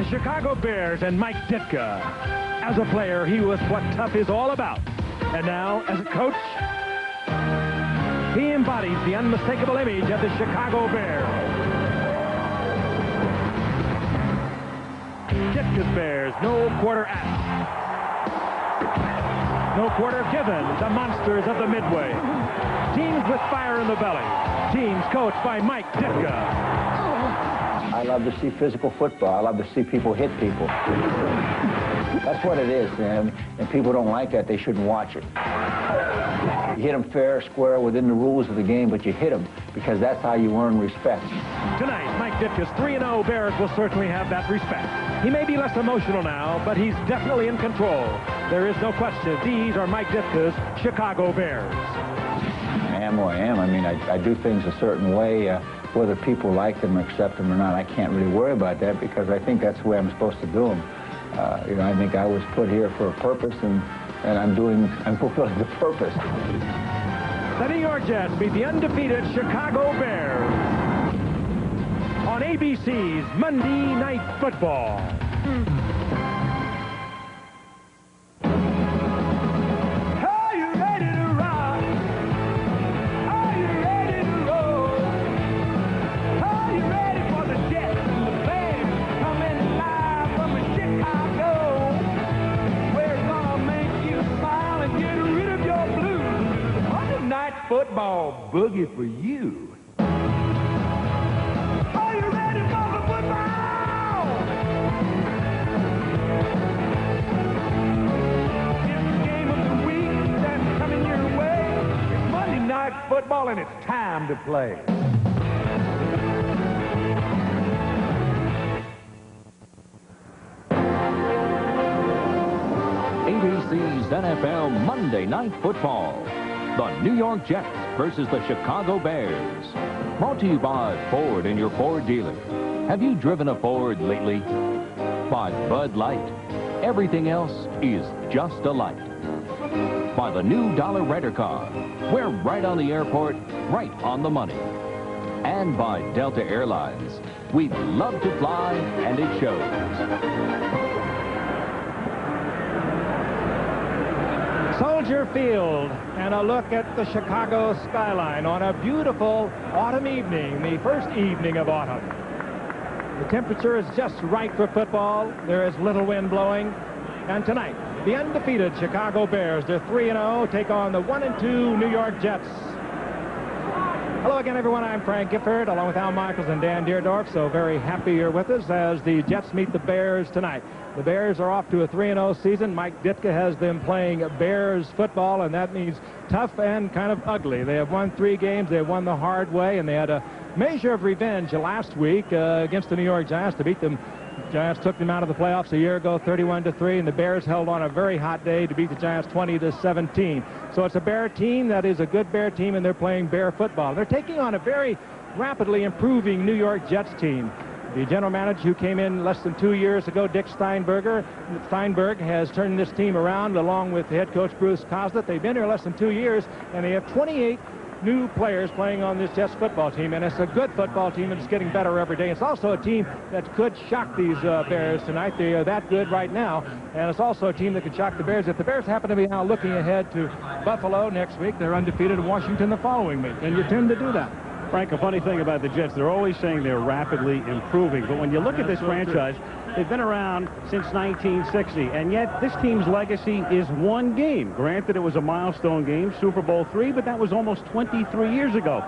Chicago Bears and Mike Ditka. As a player, he was what tough is all about. And now, as a coach, he embodies the unmistakable image of the Chicago Bears. Ditka's Bears, no quarter asked. No quarter given, the monsters of the Midway. Teams with fire in the belly. Teams coached by Mike Ditka. I love to see physical football. I love to see people hit people. That's what it is, man. And people don't like that, they shouldn't watch it. You hit them fair, square, within the rules of the game, but you hit them because that's how you earn respect. Tonight, Mike Ditka's 3-0 Bears will certainly have that respect. He may be less emotional now, but he's definitely in control. There is no question. These are Mike Ditka's Chicago Bears. I am who I am. I mean, I do things a certain way. Whether people like them or accept them or not, I can't really worry about that because I think that's the way I'm supposed to do them. You know, I think I was put here for a purpose, and I'm fulfilling the purpose. The New York Jets beat the undefeated Chicago Bears on ABC's Monday Night Football. Are you ready to rock? Are you ready to roll? Are you ready for the Jets and the Bears coming live from Chicago? We're gonna make you smile and get rid of your blues. Monday Night Football boogie for you. Are you ready for the football? It's the game of the week that's coming your way. It's Monday Night Football and it's time to play. ABC's NFL Monday Night Football. The New York Jets versus the Chicago Bears. Brought to you by Ford and your Ford dealer. Have you driven a Ford lately? By Bud Light. Everything else is just a light. By the new Dollar Rent-A-Car. We're right on the airport, right on the money. And by Delta Airlines. We love to fly, and it shows. Soldier Field, and a look at the Chicago skyline on a beautiful autumn evening, the first evening of autumn. The temperature is just right for football. There is little wind blowing. And tonight, the undefeated Chicago Bears, they're 3-0, take on the 1-2 New York Jets. Hello again, everyone. I'm Frank Gifford, along with Al Michaels and Dan Deerdorf. So very happy you're with us as the Jets meet the Bears tonight. The Bears are off to a 3-0 season. Mike Ditka has them playing Bears football, and that means tough and kind of ugly. They have won 3 games. They have won the hard way, and they had a measure of revenge last week against the New York Giants to beat them. The Giants took them out of the playoffs a year ago, 31-3, and the Bears held on a very hot day to beat the Giants 20-17. So it's a Bear team that is a good Bear team, and they're playing Bear football. They're taking on a very rapidly improving New York Jets team. The general manager who came in less than 2 years ago, Dick Steinberg, has turned this team around along with head coach Bruce Coslet. They've been here less than 2 years, and they have 28 new players playing on this Jets football team, and it's a good football team, and it's getting better every day. It's also a team that could shock these Bears tonight. They are that good right now, and it's also a team that could shock the Bears. If the Bears happen to be now looking ahead to Buffalo next week, they're undefeated in Washington the following week, and you tend to do that. Frank, a funny thing about the Jets, they're always saying they're rapidly improving. But when you look at this franchise, they've been around since 1960, and yet this team's legacy is one game. Granted, it was a milestone game, Super Bowl III, but that was almost 23 years ago.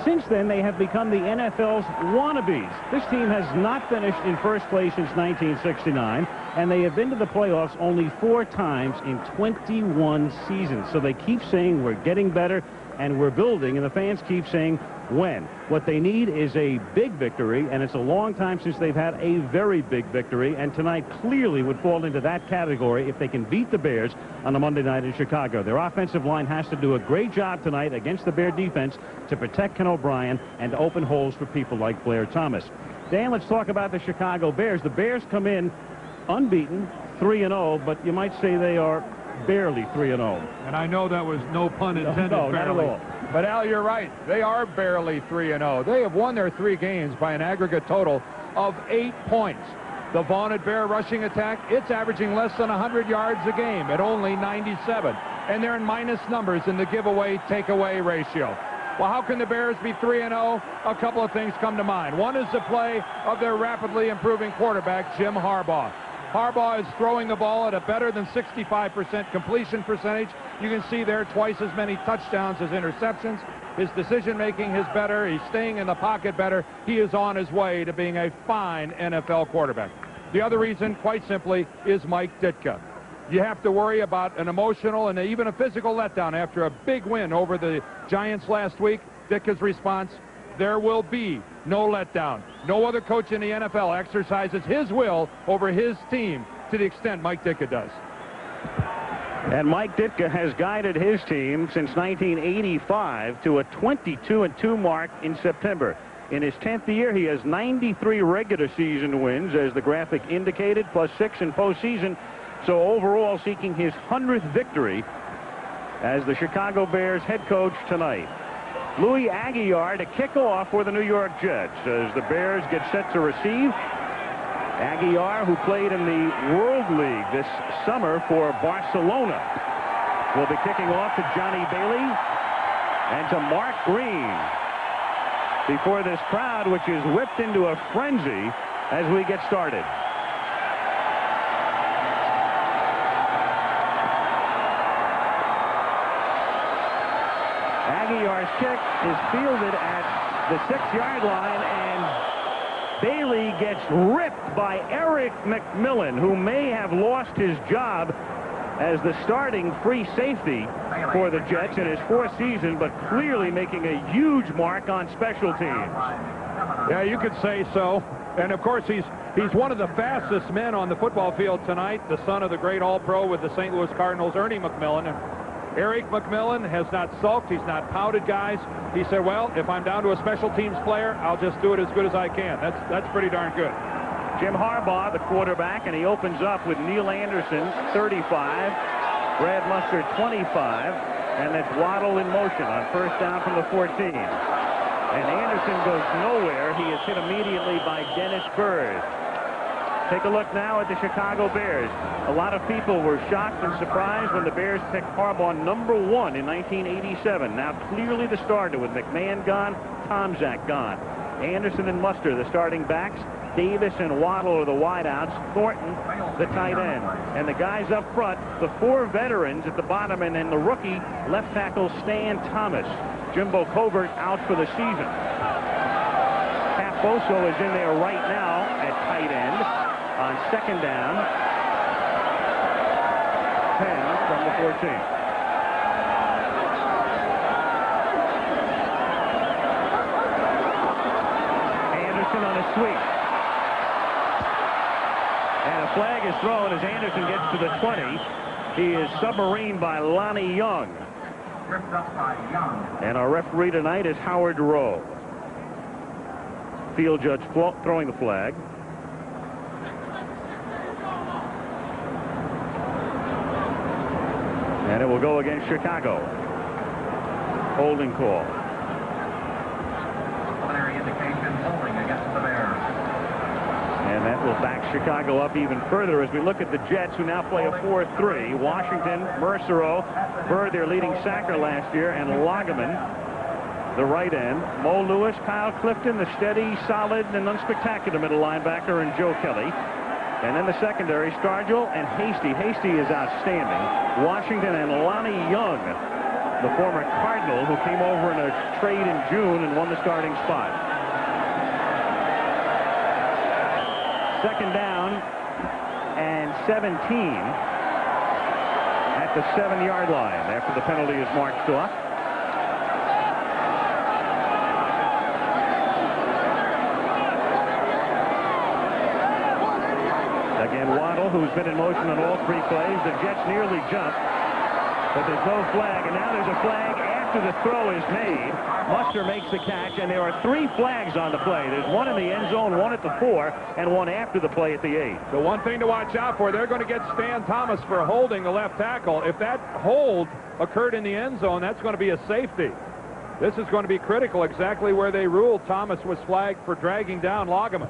Since then, they have become the NFL's wannabes. This team has not finished in first place since 1969, and they have been to the playoffs only 4 times in 21 seasons. So they keep saying we're getting better and we're building, and the fans keep saying when. What they need is a big victory, and it's a long time since they've had a very big victory, and tonight clearly would fall into that category if they can beat the Bears on a Monday night in Chicago. Their offensive line has to do a great job tonight against the Bear defense to protect Ken O'Brien and to open holes for people like Blair Thomas. Dan, let's talk about the Chicago Bears. The Bears come in unbeaten, 3-0, but you might say they are barely 3-0. And I know that was no pun intended. No, not at all. But Al, you're right. They are barely 3-0. They have won their 3 games by an aggregate total of 8 points. The vaunted Bear rushing attack, it's averaging less than 100 yards a game at only 97. And they're in minus numbers in the giveaway takeaway ratio. Well, how can the Bears be 3-0? A couple of things come to mind. One is the play of their rapidly improving quarterback, Jim Harbaugh. Harbaugh is throwing the ball at a better than 65% completion percentage. You can see there twice as many touchdowns as interceptions. His decision-making is better. He's staying in the pocket better. He is on his way to being a fine NFL quarterback. The other reason, quite simply, is Mike Ditka. You have to worry about an emotional and even a physical letdown after a big win over the Giants last week. Ditka's response, there will be no letdown. No other coach in the NFL exercises his will over his team to the extent Mike Ditka does. And Mike Ditka has guided his team since 1985 to a 22-2 mark in September. In his 10th year, he has 93 regular season wins, as the graphic indicated, plus 6 in postseason. So overall, seeking his 100th victory as the Chicago Bears head coach tonight. Louis Aguilar to kick off for the New York Jets as the Bears get set to receive. Aguilar, who played in the World League this summer for Barcelona, will be kicking off to Johnny Bailey and to Mark Green before this crowd, which is whipped into a frenzy as we get started. Aguilar's kick is fielded at the 6-yard line, and Bailey gets ripped by Eric McMillan, who may have lost his job as the starting free safety for the Jets in his 4th season, but clearly making a huge mark on special teams. Yeah, you could say so. And of course, he's one of the fastest men on the football field tonight, the son of the great All-Pro with the St. Louis Cardinals, Ernie McMillan. And Eric McMillan has not sulked. He's not pouted, guys. He said, well, if I'm down to a special teams player, I'll just do it as good as I can. That's pretty darn good. Jim Harbaugh, the quarterback, and he opens up with Neil Anderson, 35, Brad Mustard, 25, and that's Waddle in motion on first down from the 14. And Anderson goes nowhere. He is hit immediately by Dennis Bird. Take a look now at the Chicago Bears. A lot of people were shocked and surprised when the Bears picked Harbaugh #1 in 1987. Now clearly the starter with McMahon gone, Tomczak gone. Anderson and Muster, the starting backs. Davis and Waddle are the wideouts. Thornton, the tight end. And the guys up front, the 4 veterans at the bottom, and then the rookie left tackle Stan Thomas. Jimbo Covert out for the season. Cap Boso is in there right now at tight end. On second down, 10 from the 14. Anderson on a sweep. And a flag is thrown as Anderson gets to the 20. He is submarined by Lonnie Young. And our referee tonight is Howard Rowe. Field judge throwing the flag. And it will go against Chicago. Holding call. Preliminary indication holding against the Bears. And that will back Chicago up even further as we look at the Jets, who now play a 4-3. Washington, Mercereau, Bird, their leading sacker last year, and Lagaman, the right end. Mo Lewis, Kyle Clifton, the steady, solid, and unspectacular middle linebacker, and Joe Kelly. And then the secondary, Stargell and Hasty. Hasty is outstanding. Washington and Lonnie Young, the former Cardinal, who came over in a trade in June and won the starting spot. Second down and 17 at the 7-yard line after the penalty is marched off. Again, Waddle, who's been in motion on all 3 plays. The Jets nearly jumped, but there's no flag. And now there's a flag after the throw is made. Muster makes the catch, and there are 3 flags on the play. There's one in the end zone, one at the 4, and one after the play at the 8. The one thing to watch out for, they're going to get Stan Thomas for holding the left tackle. If that hold occurred in the end zone, that's going to be a safety. This is going to be critical, exactly where they ruled Thomas was flagged for dragging down Lagaman.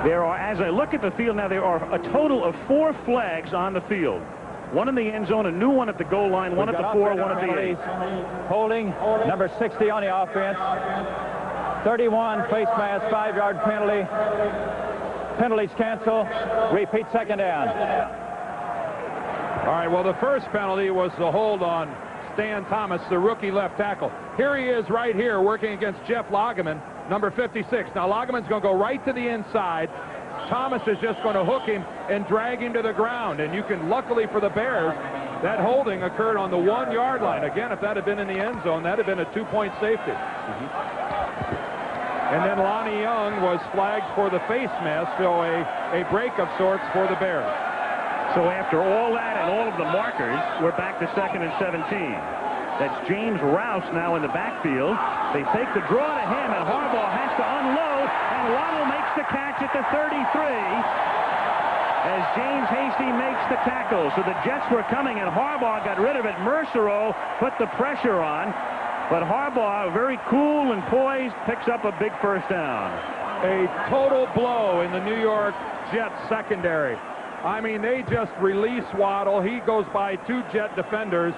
There are, as I look at the field now, there are a total of 4 flags on the field. One in the end zone, a new one at the goal line, one at the 4, one at the 8. Holding, number 60 on the offense. 31, face mask, 5-yard penalty. Penalties cancel. Repeat, second down. All right, well, the first penalty was the hold on Stan Thomas, the rookie left tackle. Here he is right here working against Jeff Lageman, number 56. Now, Lageman's going to go right to the inside. Thomas is just going to hook him and drag him to the ground. And you can, luckily for the Bears, that holding occurred on the 1-yard line. Again, if that had been in the end zone, that would have been a 2-point safety. And then Lonnie Young was flagged for the face mask, so a break of sorts for the Bears. So after all that and all of the markers, we're back to 2nd and 17. That's James Rouse now in the backfield. They take the draw to him, and Harbaugh has to unload, and Waddle makes the catch at the 33 as James Hasty makes the tackle. So the Jets were coming, and Harbaugh got rid of it. Mercereau put the pressure on, but Harbaugh, very cool and poised, picks up a big first down. A total blow in the New York Jets secondary. I mean, they just release Waddle. He goes by 2 Jet defenders.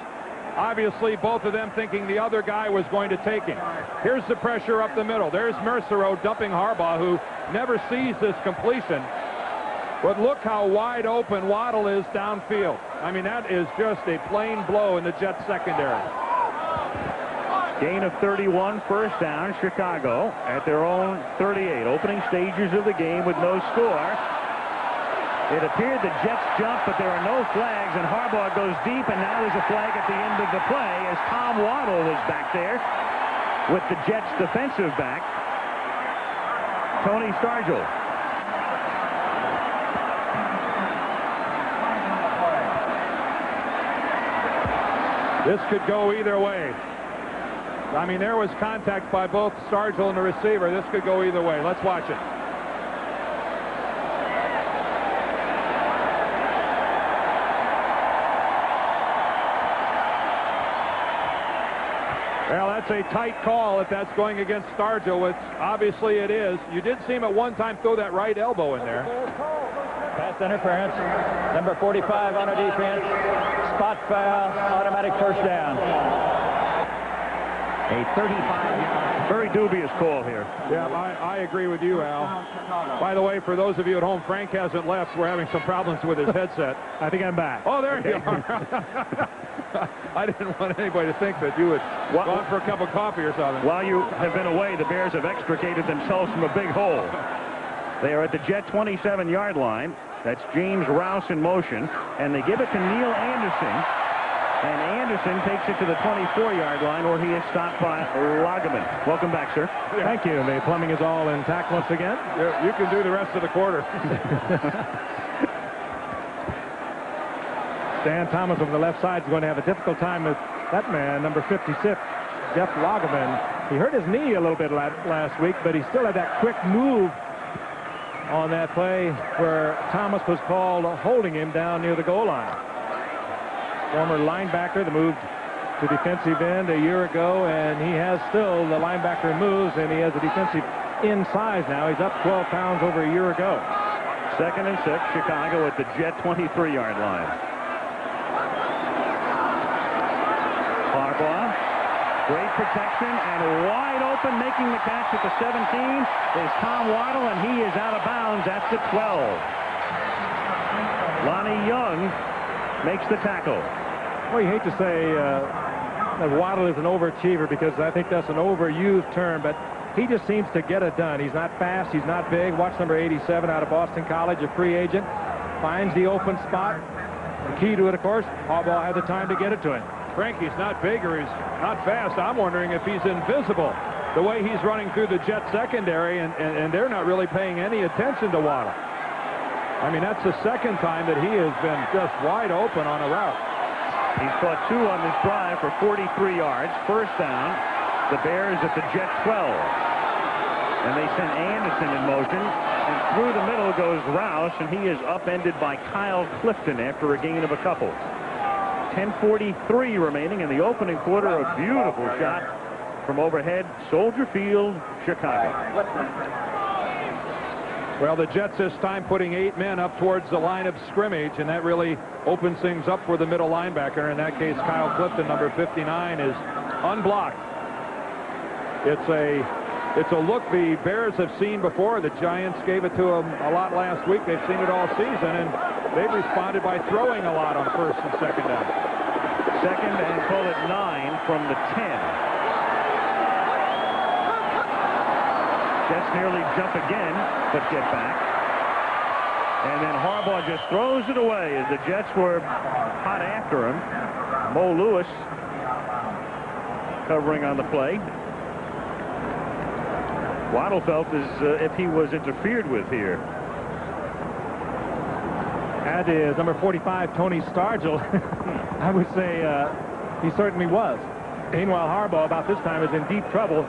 Obviously, both of them thinking the other guy was going to take him. Here's the pressure up the middle. There's Mercereau dumping Harbaugh, who never sees this completion. But look how wide open Waddle is downfield. I mean, that is just a plain blow in the Jets secondary. Gain of 31, first down, Chicago at their own 38. Opening stages of the game with no score. It appeared the Jets jumped, but there are no flags, and Harbaugh goes deep, and now there's a flag at the end of the play as Tom Waddle was back there with the Jets defensive back, Tony Stargell. This could go either way. I mean, there was contact by both Stargell and the receiver. This could go either way. Let's watch it. Well, that's a tight call if that's going against Stargell, which obviously it is. You did see him at one time throw that right elbow in there. Pass interference. Number 45 on a defense. Spot foul. Automatic first down. A 35-yard, very dubious call here. Yeah, I agree with you, Al. By the way, for those of you at home, Frank hasn't left. We're having some problems with his headset. I think I'm back. Oh, there you are. I didn't want anybody to think that you had gone for a cup of coffee or something. While you have been away, the Bears have extricated themselves from a big hole. They are at the Jet 27-yard line. That's James Rouse in motion, and they give it to Neil Anderson. And Anderson takes it to the 24-yard line, where he is stopped by Lageman. Welcome back, sir. Yeah. Thank you. The plumbing is all intact once again. You can do the rest of the quarter. Stan Thomas over the left side is going to have a difficult time with that man, number 56, Jeff Lageman. He hurt his knee a little bit last week, but he still had that quick move on that play where Thomas was called holding him down near the goal line. Former linebacker that moved to defensive end a year ago, and he has still the linebacker moves, and he has a defensive end size now. He's up 12 pounds over a year ago. 2nd and 6, Chicago at the Jet 23-yard line. Harbaugh, great protection, and wide open, making the catch at the 17 is Tom Waddle, and he is out of bounds at the 12. Lonnie Young makes the tackle. Well, you hate to say that Waddle is an overachiever, because I think that's an overused term, but he just seems to get it done. He's not fast, he's not big. Watch number 87 out of Boston College, a free agent, finds the open spot. The key to it, of course, Harbaugh had the time to get it to him. Frank, he's not big or he's not fast. I'm wondering if he's invisible. The way he's running through the Jet secondary, and they're not really paying any attention to Waddle. I mean, that's the second time that he has been just wide open on a route. He's caught 2 on this drive for 43 yards. First down, the Bears at the Jet 12. And they send Anderson in motion. And through the middle goes Rouse, and he is upended by Kyle Clifton after a gain of a couple. 10:43 remaining in the opening quarter. A beautiful shot from overhead. Soldier Field, Chicago. Well, the Jets this time putting 8 men up towards the line of scrimmage, and that really opens things up for the middle linebacker. In that case, Kyle Clifton, number 59, is unblocked. It's a look the Bears have seen before. The Giants gave it to them a lot last week. They've seen it all season, and they've responded by throwing a lot on first and second down. Second and call it 9 from the 10. Jets nearly jump again, but get back. And then Harbaugh just throws it away as the Jets were hot after him. Mo Lewis covering on the play. Waddle felt as if he was interfered with here. That is number 45, Tony Stargell. I would say he certainly was. Meanwhile, Harbaugh about this time is in deep trouble,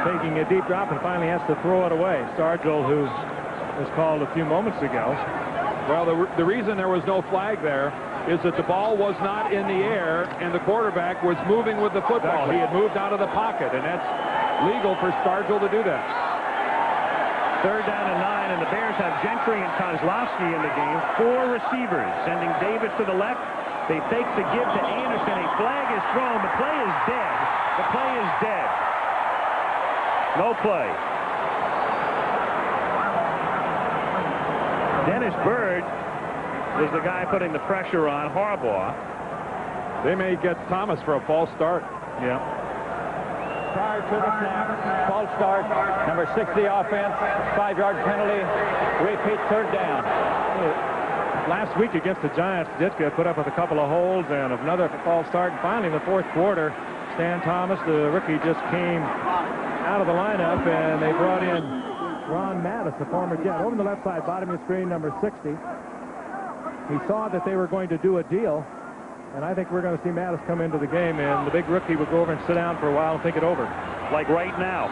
taking a deep drop and finally has to throw it away. Stargell, who was called a few moments ago. Well, the reason there was no flag there is that the ball was not in the air and the quarterback was moving with the football. Exactly. He had moved out of the pocket, and that's legal for Stargell to do that. Third down and 9, and the Bears have Gentry and Kozlowski in the game. 4 receivers, sending Davis to the left. They fake the give to Anderson. A flag is thrown. The play is dead. The play is dead. No play. Dennis Byrd was the guy putting the pressure on Harbaugh. They may get Thomas for a false start. Yeah. Prior to the snap, false start, number 60 offense, 5-yard penalty, repeat third down. Last week against the Giants, Ditka put up with a couple of holds and another false start. And finally, in the fourth quarter, Stan Thomas, the rookie, just came out of the lineup, and they brought in Ron Mattis, the former Jet. Over on the left side, bottom of the screen, number 60. He saw that they were going to do a deal, and I think we're going to see Mattis come into the game, and the big rookie would go over and sit down for a while and think it over. Like right now.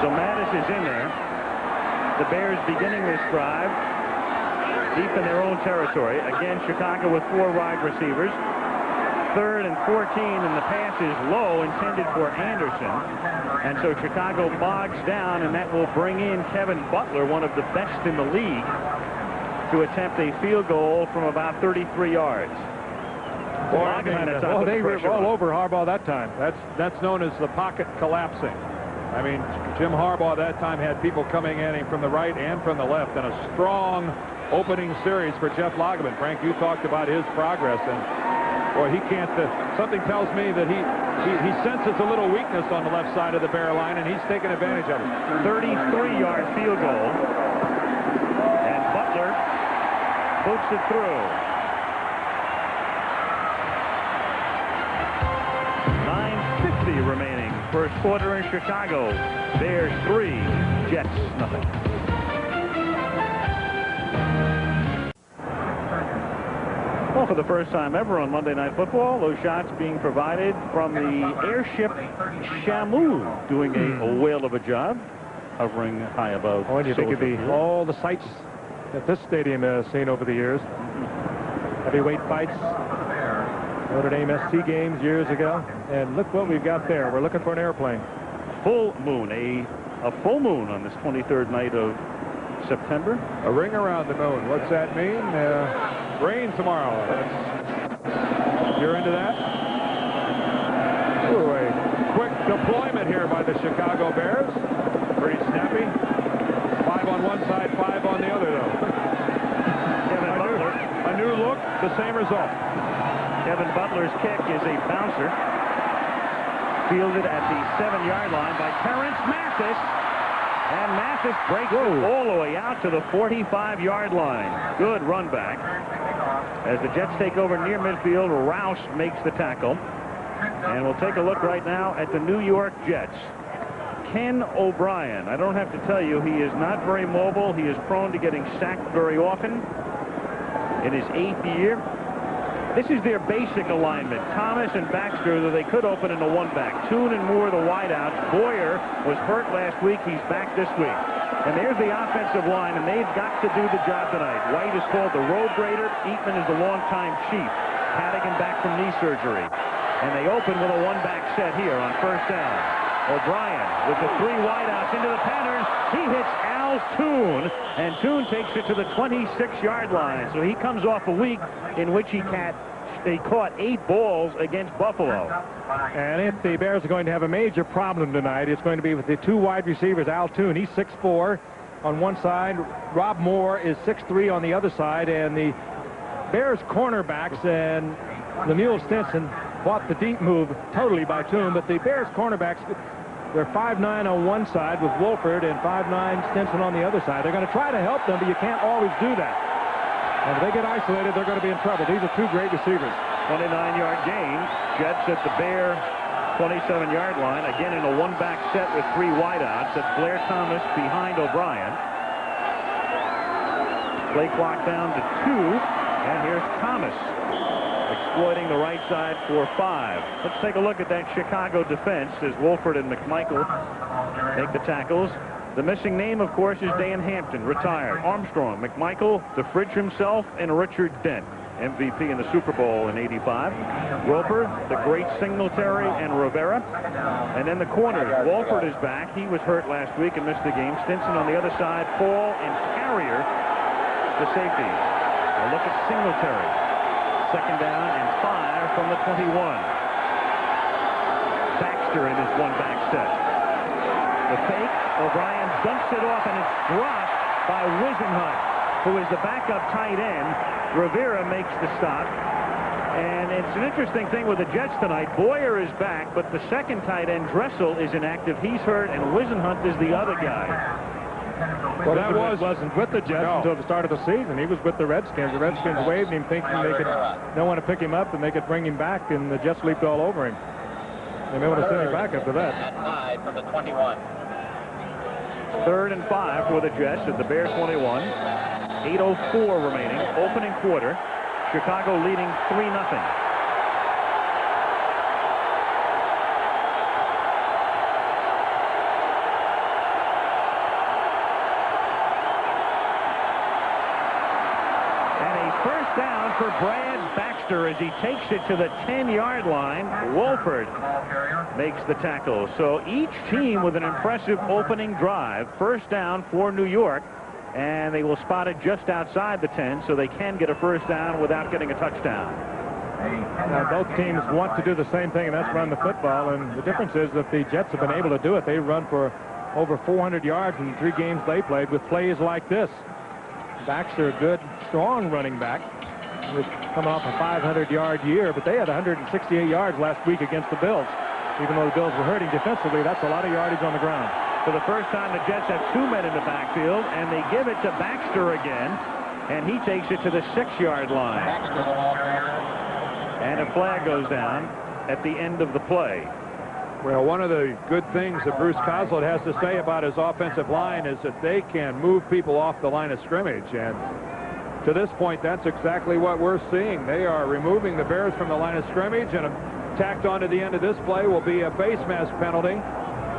So Mattis is in there. The Bears beginning this drive deep in their own territory. Again, Chicago with 4 wide receivers. 3rd and 14, and the pass is low, intended for Anderson. And so Chicago bogs down, and that will bring in Kevin Butler, one of the best in the league, to attempt a field goal from about 33 yards. Well, they were all over Harbaugh that time. That's known as the pocket collapsing. I mean, Jim Harbaugh that time had people coming at him from the right and from the left, and a strong opening series for Jeff Lageman. Frank, you talked about his progress, and boy, he can't. Something tells me that he senses a little weakness on the left side of the Bear line, and he's taking advantage of it. 33-yard field goal, and Butler boots it through. 9:50 remaining. First quarter in Chicago. Bears 3, Jets nothing. Well, for the first time ever on Monday Night Football, those shots being provided from the airship Shamu, doing a whale of a job, hovering high above. Oh, and you think it'd be all the sights that this stadium has seen over the years. Heavyweight fights, Notre Dame SC games years ago, and look what we've got there. We're looking for an airplane. Full moon, a full moon on this 23rd night of September. A ring around the moon. What's that mean? Rain tomorrow. You're into that? Ooh, a quick deployment here by the Chicago Bears. Pretty snappy. 5 on one side, 5 on the other, though. Kevin Butler. A new look, the same result. Kevin Butler's kick is a bouncer. Fielded at the 7-yard line by Terrence Mathis. And Mathis breaks it all the way out to the 45-yard line. Good run back. As the Jets take over near midfield, Rouse makes the tackle. And we'll take a look right now at the New York Jets. Ken O'Brien. I don't have to tell you, he is not very mobile. He is prone to getting sacked very often. In his 8th year, this is their basic alignment. Thomas and Baxter, though they could open in a one-back. Toon and Moore, the wideouts. Boyer was hurt last week. He's back this week. And there's the offensive line, and they've got to do the job tonight. White is called the road grader. Eatman is the longtime chief. Hannigan back from knee surgery. And they open with a one-back set here on first down. O'Brien with the 3 wideouts into the pattern. He hits Al Toon, and Toon takes it to the 26-yard line. So he comes off a week in which he caught 8 balls against Buffalo. And if the Bears are going to have a major problem tonight, it's going to be with the 2 wide receivers. Al Toon, he's 6'4" on one side. Rob Moore is 6'3" on the other side. And the Bears cornerbacks and Lemuel Stinson bought the deep move totally by Toon, but the Bears cornerbacks, they're 5'9" on one side with Wolford and 5'9" Stinson on the other side. They're going to try to help them, but you can't always do that. And if they get isolated, they're going to be in trouble. These are 2 great receivers. 29-yard gain. Jets at the Bear 27-yard line. Again in a 1-back set with 3 wideouts. That's Blair Thomas behind O'Brien. Play clock down to 2. And here's Thomas exploiting the right side for 5. Let's take a look at that Chicago defense as Wolford and McMichael make the tackles. The missing name, of course, is Dan Hampton, retired. Armstrong, McMichael, the Fridge himself, and Richard Dent, MVP in the Super Bowl in '85. Roper, the great Singletary, and Rivera. And then the corners. Wolford is back. He was hurt last week and missed the game. Stinson on the other side. Paul and Carrier, the safeties. A look at Singletary. 2nd down and 5 from the 21. Baxter in his 1-back set. The fake, O'Brien dumps it off, and it's dropped by Wisenhunt, who is the backup tight end. Rivera makes the stop. And it's an interesting thing with the Jets tonight. Boyer is back, but the 2nd tight end, Dressel, is inactive. He's hurt, and Wisenhunt is the other guy. Well, that wasn't with the Jets until the start of the season. He was with the Redskins. The Redskins waved him, thinking they could don't want to pick him up and they could bring him back, and the Jets leaped all over him. They may want to send him back after that. At 5 from the 21. 3rd and 5 for the Jets at the Bear 21. 8:04 remaining. Opening quarter. Chicago leading 3-0. Down for Brad Baxter as he takes it to the 10-yard line. Wolford makes the tackle. So each team with an impressive opening drive. 1st down for New York, and they will spot it just outside the 10, so they can get a 1st down without getting a touchdown. Now, both teams want to do the same thing, and that's run the football. And the difference is that the Jets have been able to do it. They run for over 400 yards in the 3 games they played with plays like this. Baxter, a good, strong running back. Was coming off a 500-yard year, but they had 168 yards last week against the Bills. Even though the Bills were hurting defensively, that's a lot of yardage on the ground. For the first time, the Jets have 2 men in the backfield, and they give it to Baxter again, and he takes it to the 6-yard line. And a flag goes down at the end of the play. Well, one of the good things that Bruce Coslett has to say about his offensive line is that they can move people off the line of scrimmage, and to this point, that's exactly what we're seeing. They are removing the Bears from the line of scrimmage, and tacked on to the end of this play will be a face mask penalty.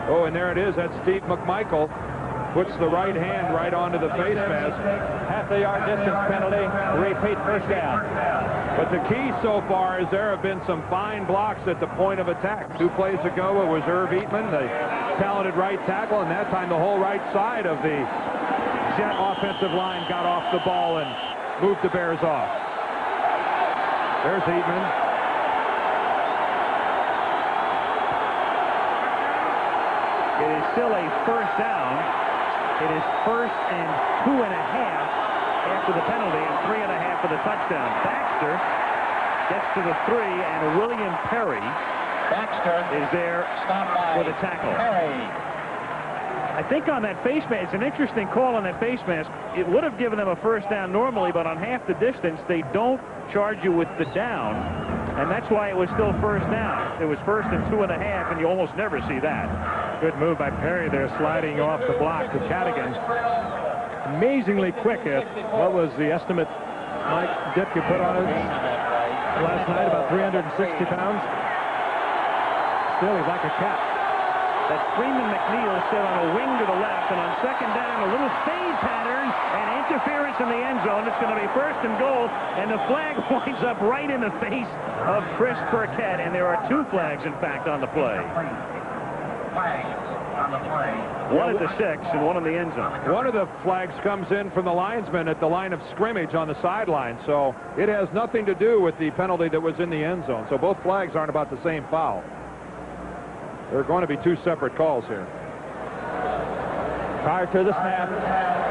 Oh, and there it is. That's Steve McMichael. Puts the right hand right onto the face mask. Half the yard distance penalty. Repeat 1st down. But the key so far is there have been some fine blocks at the point of attack. 2 plays ago, it was Irv Eatman, the talented right tackle, and that time the whole right side of the Jet offensive line got off the ball and moved the Bears off. There's Eatman. It is still a 1st down. It is 1st and 2.5 after the penalty, and 3.5 for the touchdown. Baxter gets to the 3, and William Perry is there for the tackle. I think on that face mask, it's an interesting call on that face mask. It would have given them a 1st down normally, but on half the distance, they don't charge you with the down, and that's why it was still 1st down. It was 1st and 2.5, and you almost never see that. Good move by Perry there, sliding off the block to Cadigan. Amazingly quick. What was the estimate Mike Ditka put on it last night? About 360 pounds. Still, he's like a cat. That's Freeman McNeil set on a wing to the left, and on 2nd down, a little fade pattern and interference in the end zone. It's going to be 1st and goal, and the flag winds up right in the face of Chris Burkett, and there are 2 flags, in fact, on the play. flags on the play. One at the 6 and one in the end zone. One of the flags comes in from the linesman at the line of scrimmage on the sideline, so it has nothing to do with the penalty that was in the end zone. So both flags aren't about the same foul. There are going to be two separate calls here. Prior to the snap,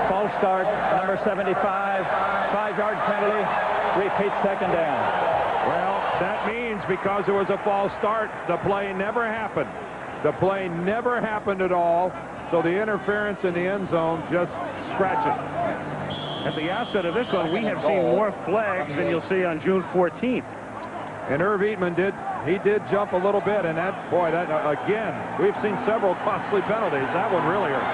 false start, number 75, 5-yard penalty, repeat second down. Well, that means because it was a false start, the play never happened. The play never happened at all, so the interference in the end zone just scratch it. At the outset of this one, we have seen more flags than you'll see on June 14th. And Irv Eatman did jump a little bit, and that, boy, that again, we've seen several costly penalties. That one really hurt.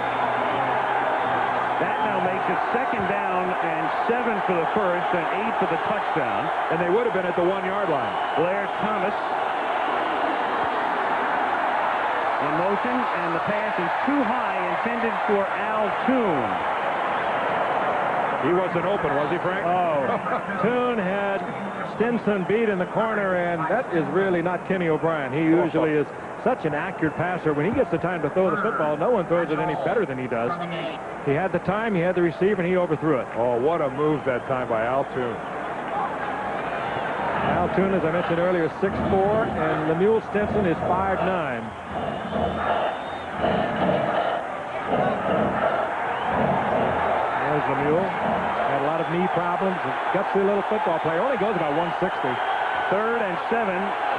That now makes it second down and 7 for the first and 8 for the touchdown. And they would have been at the 1-yard line. Blair Thomas in motion, and the pass is too high, intended for Al Toon. He wasn't open, was he, Frank? Oh, Toon had Stinson beat in the corner, and that is really not Kenny O'Brien. He usually is such an accurate passer. When he gets the time to throw the football, no one throws it any better than he does. He had the time, he had the receiver, and he overthrew it. Oh, what a move that time by Al Toon. Al Toon, as I mentioned earlier, is 6'4", and Lemuel Stinson is 5'9". There's Lemuel. Had a lot of knee problems. Gutsy little football player. Only goes about 160. 3rd and 7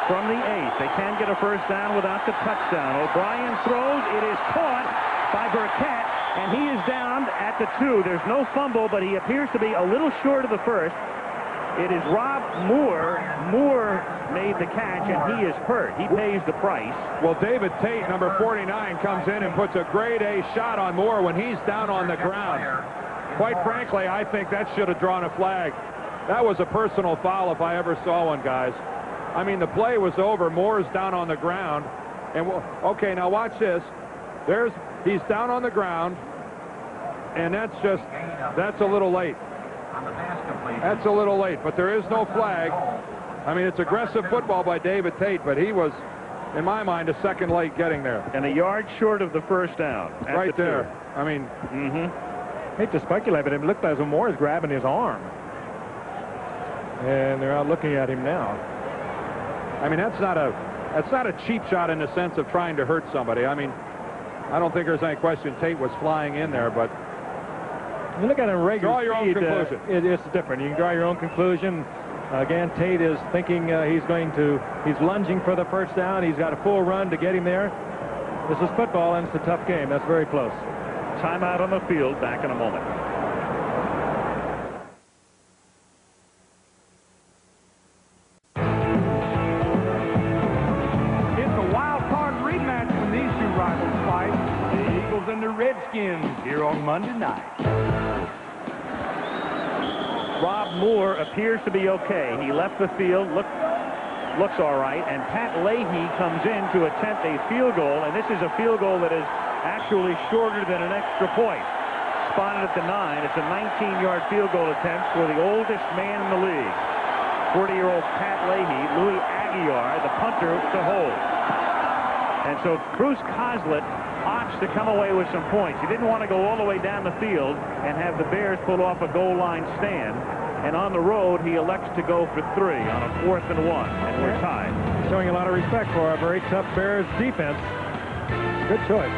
from the 8. They can get a first down without the touchdown. O'Brien throws. It is caught by Burkett, and he is down at the 2. There's no fumble, but he appears to be a little short of the first. It is Rob Moore. Moore made the catch, and he is hurt. He pays the price. Well, David Tate, number 49, comes in and puts a grade A shot on Moore when he's down on the ground. Quite frankly, I think that should have drawn a flag. That was a personal foul if I ever saw one, guys. I mean, the play was over. Moore's down on the ground. And okay, now watch this. He's down on the ground, and that's a little late. That's a little late, but there is no flag. I mean, it's aggressive football by David Tate, but he was, in my mind, a second late getting there. And a yard short of the first down. Right there. I mean, hate to speculate, but it looked as though Moore is grabbing his arm. And they're out looking at him now. I mean, that's not a cheap shot in the sense of trying to hurt somebody. I mean, I don't think there's any question Tate was flying in there, but you look at him regular draw your own conclusion. It's different. You can draw your own conclusion. Again, Tate is thinking he's lunging for the first down. He's got a full run to get him there. This is football, and it's a tough game. That's very close. Timeout on the field. Back in a moment. Redskins here on Monday night. Rob Moore appears to be okay. He left the field, looks all right, and Pat Leahy comes in to attempt a field goal, and this is a field goal that is actually shorter than an extra point. Spotted at the 9. It's a 19-yard field goal attempt for the oldest man in the league. 40-year-old Pat Leahy, Louis Aguiar, the punter, to hold. And so Bruce Coslett opts to come away with some points. He didn't want to go all the way down the field and have the Bears pull off a goal line stand. And on the road, he elects to go for 3 on a 4th and 1, and we're tied. Showing a lot of respect for a very tough Bears defense. Good choice.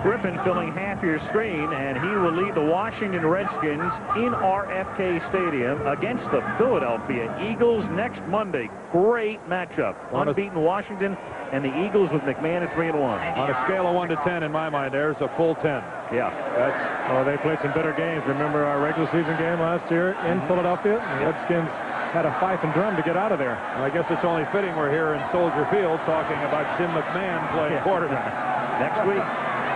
Griffin filling half your screen, and he will lead the Washington Redskins in RFK Stadium against the Philadelphia Eagles next Monday. Great matchup. Unbeaten Washington and the Eagles with McMahon at 3-1. On a scale of 1 to 10, in my mind, there's a full 10. Yeah. They played some bitter games. Remember our regular season game last year in Philadelphia? The Redskins had a fife and drum to get out of there. Well, I guess it's only fitting we're here in Soldier Field talking about Jim McMahon playing quarterback. Next week,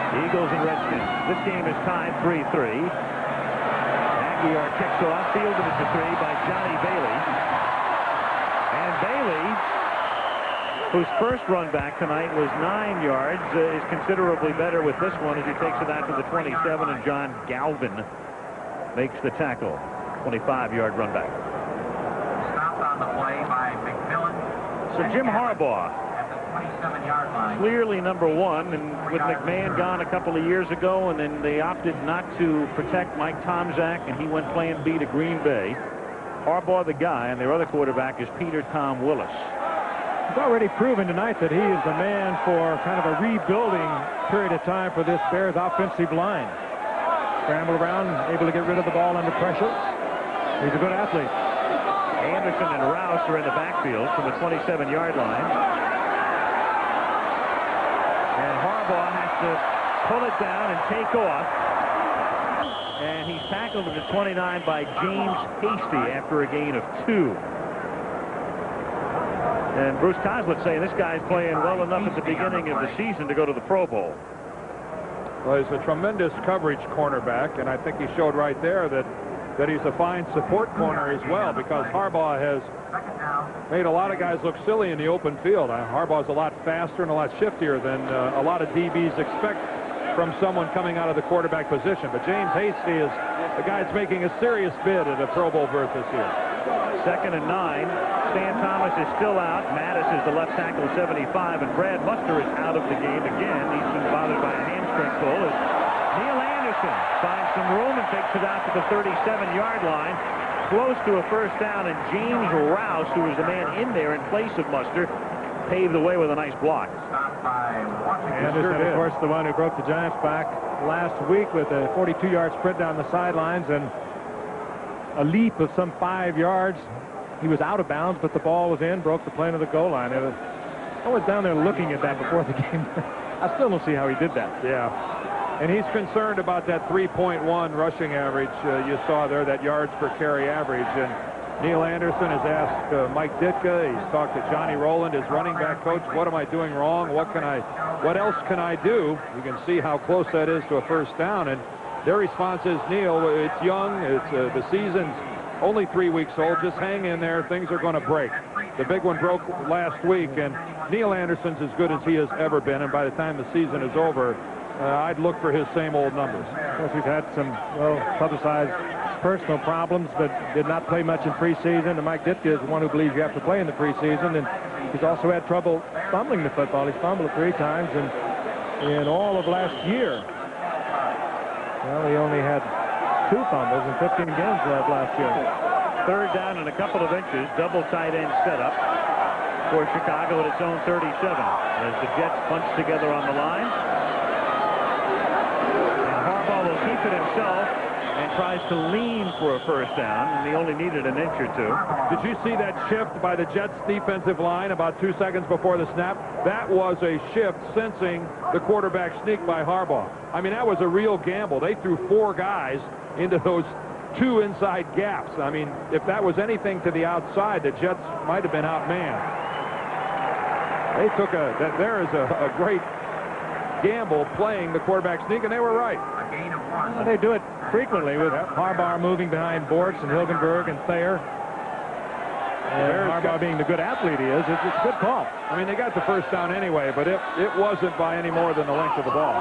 Eagles and Redskins. This game is tied 3-3. Aguiar kicks off, fielded at the 3 by Johnny Bailey. And Bailey, whose first run back tonight was 9 yards, is considerably better with this one as he takes it out to the 27, and John Galvin makes the tackle. 25-yard run back. Stopped on On the play by McMillan. So Jim Harbaugh, At the 27-yard line. clearly number one, and with McMahon gone a couple of years ago, and then they opted not to protect Mike Tomczak, and he went plan B to Green Bay. Harbaugh the guy, and their other quarterback is Peter Tom Willis. He's already proven tonight that he is the man for kind of a rebuilding period of time for this Bears offensive line. Scramble around, able to get rid of the ball under pressure. He's a good athlete. Anderson and Rouse are in the backfield from the 27-yard line. And Harbaugh has to pull it down and take off. And he's tackled at the 29 by James Hasty after a gain of 2. And Bruce Coslett saying this guy's playing well enough at the beginning of the season to go to the Pro Bowl. Well, he's a tremendous coverage cornerback, and I think he showed right there that he's a fine support corner as well, because Harbaugh has made a lot of guys look silly in the open field. Harbaugh's a lot faster and a lot shiftier than a lot of DBs expect from someone coming out of the quarterback position. But James Hasty is the guy that's making a serious bid at a Pro Bowl berth this year. 2nd and 9. Stan Thomas is still out. Mattis is the left tackle at 75, and Brad Muster is out of the game again. He's been bothered by a hamstring pull. As Neil Anderson finds some room and takes it out to the 37-yard line, close to a first down, and James Rouse, who was the man in there in place of Muster, paved the way with a nice block. Anderson, of course, the one who broke the Giants back last week with a 42-yard sprint down the sidelines and a leap of some 5 yards. He was out of bounds, but the ball was in, broke the plane of the goal line. I was down there looking at that before the game. I still don't see how he did that. Yeah. And he's concerned about that 3.1 rushing average you saw there, that yards per carry average. And Neil Anderson has asked Mike Ditka. He's talked to Johnny Rowland, his running back coach. What am I doing wrong? What else can I do? You can see how close that is to a first down. And their response is, Neil, it's young. It's the season's only 3 weeks old. Just hang in there. Things are going to break. The big one broke last week, and Neil Anderson's as good as he has ever been. And by the time the season is over, I'd look for his same old numbers. Of course, we've had some well-publicized personal problems, but did not play much in preseason. And Mike Ditka is the one who believes you have to play in the preseason. And he's also had trouble fumbling the football. He's fumbled 3 times in all of last year. Well, he only had 2 fumbles in 15 games last year. 3rd down and a couple of inches. Double tight end setup for Chicago at its own 37. As the Jets bunch together on the line. And Harbaugh will keep it himself and tries to lean for a first down, and he only needed an inch or 2. Did you see that shift by the Jets defensive line about 2 seconds before the snap? That was a shift sensing the quarterback sneak by Harbaugh. I mean, that was a real gamble. They threw 4 guys into those 2 inside gaps. I mean, if that was anything to the outside, the Jets might have been outmanned. They took there is a great gamble playing the quarterback sneak, and they were right. Well, they do it frequently with Harbaugh moving behind Bortz and Hilgenberg and Thayer. And Harbaugh being the good athlete he is, it's a good call. I mean, they got the first down anyway, but it wasn't by any more than the length of the ball.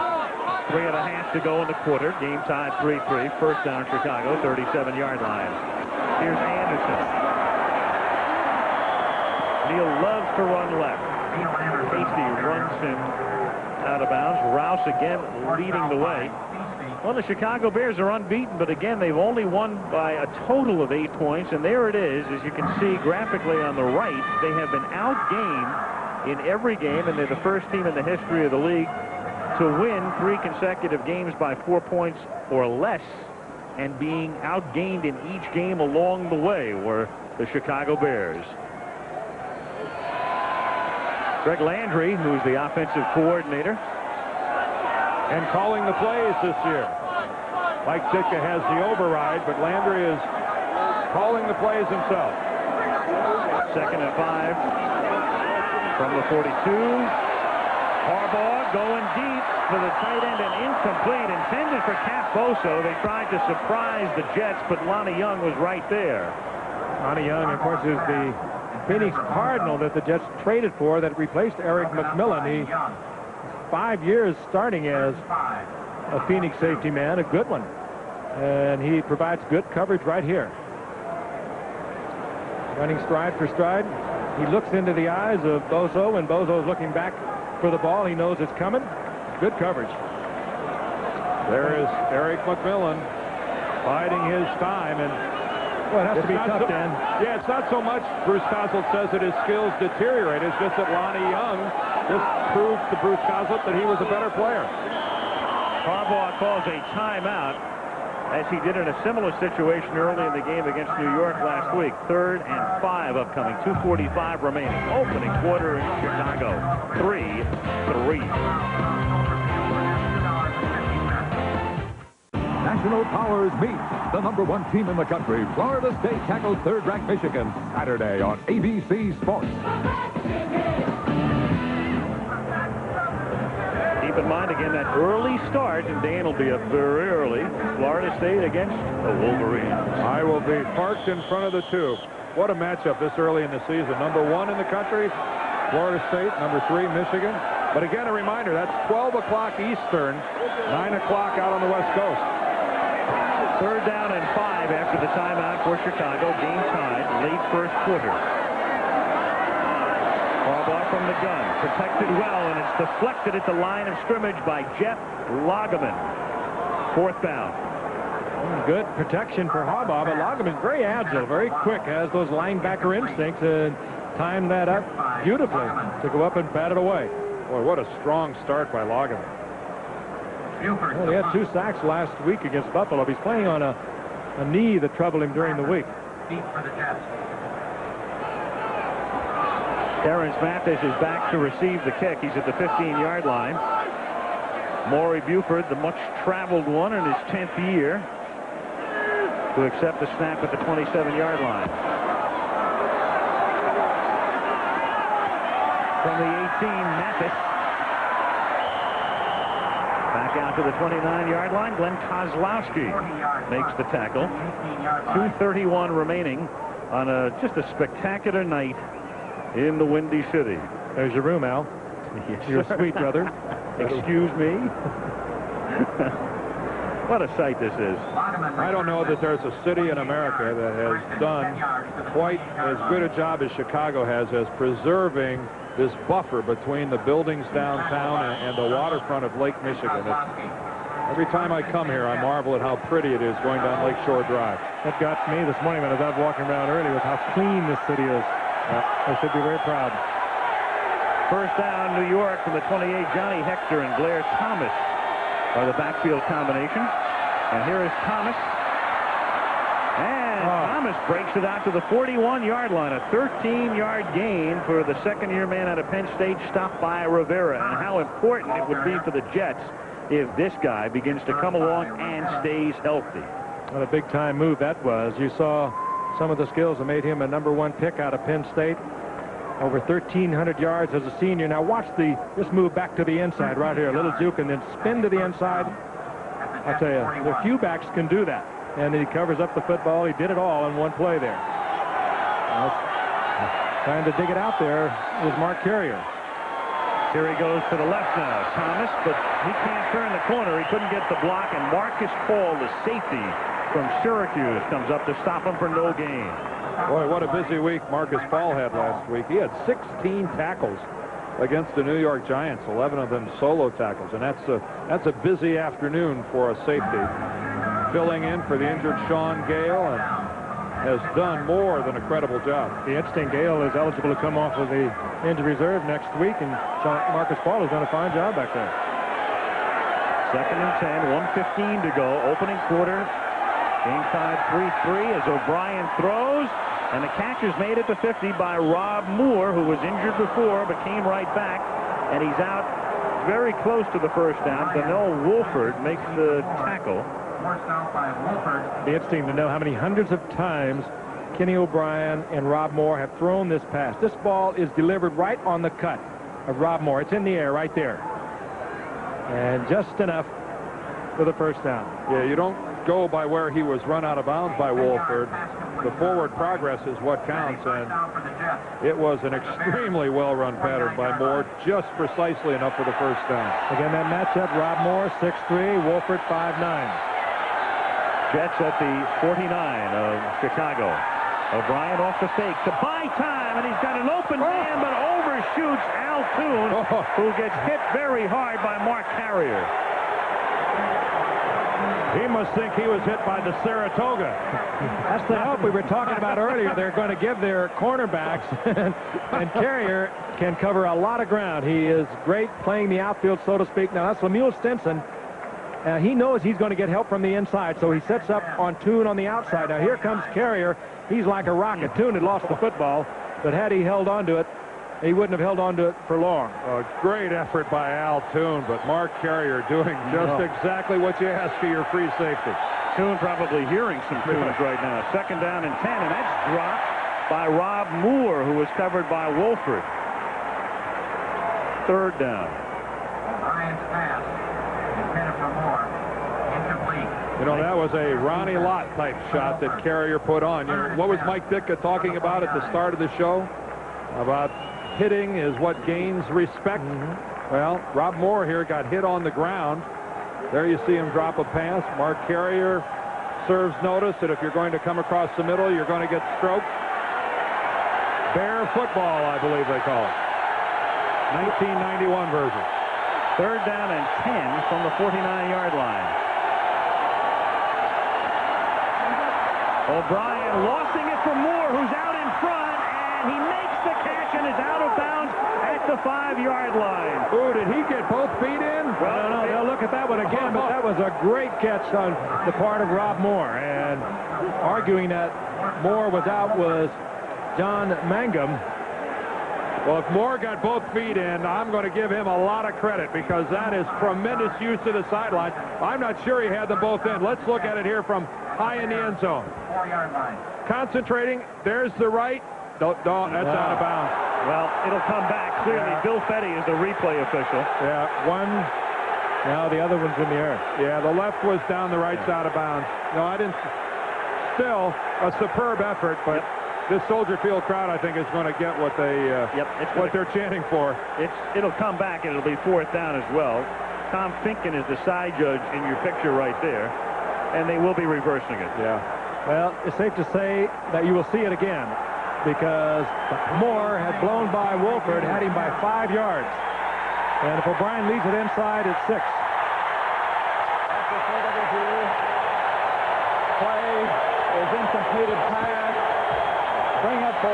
3.5 to go in the quarter. Game tied 3-3. First down Chicago, 37-yard line. Here's Anderson. Neil loves to run left. Hasty runs him out of bounds. Rouse again leading the way. Well, the Chicago Bears are unbeaten, but again, they've only won by a total of 8 points, and there it is. As you can see graphically on the right, they have been outgained in every game, and they're the first team in the history of the league to win 3 consecutive games by 4 points or less, and being outgained in each game along the way were the Chicago Bears. Greg Landry, who's the offensive coordinator, and calling the plays this year. Mike Ditka has the override, but Landry is calling the plays himself. 2nd and 5 from the 42. Harbaugh going deep for the tight end and incomplete, intended for Cap Boso. They tried to surprise the Jets, but Lonnie Young was right there. Lonnie Young, of course, is the Phoenix Cardinal that the Jets traded for that replaced Eric McMillan. He 5 years starting as a Phoenix safety man, a good one. And he provides good coverage right here. running stride for stride. He looks into the eyes of Bozo, and Bozo's looking back for the ball. He knows it's coming. Good coverage. There is Eric McMillan biding his time, and well, it has to be tough, Dan. Yeah, it's not so much Bruce Coslet says that his skills deteriorate. It's just that Lonnie Young just proved to Bruce Coslet that he was a better player. Harbaugh calls a timeout, as he did in a similar situation early in the game against New York last week. 3rd and 5 upcoming. 2:45 remaining. Opening quarter in Chicago. 3-3. National powers meet. The #1 team in the country, Florida State, tackles 3rd-ranked Michigan Saturday on ABC Sports. Keep in mind, again, that early start, and Dan will be up very early. Florida State against the Wolverines. I will be parked in front of the tube. What a matchup this early in the season. #1 in the country, Florida State. #3, Michigan. But again, a reminder, that's 12 o'clock Eastern, 9 o'clock out on the West Coast. 3rd down and 5 after the timeout for Chicago. Game tied, late first quarter. Harbaugh from the gun, protected well, and it's deflected at the line of scrimmage by Jeff Lageman. 4th down. Good protection for Harbaugh, but Lageman's very agile, very quick, has those linebacker instincts, and timed that up beautifully to go up and bat it away. Boy, what a strong start by Lageman. Well, he had 2 sacks last week against Buffalo. He's playing on a knee that troubled him during the week. Terrence Mathis is back to receive the kick. He's at the 15-yard line. Maury Buford, the much-traveled one in his 10th year, to accept the snap at the 27-yard line. From the 18, Mathis. Back out to the 29-yard line. Glenn Kozlowski makes the tackle. 2:31 remaining on just a spectacular night in the Windy City. There's your room, Al. Yes, You're sweet, brother. Excuse me. What a sight this is. I don't know that there's a city in America that has done quite as good a job as Chicago has as preserving this buffer between the buildings downtown and the waterfront of Lake Michigan. Every time I come here, I marvel at how pretty it is going down Lakeshore Drive. That got me this morning when I was out walking around early with how clean this city is. I should be very proud. 1st down, New York, from the 28. Johnny Hector and Blair Thomas are the backfield combination. And here is Thomas. And Thomas breaks it out to the 41-yard line. A 13-yard gain for the second-year man out of Penn State, stopped by Rivera. And how important it would be for the Jets if this guy begins to come along and stays healthy. What a big-time move that was. You saw some of the skills that made him a #1 pick out of Penn State. Over 1,300 yards as a senior. Now watch this move back to the inside right here. A little juke and then spin to the inside. I'll tell you, the few backs can do that. And then he covers up the football. He did it all in one play there. Trying to dig it out there was Mark Carrier. Here he goes to the left now, Thomas, but he can't turn the corner. He couldn't get the block, and Marcus Paul, the safety from Syracuse, comes up to stop him for no gain. Boy, what a busy week Marcus Paul had last week. He had 16 tackles against the New York Giants, 11 of them solo tackles, and that's a busy afternoon for a safety. Filling in for the injured Sean Gale, and has done more than a credible job. The interesting, Gale is eligible to come off of the injury reserve next week, and Marcus Paul has done a fine job back there. 2nd and 10, 1:15 to go, opening quarter. Game tied 3-3 as O'Brien throws, and the catch is made at the 50 by Rob Moore, who was injured before but came right back, and he's out very close to the 1st down. Donnell Wolford makes the tackle. It'd be interesting to know how many hundreds of times Kenny O'Brien and Rob Moore have thrown this pass. This ball is delivered right on the cut of Rob Moore. It's in the air right there. And just enough for the 1st down. Yeah, you don't go by where he was run out of bounds by Wolford. The forward progress is what counts, and it was an extremely well-run pattern by Moore, just precisely enough for the 1st down. Again, that matchup, Rob Moore, 6'3", Wolford, 5'9". Jets at the 49 of Chicago. O'Brien off the fake to buy time, and he's got an open man, but overshoots Al Toon, who gets hit very hard by Mark Carrier. He must think he was hit by the Saratoga. That's the help we were talking about earlier. They're going to give their cornerbacks, and Carrier can cover a lot of ground. He is great playing the outfield, so to speak. Now, that's Lemuel Stinson. He knows he's going to get help from the inside, so he sets up on Toon on the outside. Now, here comes Carrier. He's like a rocket. Toon had lost the football, but had he held on to it, he wouldn't have held on to it for long. A great effort by Al Toon, but Mark Carrier doing just exactly what you ask of your free safety. Toon probably hearing some tunes right now. 2nd down and 10, and that's dropped by Rob Moore, who was covered by Wolford. 3rd down. Ryan's pass. Intended for Moore. Incomplete. You know, that was a Ronnie Lott type shot that Carrier put on. You know, what was Mike Ditka talking about at the start of the show? About hitting is what gains respect. Well, Rob Moore here got hit on the ground. There you see him drop a pass. Mark Carrier serves notice that if you're going to come across the middle, you're going to get stroked. Bear football, I believe they call it. 1991 version. 3rd down and 10 from the 49-yard line. O'Brien lossing it for Moore, who's out in front, and he makes the catch and is out of bounds at the 5-yard line. Ooh, did he get both feet in? Well, no, they'll look at that one again, but that was a great catch on the part of Rob Moore. And arguing that Moore was out was John Mangum. Well, if Moore got both feet in, I'm going to give him a lot of credit because that is tremendous use of the sideline. I'm not sure he had them both in. Let's look at it here from high in the end zone. 4-yard line. Concentrating. There's the right. That's out of bounds. Well, it'll come back. Clearly, Bill Fetty is the replay official. Yeah, one. Now the other one's in the air. Yeah, the left was down, the right's out of bounds. No, I didn't. Still, a superb effort, but this Soldier Field crowd, I think, is going to get what they're chanting for. It'll come back, and it'll be 4th down as well. Tom Finken is the side judge in your picture right there, and they will be reversing it. Yeah. Well, it's safe to say that you will see it again because Moore had blown by Wolford, had him by 5 yards. And if O'Brien leaves it inside, it's 6. Play is incompleted pass. Bring up 4.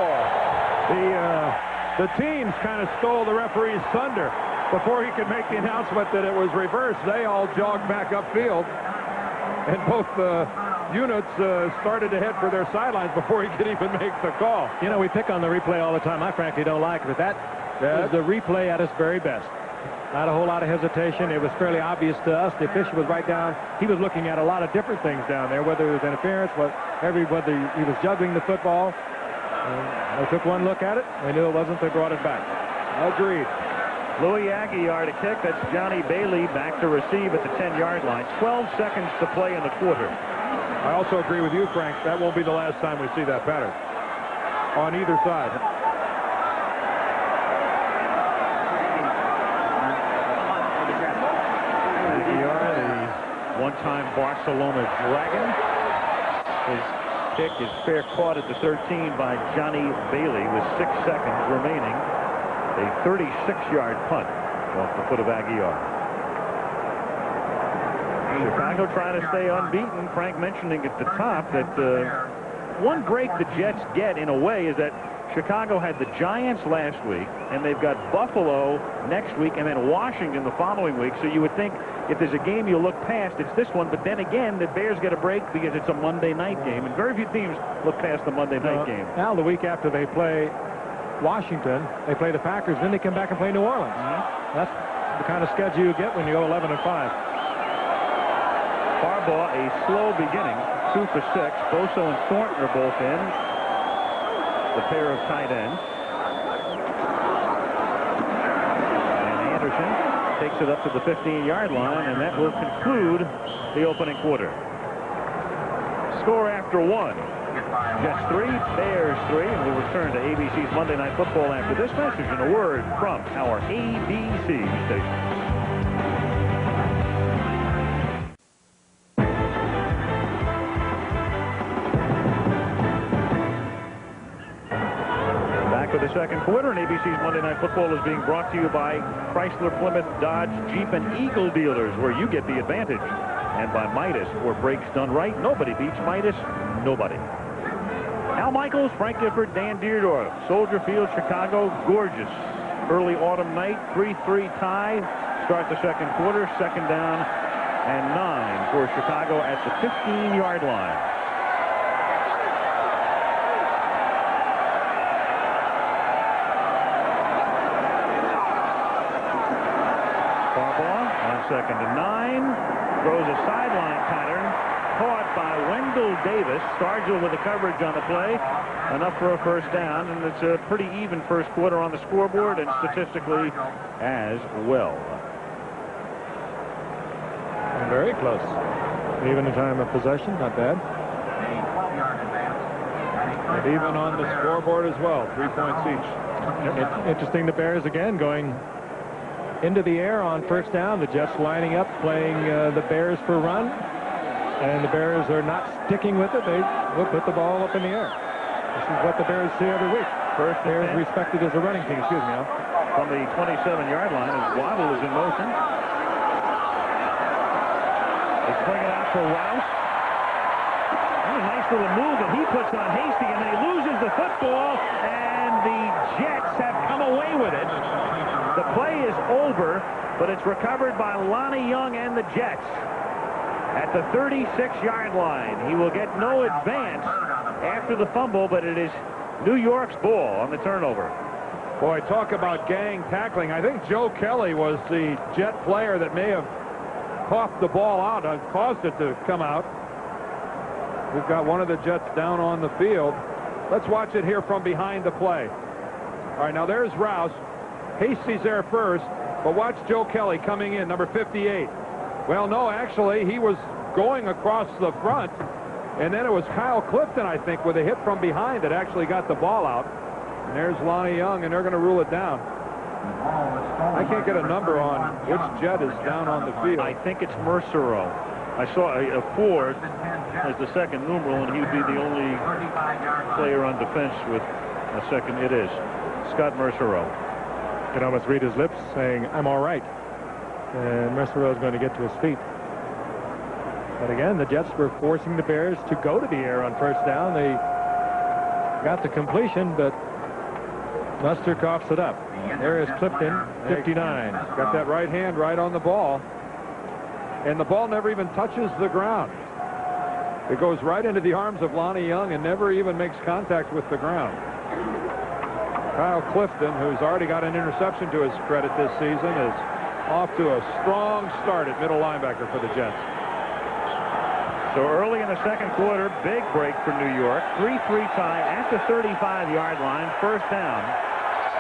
The teams kind of stole the referee's thunder. Before he could make the announcement that it was reversed, they all jogged back upfield. And both units started to head for their sidelines before he could even make the call. You know, we pick on the replay all the time. I frankly don't like it, but that is the replay at its very best. Not a whole lot of hesitation. It was fairly obvious to us. The official was right down. He was looking at a lot of different things down there, whether it was interference, whether he was juggling the football. They took one look at it. They knew it wasn't. They brought it back. Agreed. Louis Aguiar to kick. That's Johnny Bailey back to receive at the 10-yard line. 12 seconds to play in the quarter. I also agree with you, Frank. That won't be the last time we see that pattern on either side. Aguiar, the one-time Barcelona Dragon. His kick is fair caught at the 13 by Johnny Bailey with 6 seconds remaining. A 36-yard punt off the foot of Aguiar. Chicago trying to stay unbeaten. Frank mentioning at the top that one break the Jets get in a way is that Chicago had the Giants last week, and they've got Buffalo next week, and then Washington the following week. So you would think if there's a game you look past, it's this one. But then again, the Bears get a break because it's a Monday night game, and very few teams look past the Monday night game. Now the week after they play Washington, they play the Packers, then they come back and play New Orleans. That's the kind of schedule you get when you go 11-5. Harbaugh, a slow beginning, 2 for 6. Boso and Thornton are both in. The pair of tight ends. And Anderson takes it up to the 15-yard line, and that will conclude the opening quarter. Score after 1. Jets 3, Bears 3, and we'll return to ABC's Monday Night Football after this message and a word from our ABC station. the second quarter, and ABC's Monday Night Football is being brought to you by Chrysler, Plymouth, Dodge, Jeep, and Eagle dealers, where you get the advantage. And by Midas, where brakes done right, nobody beats Midas, nobody. Al Michaels, Frank Gifford, Dan Deerdorf, Soldier Field, Chicago, gorgeous. Early autumn night, 3-3 tie. Start the second quarter, second down and 9 for Chicago at the 15-yard line. Harbaugh on second and 9. Throws a sideline pattern. Caught by Wendell Davis. Stargell with the coverage on the play. Enough for a first down, and it's a pretty even first quarter on the scoreboard and statistically as well. And very close. Even in time of possession, not bad. And even on the scoreboard as well, 3 points each. It's interesting, the Bears again going into the air on first down. The Jets lining up, playing the Bears for run. And the Bears are not sticking with it. They will put the ball up in the air. This is what the Bears see every week. First, Bears respected as a running team. Excuse me, Al. From the 27-yard line, as Waddle is in motion. They swing it out for Rouse. And a nice little move that he puts on Hasty, and then he loses the football, and the Jets have come away with it. The play is over, but it's recovered by Lonnie Young and the Jets. At the 36-yard line, he will get no advance after the fumble, but it is New York's ball on the turnover. Boy, talk about gang tackling. I think Joe Kelly was the Jet player that may have coughed the ball out and caused it to come out. We've got one of the Jets down on the field. Let's watch it here from behind the play. All right, now there's Rouse. Hasty's there first, but watch Joe Kelly coming in, number 58. Well, no, actually, he was going across the front, and then it was Kyle Clifton, I think, with a hit from behind that actually got the ball out. And there's Lonnie Young, and they're going to rule it down. I can't get a number on which Jet is down on the field. I think it's Mercereau. I saw a Ford as the second numeral, and he would be the only player on defense with a second. It is Scott Mercereau. You can almost read his lips saying, "I'm all right." And Mercereau is going to get to his feet. But again, the Jets were forcing the Bears to go to the air on first down. They got the completion, but Buster coughs it up. There is Clifton, 59. Got that right hand right on the ball. And the ball never even touches the ground. It goes right into the arms of Lonnie Young and never even makes contact with the ground. Kyle Clifton, who's already got an interception to his credit this season, is off to a strong start at middle linebacker for the Jets. So early in the second quarter, big break for New York. 3-3 tie at the 35-yard line, first down.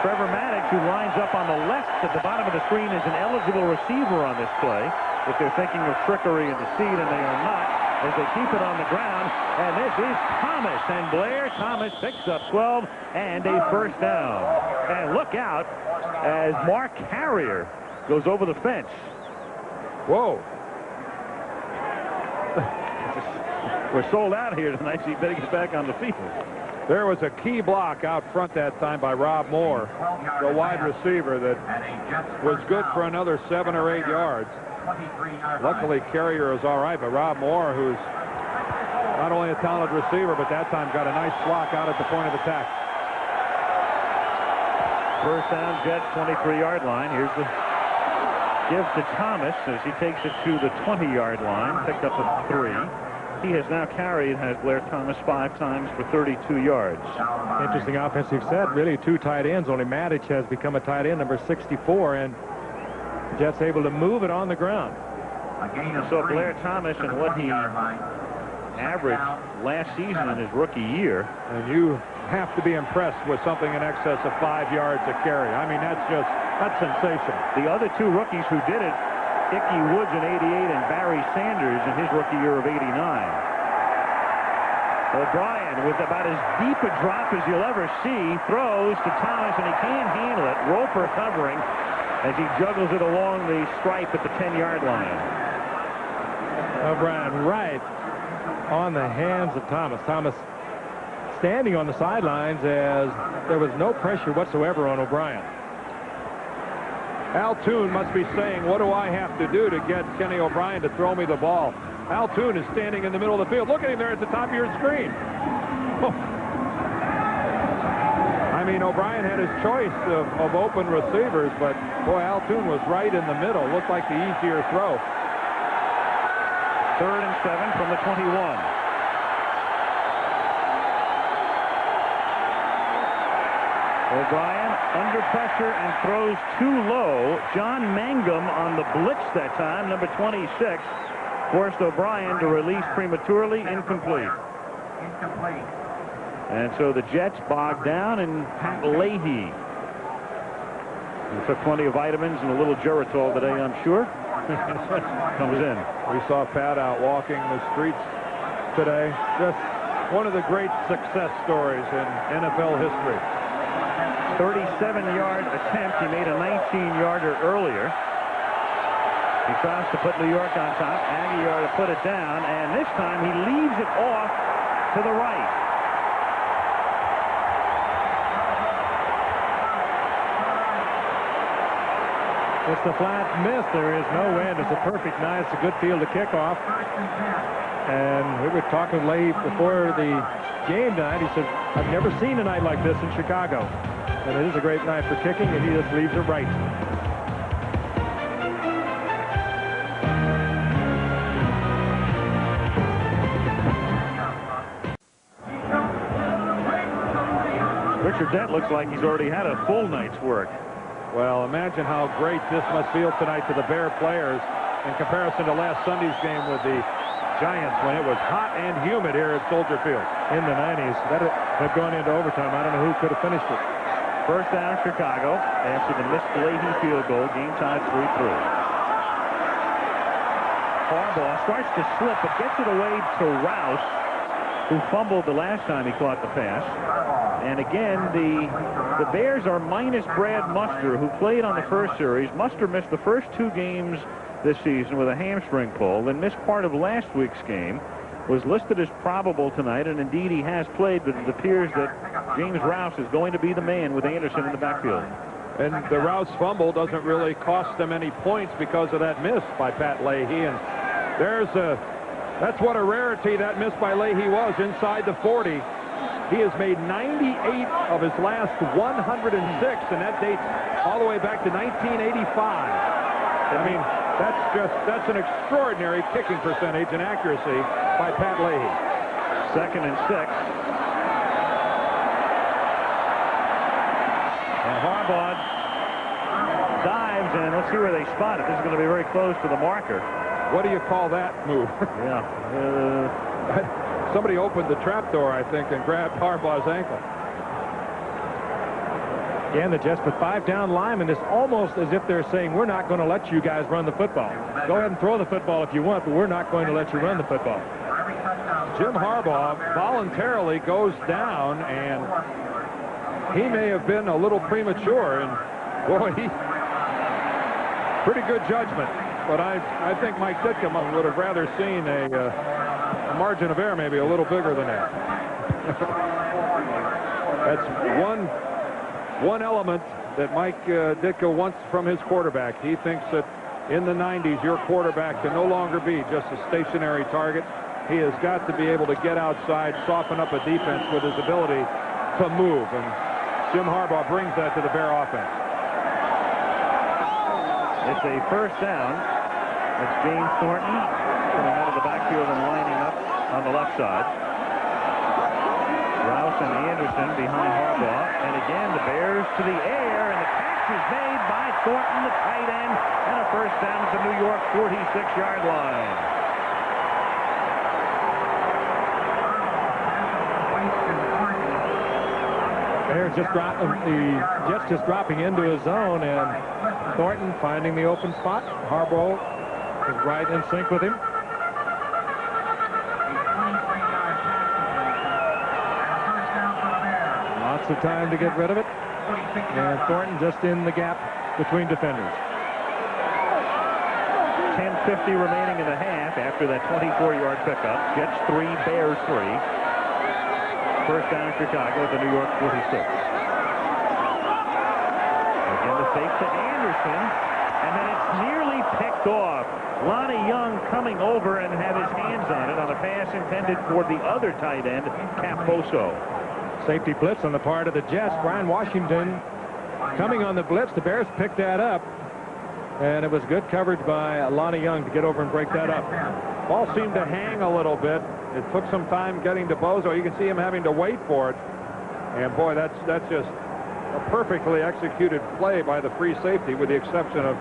Trevor Maddox, who lines up on the left at the bottom of the screen, is an eligible receiver on this play. If they're thinking of trickery and deceit, and they are not, as they keep it on the ground. And this is Thomas, and Blair Thomas picks up 12 and a first down. And look out as Mark Carrier goes over the fence. Whoa. We're sold out here tonight, so you better get back on the field. There was a key block out front that time by Rob Moore, the wide receiver that was good for another 7 or 8 yards. Luckily, Carrier is all right, but Rob Moore, who's not only a talented receiver, but that time got a nice block out at the point of attack. First down, Jets, 23-yard line. Here's the give to Thomas as he takes it to the 20-yard line, picked up a 3. He has now carried, has Blair Thomas 5 times for 32 yards. Interesting offensive set. Really 2 tight ends. Only Matic has become a tight end, number 64, and Jets able to move it on the ground. So Blair Thomas and what he averaged last season in his rookie year. And you have to be impressed with something in excess of 5 yards a carry. I mean, that's sensational. The other 2 rookies who did it, Ickey Woods in 88 and Barry Sanders in his rookie year of 89. O'Brien with about as deep a drop as you'll ever see, throws to Thomas, and he can't handle it. Roper covering as he juggles it along the stripe at the 10-yard line. O'Brien right on the hands of Thomas. Thomas standing on the sidelines as there was no pressure whatsoever on O'Brien. Al Toon must be saying, what do I have to do to get Kenny O'Brien to throw me the ball? Al Toon is standing in the middle of the field. Look at him there at the top of your screen. Oh. I mean, O'Brien had his choice of open receivers, but boy, Al Toon was right in the middle. Looked like the easier throw. 3rd and 7 from the 21. O'Brien under pressure and throws too low. John Mangum on the blitz that time, number 26, forced O'Brien to release prematurely, incomplete. And so the Jets bogged down, and Pat Leahy, who took plenty of vitamins and a little Geritol today, I'm sure, comes in. We saw Pat out walking the streets today. Just one of the great success stories in NFL history. 37-yard attempt. He made a 19-yarder earlier. He tries to put New York on top. Aguilar to put it down, and this time he leaves it off to the right. It's a flat miss. There is no wind. It's a perfect night. It's a good field to kick off. And we were talking to Leigh before the game tonight. He said, I've never seen a night like this in Chicago. And it is a great night for kicking, and he just leaves it right. Richard Dent looks like he's already had a full night's work. Well, imagine how great this must feel tonight to the Bear players in comparison to last Sunday's game with the Giants when it was hot and humid here at Soldier Field. In the 90s, that had gone into overtime. I don't know who could have finished it. First down, Chicago, after the missed Leahy field goal. Game tied 3-3. Harbaugh starts to slip, but gets it away to Rouse, who fumbled the last time he caught the pass. And again, the Bears are minus Brad Muster, who played on the first series. Muster missed the first 2 games this season with a hamstring pull, then missed part of last week's game. Was listed as probable tonight, and indeed he has played, but it appears that James Rouse is going to be the man with Anderson in the backfield. And the Rouse fumble doesn't really cost them any points because of that miss by Pat Leahy. And that's what a rarity that miss by Leahy was, inside the 40. He has made 98 of his last 106, and that dates all the way back to 1985. I mean, that's an extraordinary kicking percentage and accuracy by Pat Leahy. 2nd and 6. And Harbaugh dives, and let's see where they spot it. This is going to be very close to the marker. What do you call that move? Yeah. Somebody opened the trapdoor, I think, and grabbed Harbaugh's ankle. Again, the Jets put 5 down linemen. It's almost as if they're saying, we're not going to let you guys run the football. Go ahead and throw the football if you want, but we're not going to let you run the football. Jim Harbaugh voluntarily goes down, and he may have been a little premature. And boy, pretty good judgment. But I think Mike Ditka would have rather seen a margin of error maybe a little bigger than that. That's one element that Mike Ditka wants from his quarterback. He thinks that in the 90s, your quarterback can no longer be just a stationary target. He has got to be able to get outside, soften up a defense with his ability to move. And Jim Harbaugh brings that to the Bear offense. It's a first down. It's James Thornton coming out of the backfield and lining up on the left side. Rouse and Anderson behind Harbaugh. And again, the Bears to the air, and the catch is made by Thornton, the tight end, and a first down at the New York 46-yard line. Bears just the Jets just dropping into his zone, and Thornton finding the open spot. Harbaugh is right in sync with him. Lots of time to get rid of it. And Thornton just in the gap between defenders. 10:50 remaining in the half after that 24-yard pickup. Jets 3, Bears 3. First down, Chicago at the New York 46. Again, the fake to Anderson, and then it's nearly picked off. Lonnie Young coming over and had his hands on it on a pass intended for the other tight end, Camposo. Safety blitz on the part of the Jets. Brian Washington coming on the blitz. The Bears picked that up, and it was good coverage by Lonnie Young to get over and break that up. Ball seemed to hang a little bit. It took some time getting to Bozo. You can see him having to wait for it. And boy, that's just a perfectly executed play by the free safety, with the exception of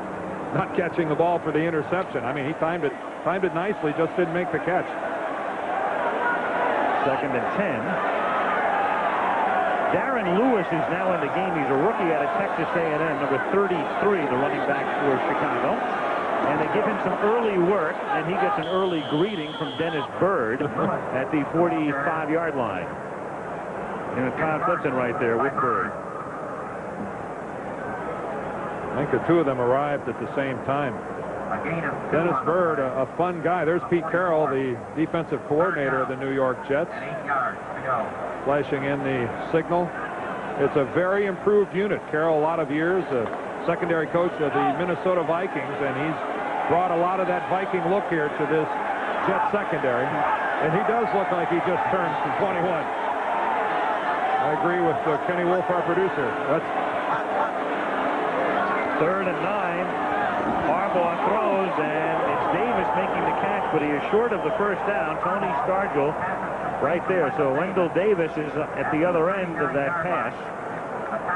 not catching the ball for the interception. I mean, he timed it nicely, just didn't make the catch. 2nd and 10. Darren Lewis is now in the game. He's a rookie out of Texas A&M, number 33, the running back for Chicago. And they give him some early work, and he gets an early greeting from Dennis Byrd at the 45-yard line. And Tom Clifton right there with Byrd. I think the two of them arrived at the same time. Dennis Byrd, a fun guy. There's Pete Carroll, the defensive coordinator of the New York Jets, flashing in the signal. It's a very improved unit. Carroll, a lot of years, secondary coach of the Minnesota Vikings, and he's brought a lot of that Viking look here to this Jet secondary. And he does look like he just turned 21. I agree with Kenny Wolf, our producer. That's 3rd and 9. Harbaugh throws, and it's Davis making the catch, but he is short of the first down. Tony Stargell right there. So Wendell Davis is at the other end of that pass.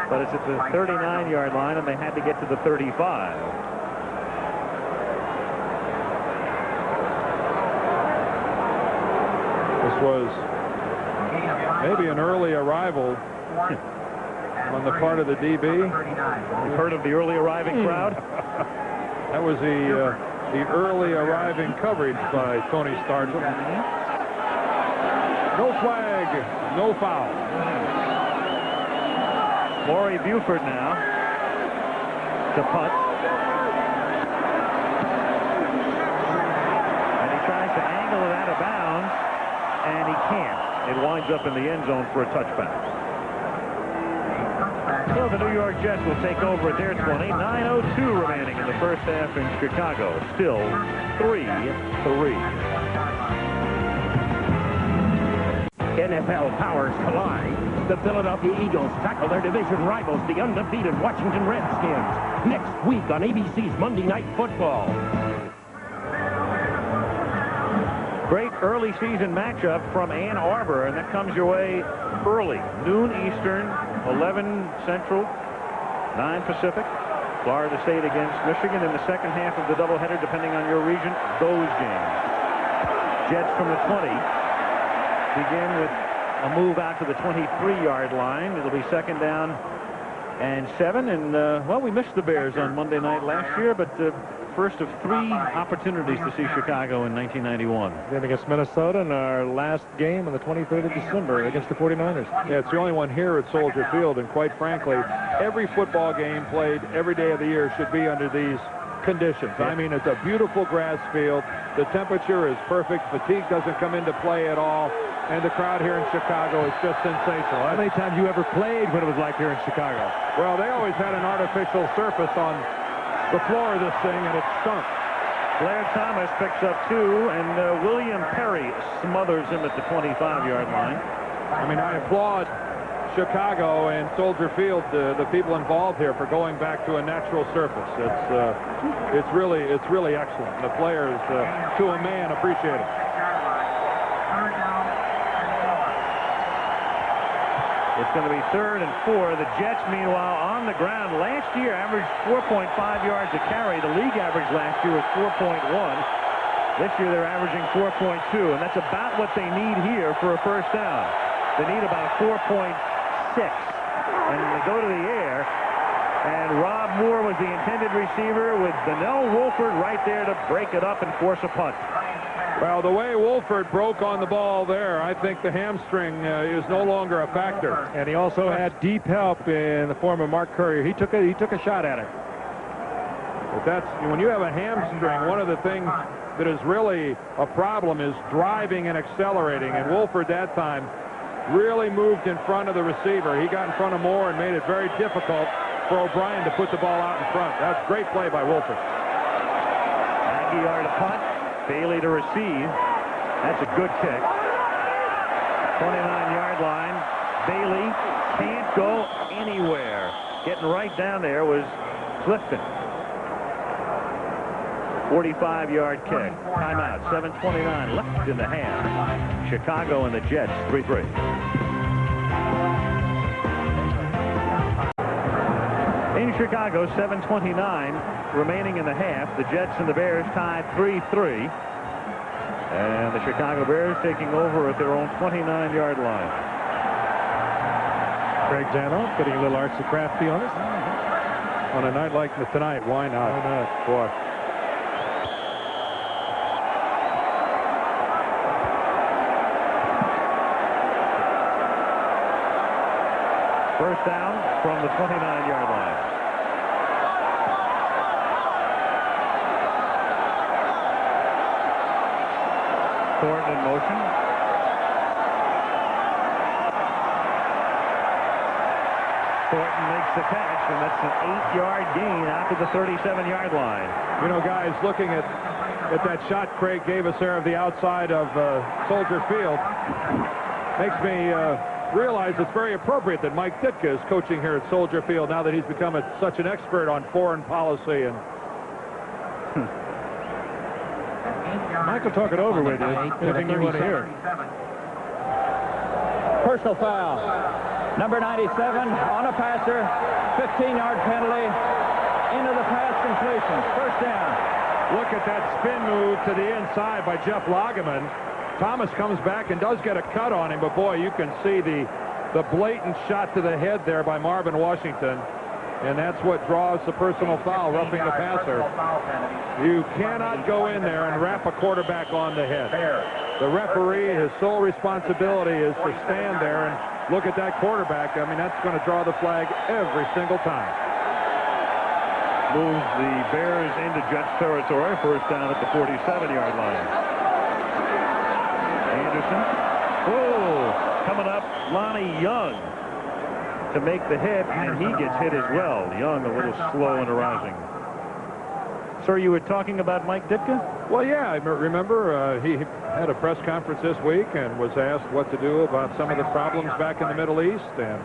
But it's at the 39-yard line, and they had to get to the 35. This was maybe an early arrival on the part of the DB. You've heard of the early arriving crowd? That was the early arriving coverage by Tony Stargell. No flag, no foul. Maury Buford now to punt. And he tries to angle it out of bounds, and he can't. It winds up in the end zone for a touchback. So the New York Jets will take over at their 20. 9:02 remaining in the first half in Chicago. Still 3-3. NFL powers collide. The Philadelphia Eagles tackle their division rivals, the undefeated Washington Redskins, next week on ABC's Monday Night Football. Great early season matchup from Ann Arbor, and that comes your way early. Noon Eastern, 11 Central, 9 Pacific. Florida State against Michigan in the second half of the doubleheader, depending on your region. Those games. Jets from the 20 begin with a move out to the 23-yard line. It'll be 2nd down and 7. And, well, we missed the Bears on Monday night last year, but first of 3 opportunities to see Chicago in 1991. Then against Minnesota in our last game on the 23rd of December against the 49ers. Yeah, it's the only one here at Soldier Field, and quite frankly, every football game played every day of the year should be under these conditions. I mean, it's a beautiful grass field. The temperature is perfect. Fatigue doesn't come into play at all. And the crowd here in Chicago is just sensational. How many times you ever played what it was like here in Chicago? Well, they always had an artificial surface on the floor of this thing, and it stunk. Blair Thomas picks up 2, and William Perry smothers him at the 25-yard line. I mean, I applaud Chicago and Soldier Field, the people involved here, for going back to a natural surface. It's really excellent. The players, to a man, appreciate it. It's going to be 3rd and 4. The Jets, meanwhile, on the ground. Last year averaged 4.5 yards a carry. The league average last year was 4.1. This year they're averaging 4.2, and that's about what they need here for a first down. They need about 4.6. And they go to the air, and Rob Moore was the intended receiver with Donnell Wolford right there to break it up and force a punt. Well, the way Wolford broke on the ball there, I think the hamstring is no longer a factor. And he also had deep help in the form of Mark Courier. He took a shot at it. But that's, when you have a hamstring, one of the things that is really a problem is driving and accelerating. And Wolford that time really moved in front of the receiver. He got in front of Moore and made it very difficult for O'Brien to put the ball out in front. That's a great play by Wolford. Aguiar to punt, Bailey to receive. That's a good kick. 29-yard line. Bailey can't go anywhere. Getting right down there was Clifton. 45-yard kick. Timeout. 7:29 left in the half. Chicago and the Jets 3-3. In Chicago, 7:29 remaining in the half. The Jets and the Bears tied 3-3. And the Chicago Bears taking over at their own 29-yard line. Craig Zanoff getting a little artsy crafty on us. On a night like tonight, why not? Why not? Boy. First down from the 29-yard line. Thornton in motion. Thornton makes the catch, and that's an 8-yard gain out to the 37-yard line. You know, guys, looking at that shot Craig gave us there of the outside of Soldier Field, makes me realize it's very appropriate that Mike Ditka is coaching here at Soldier Field now that he's become such an expert on foreign policy. And Mike will talk it over with you. Anything you want to hear. Personal foul. Number 97 on a passer. 15-yard penalty. Into the pass completion. First down. look at that spin move to the inside by Jeff Lageman. Thomas comes back and does get a cut on him, but boy, you can see the blatant shot to the head there by Marvin Washington. And that's what draws the personal foul, roughing the passer. You cannot go in there and wrap a quarterback on the head. The referee, his sole responsibility is to stand there and look at that quarterback. I mean, that's going to draw the flag every single time. Moves the Bears into Jets territory. First down at the 47-yard line. Anderson. Oh, coming up, Lonnie Young to make the hit, and he gets hit as well. Young a little slow in arousing. Sir, you were talking about Mike Ditka? Well, yeah, I remember he had a press conference this week and was asked what to do about some of the problems back in the Middle East, and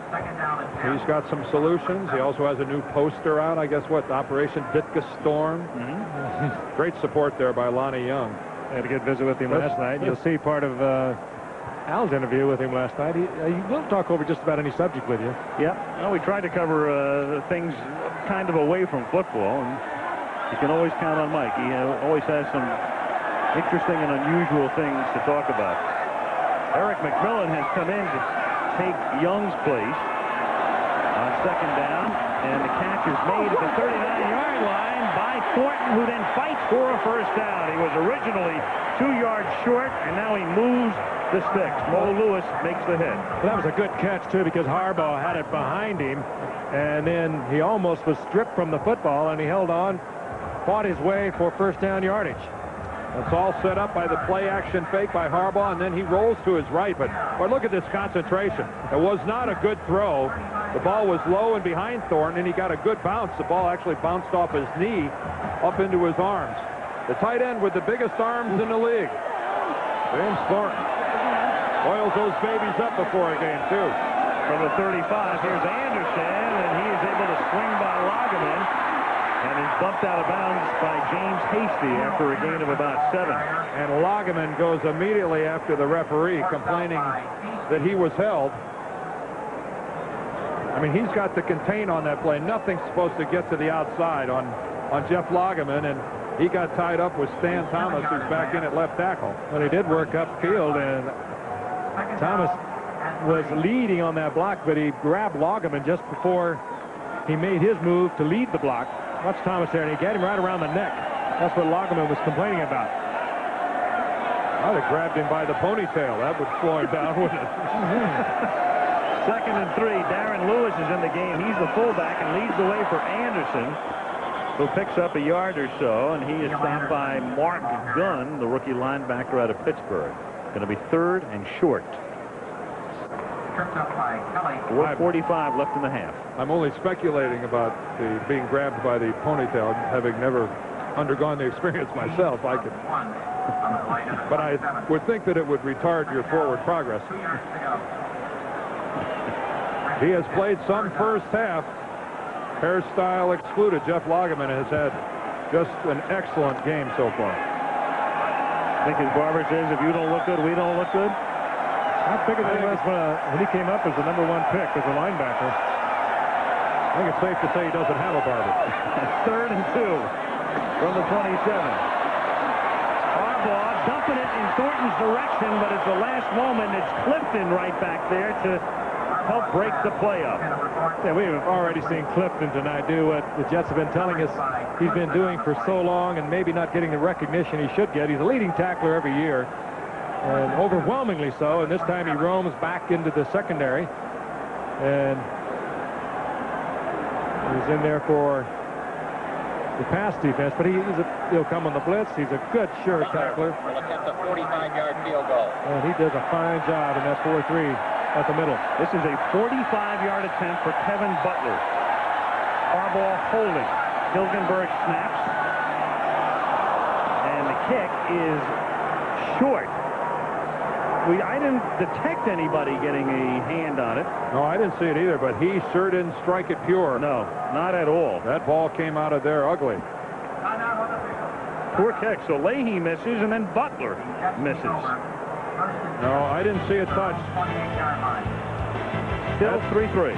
he's got some solutions. He also has a new poster out, I guess, what, Operation Ditka Storm. Mm-hmm. Great support there by Lonnie Young. I had a good visit with him last night. You'll see part of Al's interview with him last night. He will talk over just about any subject with you. Yeah. Well, we tried to cover things kind of away from football, and you can always count on Mike. He always has some interesting and unusual things to talk about. Eric McMillan has come in to take Young's place on second down, and the catch is made at the 39-yard line by Thornton, who then fights for a first down. He was originally 2 yards short, and now he moves the sticks. Mo Lewis makes the hit. Well, that was a good catch, too, because Harbaugh had it behind him, and then he almost was stripped from the football, and he held on, fought his way for first down yardage. That's all set up by the play-action fake by Harbaugh, and then he rolls to his right. But look at this concentration. It was not a good throw. The ball was low and behind Thornton, and he got a good bounce. The ball actually bounced off his knee up into his arms. The tight end with the biggest arms in the league. James Thornton oils those babies up before a game, too. From the 35, here's Anderson, and he is able to swing by Lageman. And he's bumped out of bounds by James Hasty after a gain of about 7. And Lageman goes immediately after the referee, complaining that he was held. I mean, he's got to contain on that play. Nothing's supposed to get to the outside on Jeff Lageman, and he got tied up with Stan Thomas, who's back in at left tackle. Well, he did work upfield, and Thomas was leading on that block, but he grabbed Lageman just before he made his move to lead the block. Watch Thomas there, and he got him right around the neck. That's what Lageman was complaining about. I'd have grabbed him by the ponytail. That would slow him down, wouldn't it? Second and 3. Darren Lewis is in the game. He's the fullback and leads the way for Anderson, who picks up a yard or so, and he is stopped by Mark Gunn, the rookie linebacker out of Pittsburgh. Going to be third and short. Tripped up by Kelly. 4:45 left in the half. I'm only speculating about the being grabbed by the ponytail, having never undergone the experience myself. I could, but I would think that it would retard your forward progress. 2 yards to go. He has played some first half. Hairstyle excluded. Jeff Lageman has had just an excellent game so far. I think his barber says, if you don't look good, we don't look good. I figured that was when he came up as the #1 pick as a linebacker. I think it's safe to say he doesn't have a barber. 3rd and 2 from the 27. Harbaugh dumping it in Thornton's direction, but at the last moment, it's Clifton right back there to help break the play up. Yeah, we've already seen Clifton tonight do what the Jets have been telling us he's been doing for so long and maybe not getting the recognition he should get. He's a leading tackler every year, and overwhelmingly so, and this time he roams back into the secondary, and he's in there for the pass defense, but he'll come on the blitz. He's a good, sure tackler. We'll attempt a 45-yard field goal. And he does a fine job in that 4-3 at the middle. This is a 45-yard attempt for Kevin Butler. Harbaugh holding. Hilgenberg snaps. And the kick is short. I didn't detect anybody getting a hand on it. No, I didn't see it either, but he sure didn't strike it pure. No, not at all. That ball came out of there ugly. Poor kick. So Leahy misses, and then Butler misses. No, I didn't see it touch. 28-yard line. Still 3-3.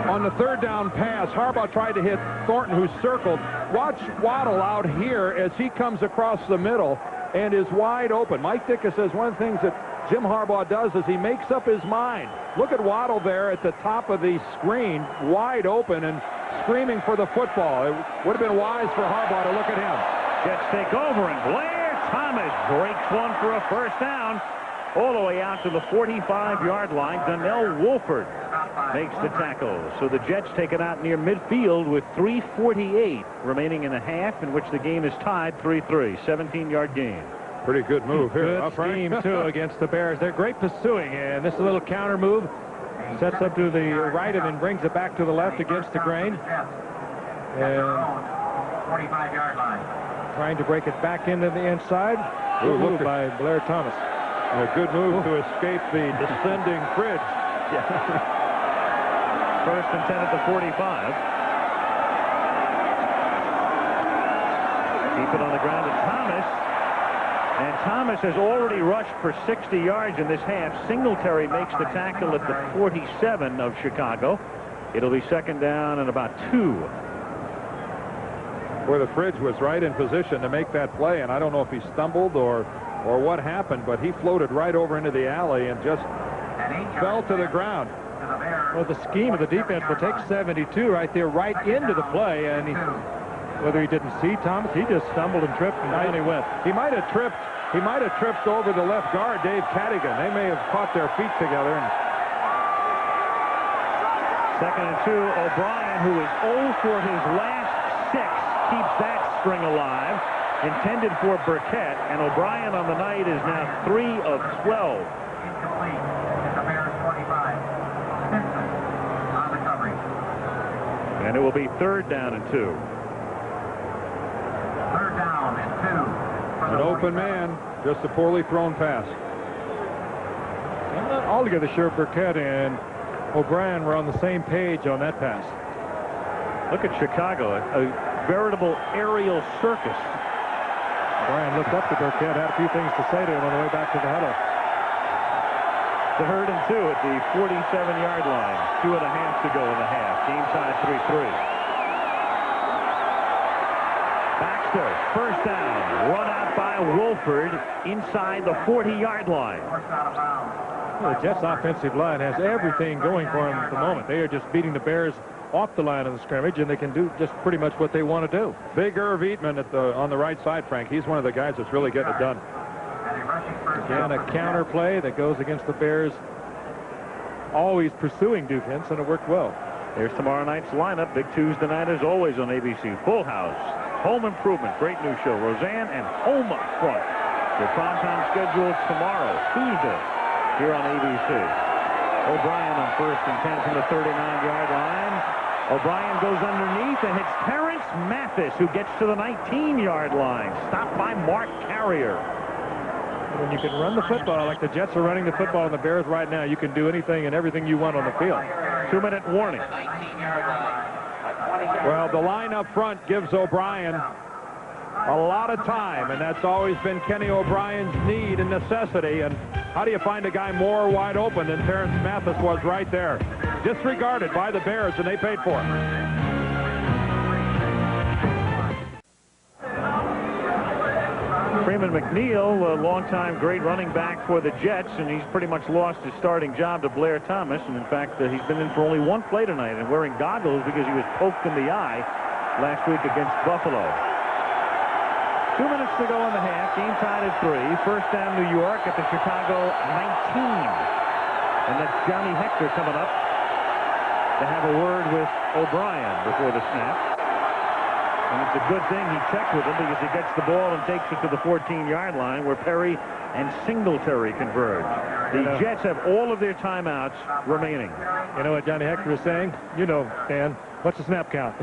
On the 3rd down pass, Harbaugh tried to hit Thornton, who's circled. Watch Waddle out here as he comes across the middle and is wide open. Mike Ditka says one of the things that Jim Harbaugh does is he makes up his mind. Look at Waddle there at the top of the screen, wide open and screaming for the football. It would have been wise for Harbaugh to look at him. Jets take over, and Blair Thomas breaks one for a first down all the way out to the 45-yard line. Donnell Wolford makes the tackle. So the Jets take it out near midfield with 3:48 remaining in the half, in which the game is tied 3-3. 17-yard gain. Pretty good move here. Good scheme, too, against the Bears. They're great pursuing, and this little counter move sets up to the right and then brings it back to the left against the grain. And 45-yard line. trying to break it back into the inside. Good move by Blair Thomas. And a good move to escape the descending fridge. First and 10 at the 45. Keep it on the ground to Thomas. And Thomas has already rushed for 60 yards in this half. Singletary makes the tackle at the 47 of Chicago. It'll be 2nd down and about 2. Where the fridge was right in position to make that play, and I don't know if he stumbled or what happened, but he floated right over into the alley and just fell to the ground. Well, the scheme of the defense will take 72 right there, right into the play, and whether he didn't see Thomas, he just stumbled and tripped, and down he went. He might have tripped over the left guard, Dave Cadigan. They may have caught their feet together. And 2nd and 2. O'Brien, who is 0 for his last 6, keeps that string alive. Intended for Burkett, and O'Brien on the night is now 3 of 12. Incomplete. It's the Bears 45. Simpson on the coverage. And it will be 3rd down and 2. 3rd down and 2. An open man, just a poorly thrown pass. I'm not altogether sure Burkett and O'Brien were on the same page on that pass. Look at Chicago, a veritable aerial circus. O'Brien looked up to Burkett, had a few things to say to him on the way back to the huddle. 3rd and 2 at the 47-yard line. 2.5 to go in the half. Game tied 3-3. Baxter, first down, run out by Wolford inside the 40-yard line. Well, the Jets' offensive line has everything going for them at the moment. They are just beating the Bears off the line of the scrimmage, and they can do just pretty much what they want to do. Big Irv Eatman on the right side, Frank. He's one of the guys that's really getting it done. Again, a counter play that goes against the Bears' always pursuing defense, and it worked well. There's tomorrow night's lineup. Big Tuesday night as always on ABC. Full house. Home Improvement. Great new show. Roseanne and Home Front. Your primetime schedule tomorrow, Tuesday, here on ABC. O'Brien on 1st and 10 from the 39-yard line. O'Brien goes underneath and hits Terrence Mathis, who gets to the 19-yard line. Stopped by Mark Carrier. When you can run the football like the Jets are running the football and the Bears right now, you can do anything and everything you want on the field. 2-minute warning. Well, the line up front gives O'Brien a lot of time, and that's always been Kenny O'Brien's need and necessity. And how do you find a guy more wide open than Terrence Mathis was right there? Disregarded by the Bears, and they paid for it. Freeman McNeil, a longtime great running back for the Jets, and he's pretty much lost his starting job to Blair Thomas. And in fact, he's been in for only one play tonight and wearing goggles because he was poked in the eye last week against Buffalo. 2 minutes to go in the half. Game tied at 3. First down, New York at the Chicago 19. And that's Johnny Hector coming up to have a word with O'Brien before the snap. And it's a good thing he checked with him because he gets the ball and takes it to the 14-yard line where Perry and Singletary converge. The Jets have all of their timeouts remaining. You know what Johnny Hector is saying? You know, Dan, what's the snap count?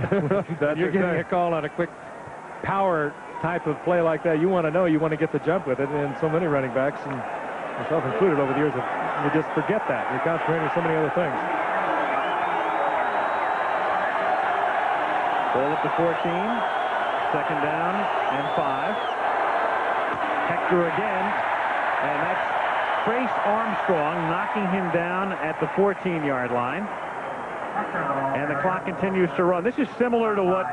You're getting a call on a quick power type of play like that. You want to know, you want to get the jump with it, and so many running backs, and myself included over the years, you just forget that. You're concentrating on so many other things. Ball at the 14, second down and 5. Hector again, and that's Trace Armstrong knocking him down at the 14-yard line. And the clock continues to run. This is similar to what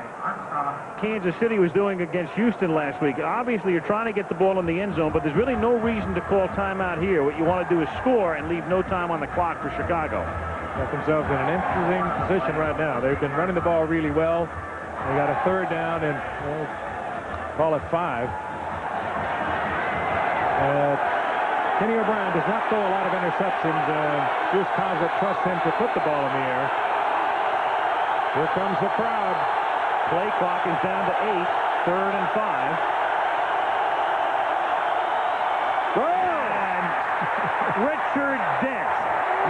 Kansas City was doing against Houston last week. Obviously, you're trying to get the ball in the end zone, but there's really no reason to call timeout here. What you want to do is score and leave no time on the clock for Chicago. Got themselves in an interesting position right now. They've been running the ball really well. They got a third down and call it 5. Kenny O'Brien does not throw a lot of interceptions. Bruce Coslet trusts him to put the ball in the air. Here comes the crowd. Play clock is down to 8. Third and 5. And Richard Dent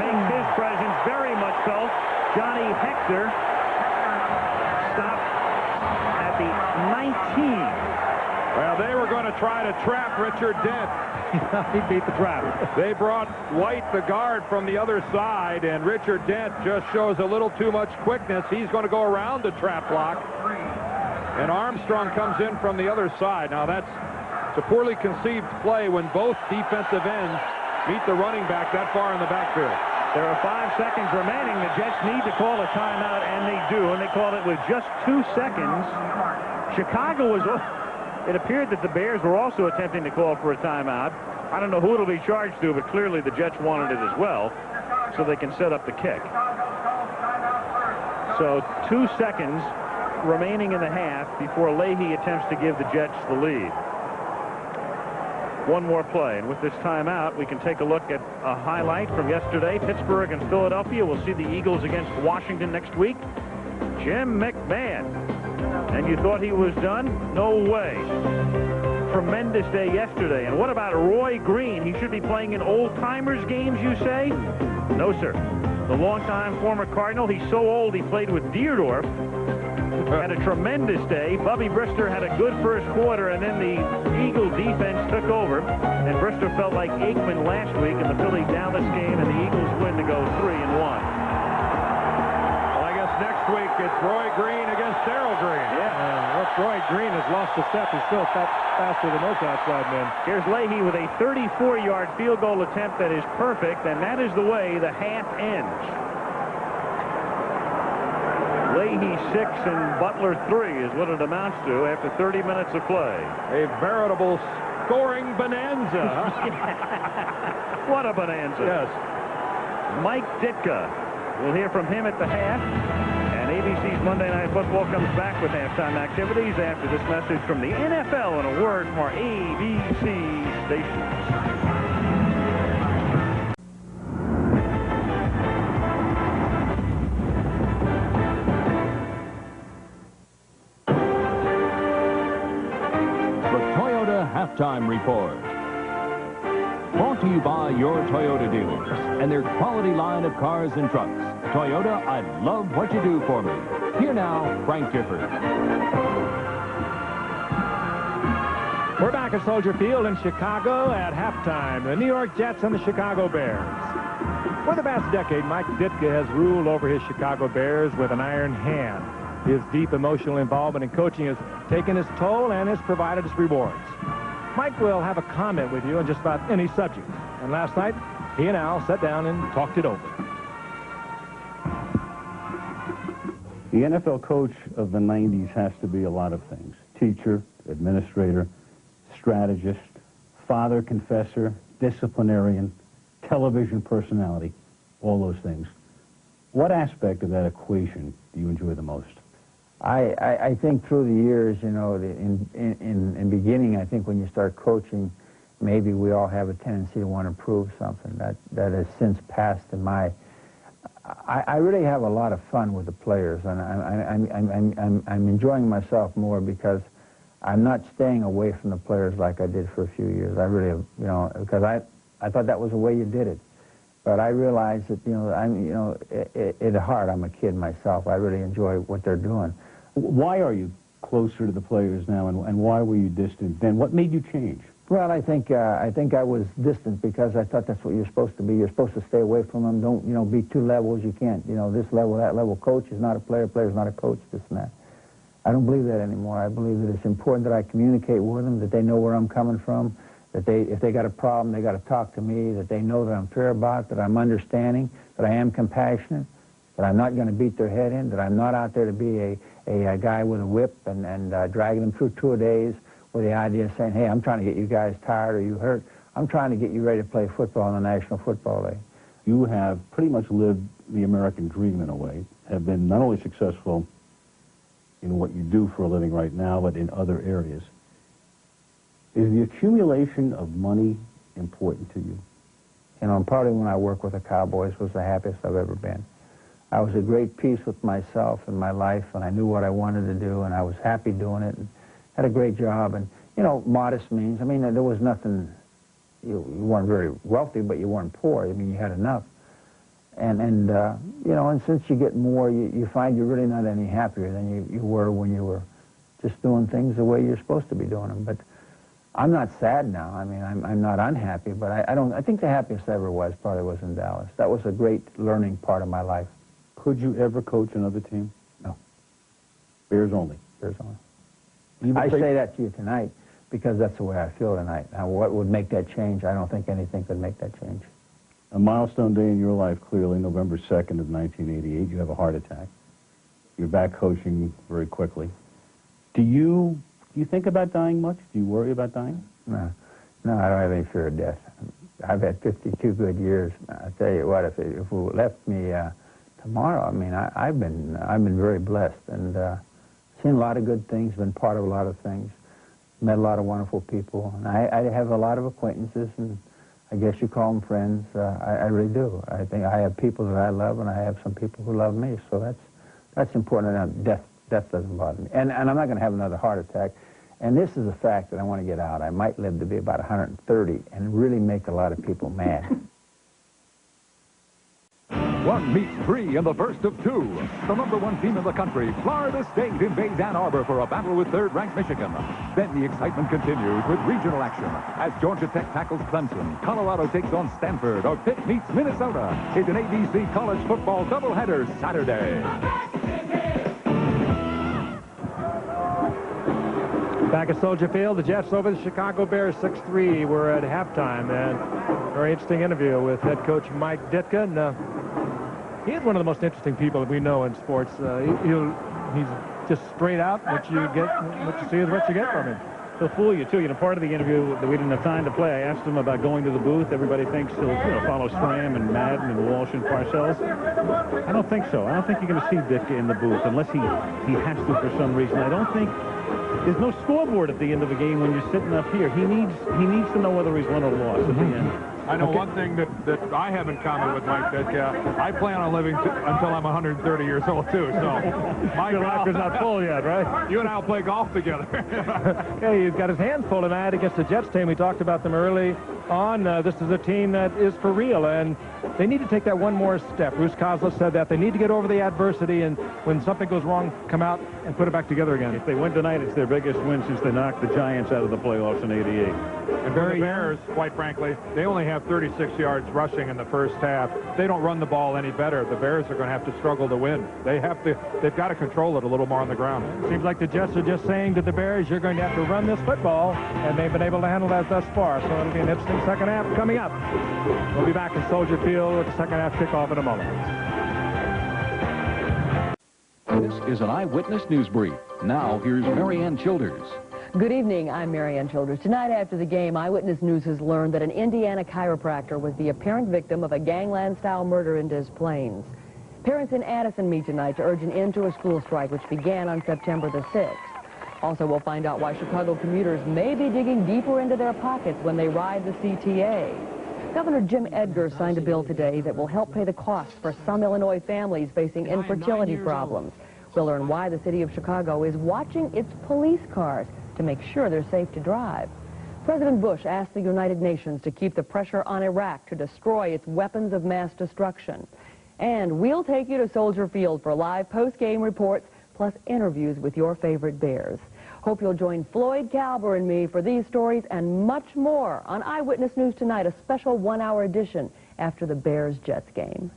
makes his presence very much felt. Johnny Hector stopped at the 19. Well, they were going to try to trap Richard Dent. He beat the trap. They brought White, the guard, from the other side, and Richard Dent just shows a little too much quickness. He's going to go around the trap block, and Armstrong comes in from the other side. Now, it's a poorly conceived play when both defensive ends meet the running back that far in the backfield. There are 5 seconds remaining. The Jets need to call a timeout, and they do, and they called it with just 2 seconds. Chicago was... It appeared that the Bears were also attempting to call for a timeout. I don't know who it'll be charged to, but clearly the Jets wanted it as well, so they can set up the kick. So 2 seconds remaining in the half before Leahy attempts to give the Jets the lead. One more play, and with this timeout, we can take a look at a highlight from yesterday. Pittsburgh and Philadelphia. We'll see the Eagles against Washington next week. Jim McMahon. And you thought he was done? No way. Tremendous day yesterday. And what about Roy Green? He should be playing in old-timers games, you say? No, sir. The longtime former Cardinal. He's so old he played with Deerdorf. Had a tremendous day. Bubby Brister had a good first quarter, and then the Eagle defense took over. And Brister felt like Aikman last week in the Philly-Dallas game, and the Eagles win to go 3-1. Next week, it's Roy Green against Darryl Green. Yeah. Roy Green has lost a step. He's still faster than most outside men. Here's Leahy with a 34-yard field goal attempt that is perfect, and that is the way the half ends. Leahy 6 and Butler 3 is what it amounts to after 30 minutes of play. A veritable scoring bonanza. What a bonanza. Yes. Mike Ditka. We'll hear from him at the half. And ABC's Monday Night Football comes back with halftime activities after this message from the NFL and a word from our ABC stations. halftime report. Brought to you by your Toyota dealers and their quality line of cars and trucks. Toyota, I love what you do for me. Here now, Frank Gifford. We're back at Soldier Field in Chicago at halftime. The New York Jets and the Chicago Bears. For the past decade, Mike Ditka has ruled over his Chicago Bears with an iron hand. His deep emotional involvement in coaching has taken its toll and has provided its rewards. Mike will have a comment with you on just about any subject. And last night, he and Al sat down and talked it over. The NFL coach of the 90s has to be a lot of things. Teacher, administrator, strategist, father, confessor, disciplinarian, television personality, all those things. What aspect of that equation do you enjoy the most? I think through the years, you know, in beginning, I think when you start coaching, maybe we all have a tendency to want to prove something. That has since passed in my... I really have a lot of fun with the players, and I'm enjoying myself more because I'm not staying away from the players like I did for a few years. I really, you know, because I thought that was the way you did it. But I realized that, you know, at heart, I'm a kid myself. I really enjoy what they're doing. Why are you closer to the players now, and why were you distant then? What made you change? Well, I think I was distant because I thought that's what you're supposed to be. You're supposed to stay away from them. Don't, you know, be two levels. You can't, you know, this level, that level. Coach is not a player. Player is not a coach, this and that. I don't believe that anymore. I believe that it's important that I communicate with them, that they know where I'm coming from, that if they got a problem, they got to talk to me, that they know that I'm fair about it, that I'm understanding, that I am compassionate, that I'm not going to beat their head in, that I'm not out there to be a guy with a whip and dragging them through 2 days with the idea of saying, hey, I'm trying to get you guys tired or you hurt. I'm trying to get you ready to play football in the National Football League. You have pretty much lived the American dream in a way, have been not only successful in what you do for a living right now, but in other areas. Is the accumulation of money important to you? You know, and partly when I worked with the Cowboys was the happiest I've ever been. I was at great peace with myself and my life, and I knew what I wanted to do, and I was happy doing it, and had a great job. And, you know, modest means, I mean, there was nothing, you weren't very wealthy, but you weren't poor. I mean, you had enough. And you know, and since you get more, you find you're really not any happier than you were when you were just doing things the way you're supposed to be doing them. But I'm not sad now. I mean, I'm not unhappy, but I think the happiest I ever was probably was in Dallas. That was a great learning part of my life. Could you ever coach another team? No. Bears only? Bears only. I say that to you tonight because that's the way I feel tonight. Now, what would make that change? I don't think anything could make that change. A milestone day in your life, clearly, November 2nd of 1988. You have a heart attack. You're back coaching very quickly. Do you think about dying much? Do you worry about dying? No, I don't have any fear of death. I've had 52 good years. I tell you what, if it left me tomorrow, I mean, I've been very blessed and seen a lot of good things, been part of a lot of things, met a lot of wonderful people, and I have a lot of acquaintances, and I guess you call them friends. I really do. I think I have people that I love, and I have some people who love me. So that's important. And death doesn't bother me. And I'm not going to have another heart attack. And this is a fact that I want to get out. I might live to be about 130 and really make a lot of people mad. One meets three in the first of two. The #1 team in the country, Florida State, invades Ann Arbor for a battle with third-ranked Michigan. Then the excitement continues with regional action as Georgia Tech tackles Clemson, Colorado takes on Stanford, or Pitt meets Minnesota. It's an ABC college football doubleheader Saturday. Back at Soldier Field, the Jets over the Chicago Bears 6-3. We're at halftime, and very interesting interview with head coach Mike Ditka. And, he is one of the most interesting people that we know in sports. He's just straight out. What you see is what you get from him. He'll fool you, too. You know, part of the interview that we didn't have time to play, I asked him about going to the booth. Everybody thinks he'll follow Stram and Madden and Walsh and Parcells. I don't think so. I don't think you're going to see Ditka in the booth unless he has to for some reason. I don't think there's no scoreboard at the end of the game when you're sitting up here. He needs to know whether he's won or lost at the end. I know one thing that I have in common with Mike Ditka. I plan on living until I'm 130 years old, too. So Your life is not full yet, right? You and I will play golf together. Okay, he's got his hands full tonight against the Jets team. We talked about them early on. This is a team that is for real, and they need to take that one more step. Bruce Kozlitz said that. They need to get over the adversity, and when something goes wrong, come out and put it back together again. If they win tonight, it's their biggest win since they knocked the Giants out of the playoffs in '88. And for the Bears, quite frankly, they only have 36 yards rushing in the first half. They don't run the ball any better. The Bears are going to have to struggle to win. They've got to control it a little more on the ground. Seems like the Jets are just saying to the Bears, you're going to have to run this football, and they've been able to handle that thus far. So it'll be an interesting second half coming up. We'll be back in Soldier Field with the second half kickoff in a moment. This is an Eyewitness News Brief. Now, here's Marianne Childers. Good evening, I'm Marianne Childers. Tonight after the game, Eyewitness News has learned that an Indiana chiropractor was the apparent victim of a gangland-style murder in Des Plaines. Parents in Addison meet tonight to urge an end to a school strike, which began on September the 6th. Also, we'll find out why Chicago commuters may be digging deeper into their pockets when they ride the CTA. Governor Jim Edgar signed a bill today that will help pay the costs for some Illinois families facing infertility problems. We'll learn why the city of Chicago is watching its police cars to make sure they're safe to drive. President Bush asked the United Nations to keep the pressure on Iraq to destroy its weapons of mass destruction. And we'll take you to Soldier Field for live post-game reports, plus interviews with your favorite Bears. Hope you'll join Floyd Calber and me for these stories and much more on Eyewitness News Tonight, a special one-hour edition after the Bears-Jets game.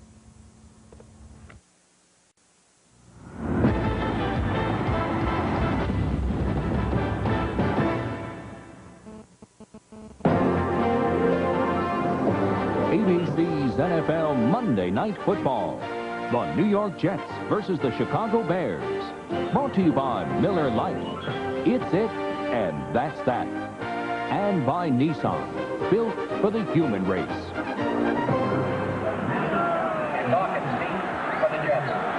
ABC's NFL Monday Night Football. The New York Jets versus the Chicago Bears. Brought to you by Miller Lite. It's it, and that's that. And by Nissan, built for the human race.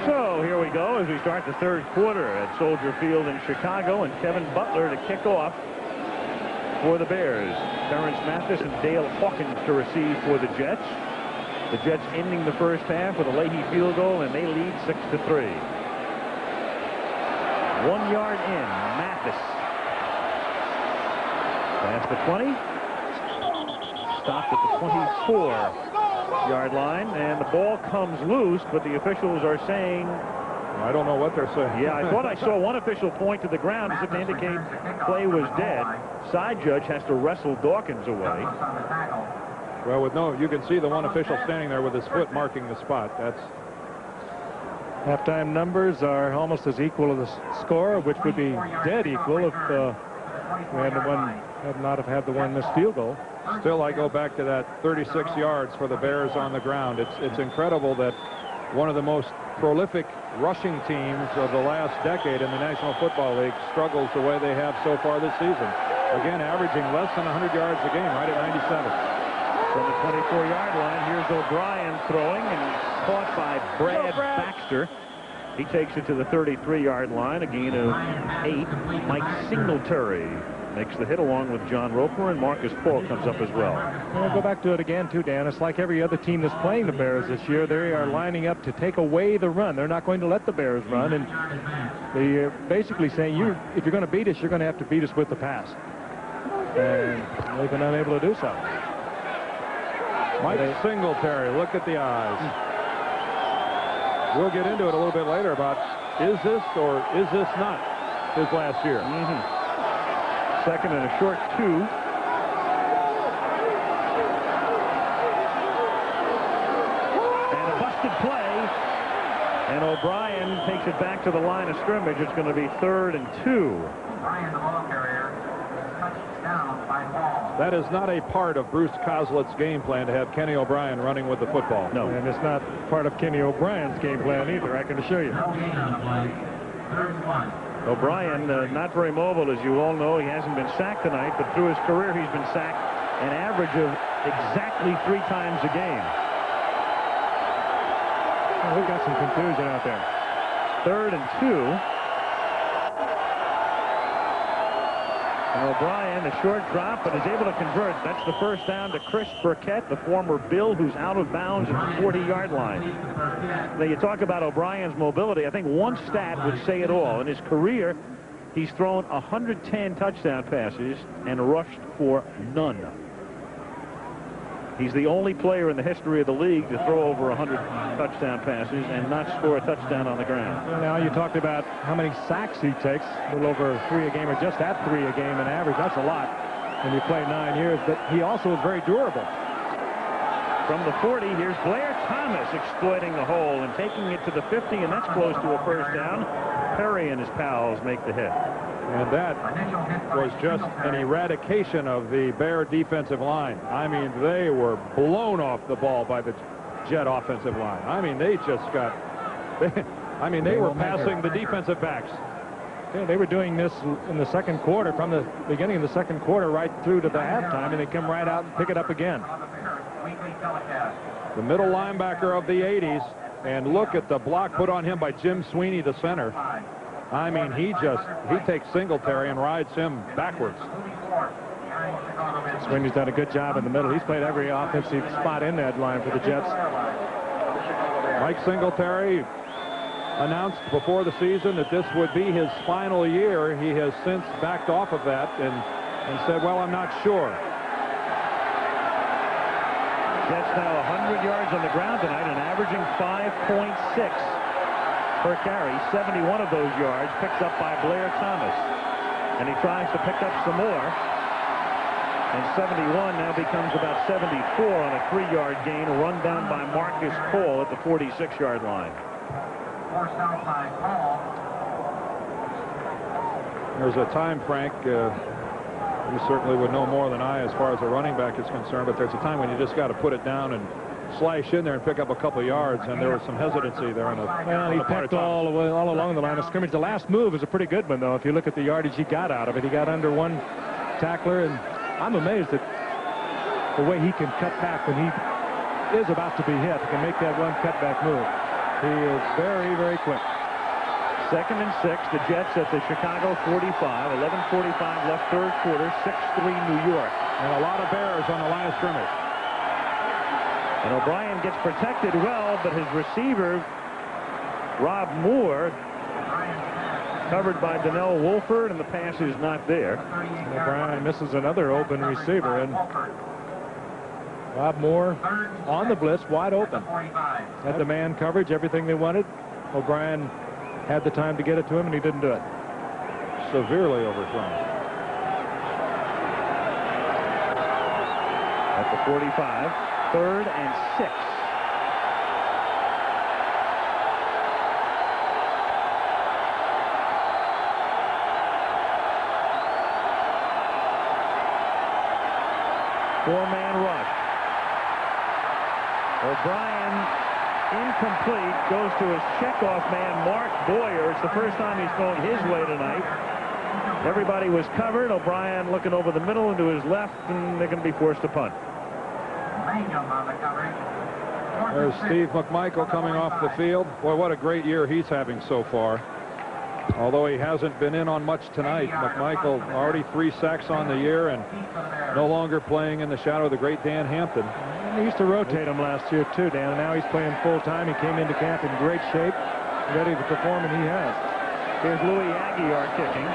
So here we go as we start the third quarter at Soldier Field in Chicago, and Kevin Butler to kick off for the Bears. Terrence Mathis and Dale Hawkins to receive for the Jets. The Jets ending the first half with a Leahy field goal, and they lead 6-3. 1 yard in, Mathis. Past the 20. Stopped at the 24-yard line, and the ball comes loose, but the officials are saying... I don't know what they're saying. Yeah, I thought I saw one official point to the ground as if to indicate play was dead. Side judge has to wrestle Dawkins away. Well, you can see the one official standing there with his foot marking the spot. That's... Halftime numbers are almost as equal as the score, which would be dead equal if we had not have had the one missed field goal. Still, I go back to that 36 yards for the Bears on the ground. It's incredible that one of the most prolific rushing teams of the last decade in the National Football League struggles the way they have so far this season. Again, averaging less than 100 yards a game, right at 97. From the 24-yard line, here's O'Brien throwing and caught by Brad Baxter. He takes it to the 33-yard line, a gain of 8. Mike Singletary makes the hit along with John Roper, and Marcus Paul comes up as well. We'll go back to it again, too, Dan. It's like every other team that's playing the Bears this year. They are lining up to take away the run. They're not going to let the Bears run, and they're basically saying, if you're going to beat us, you're going to have to beat us with the pass. And they've been unable to do so. Mike Singletary, look at the eyes. We'll get into it a little bit later about is this or is this not his last year. Second and a short 2. And a busted play. And O'Brien takes it back to the line of scrimmage. It's going to be 3rd and 2. O'Brien, the ball carrier, touched down by Ball. That is not a part of Bruce Kozlitz's game plan to have Kenny O'Brien running with the football. No, and it's not part of Kenny O'Brien's game plan either, I can assure you. No gain on the play. 3rd and 1. O'Brien, not very mobile, as you all know. He hasn't been sacked tonight, but through his career, he's been sacked an average of exactly 3 times a game. Well, we've got some confusion out there. 3rd and 2. And O'Brien, a short drop, but is able to convert. That's the first down to Chris Burkett, the former Bill, who's out of bounds at the 40-yard line. Now, you talk about O'Brien's mobility. I think one stat would say it all. In his career, he's thrown 110 touchdown passes and rushed for none. He's the only player in the history of the league to throw over 100 touchdown passes and not score a touchdown on the ground. Well, now you talked about how many sacks he takes, a little over 3 a game, or just at 3 a game in average. That's a lot when you play 9 years, but he also is very durable. From the 40, here's Blair Thomas exploiting the hole and taking it to the 50, and that's close to a first down. Perry and his pals make the hit. And that was just an eradication of the Bear defensive line. I mean, they were blown off the ball by the Jet offensive line. I mean, they just got... they were passing the defensive backs. Yeah, they were doing this in the second quarter, from the beginning of the second quarter right through to the halftime, and they come right out and pick it up again. The middle linebacker of the 80s, and look at the block put on him by Jim Sweeney, the center. I mean, he takes Singletary and rides him backwards. Sweeney's done a good job in the middle. He's played every offensive spot in that line for the Jets. Mike Singletary announced before the season that this would be his final year. He has since backed off of that and said, well, I'm not sure. Jets now 100 yards on the ground tonight and averaging 5.6 per carry. 71 of those yards picked up by Blair Thomas. And he tries to pick up some more. And 71 now becomes about 74 on a 3-yard gain, run down by Marcus Cole at the 46-yard line. There's a time, Frank, you certainly would know more than I as far as a running back is concerned, but there's a time when you just got to put it down and slash in there and pick up a couple yards, and there was some hesitancy there. Well, he pecked all along the line of scrimmage. The last move is a pretty good one, though. If you look at the yardage he got out of it, he got under one tackler, and I'm amazed at the way he can cut back when he is about to be hit. He can make that one cutback move. He is very, very quick. 2nd and 6, the Jets at the Chicago 45, 11:45 left, third quarter, 6-3 New York. And a lot of Bears on the line of scrimmage. And O'Brien gets protected well, but his receiver, Rob Moore, covered by Donnell Wolford, and the pass is not there. O'Brien misses another open receiver, and Rob Moore on the blitz, wide open. Had the man coverage, everything they wanted. O'Brien had the time to get it to him, and he didn't do it. Severely overthrown. At the 45, 3rd and 6. Four-man rush. O'Brien incomplete, goes to his checkoff man, Mark Boyer. It's the first time he's thrown his way tonight. Everybody was covered. O'Brien looking over the middle and to his left, and they're going to be forced to punt. There's Steve McMichael coming off the field. Boy, what a great year he's having so far. Although he hasn't been in on much tonight, McMichael already 3 sacks on the year and no longer playing in the shadow of the great Dan Hampton. He used to rotate him last year, too, Dan, and now he's playing full-time. He came into camp in great shape, ready to perform, and he has. Here's Louis Aguiar kicking.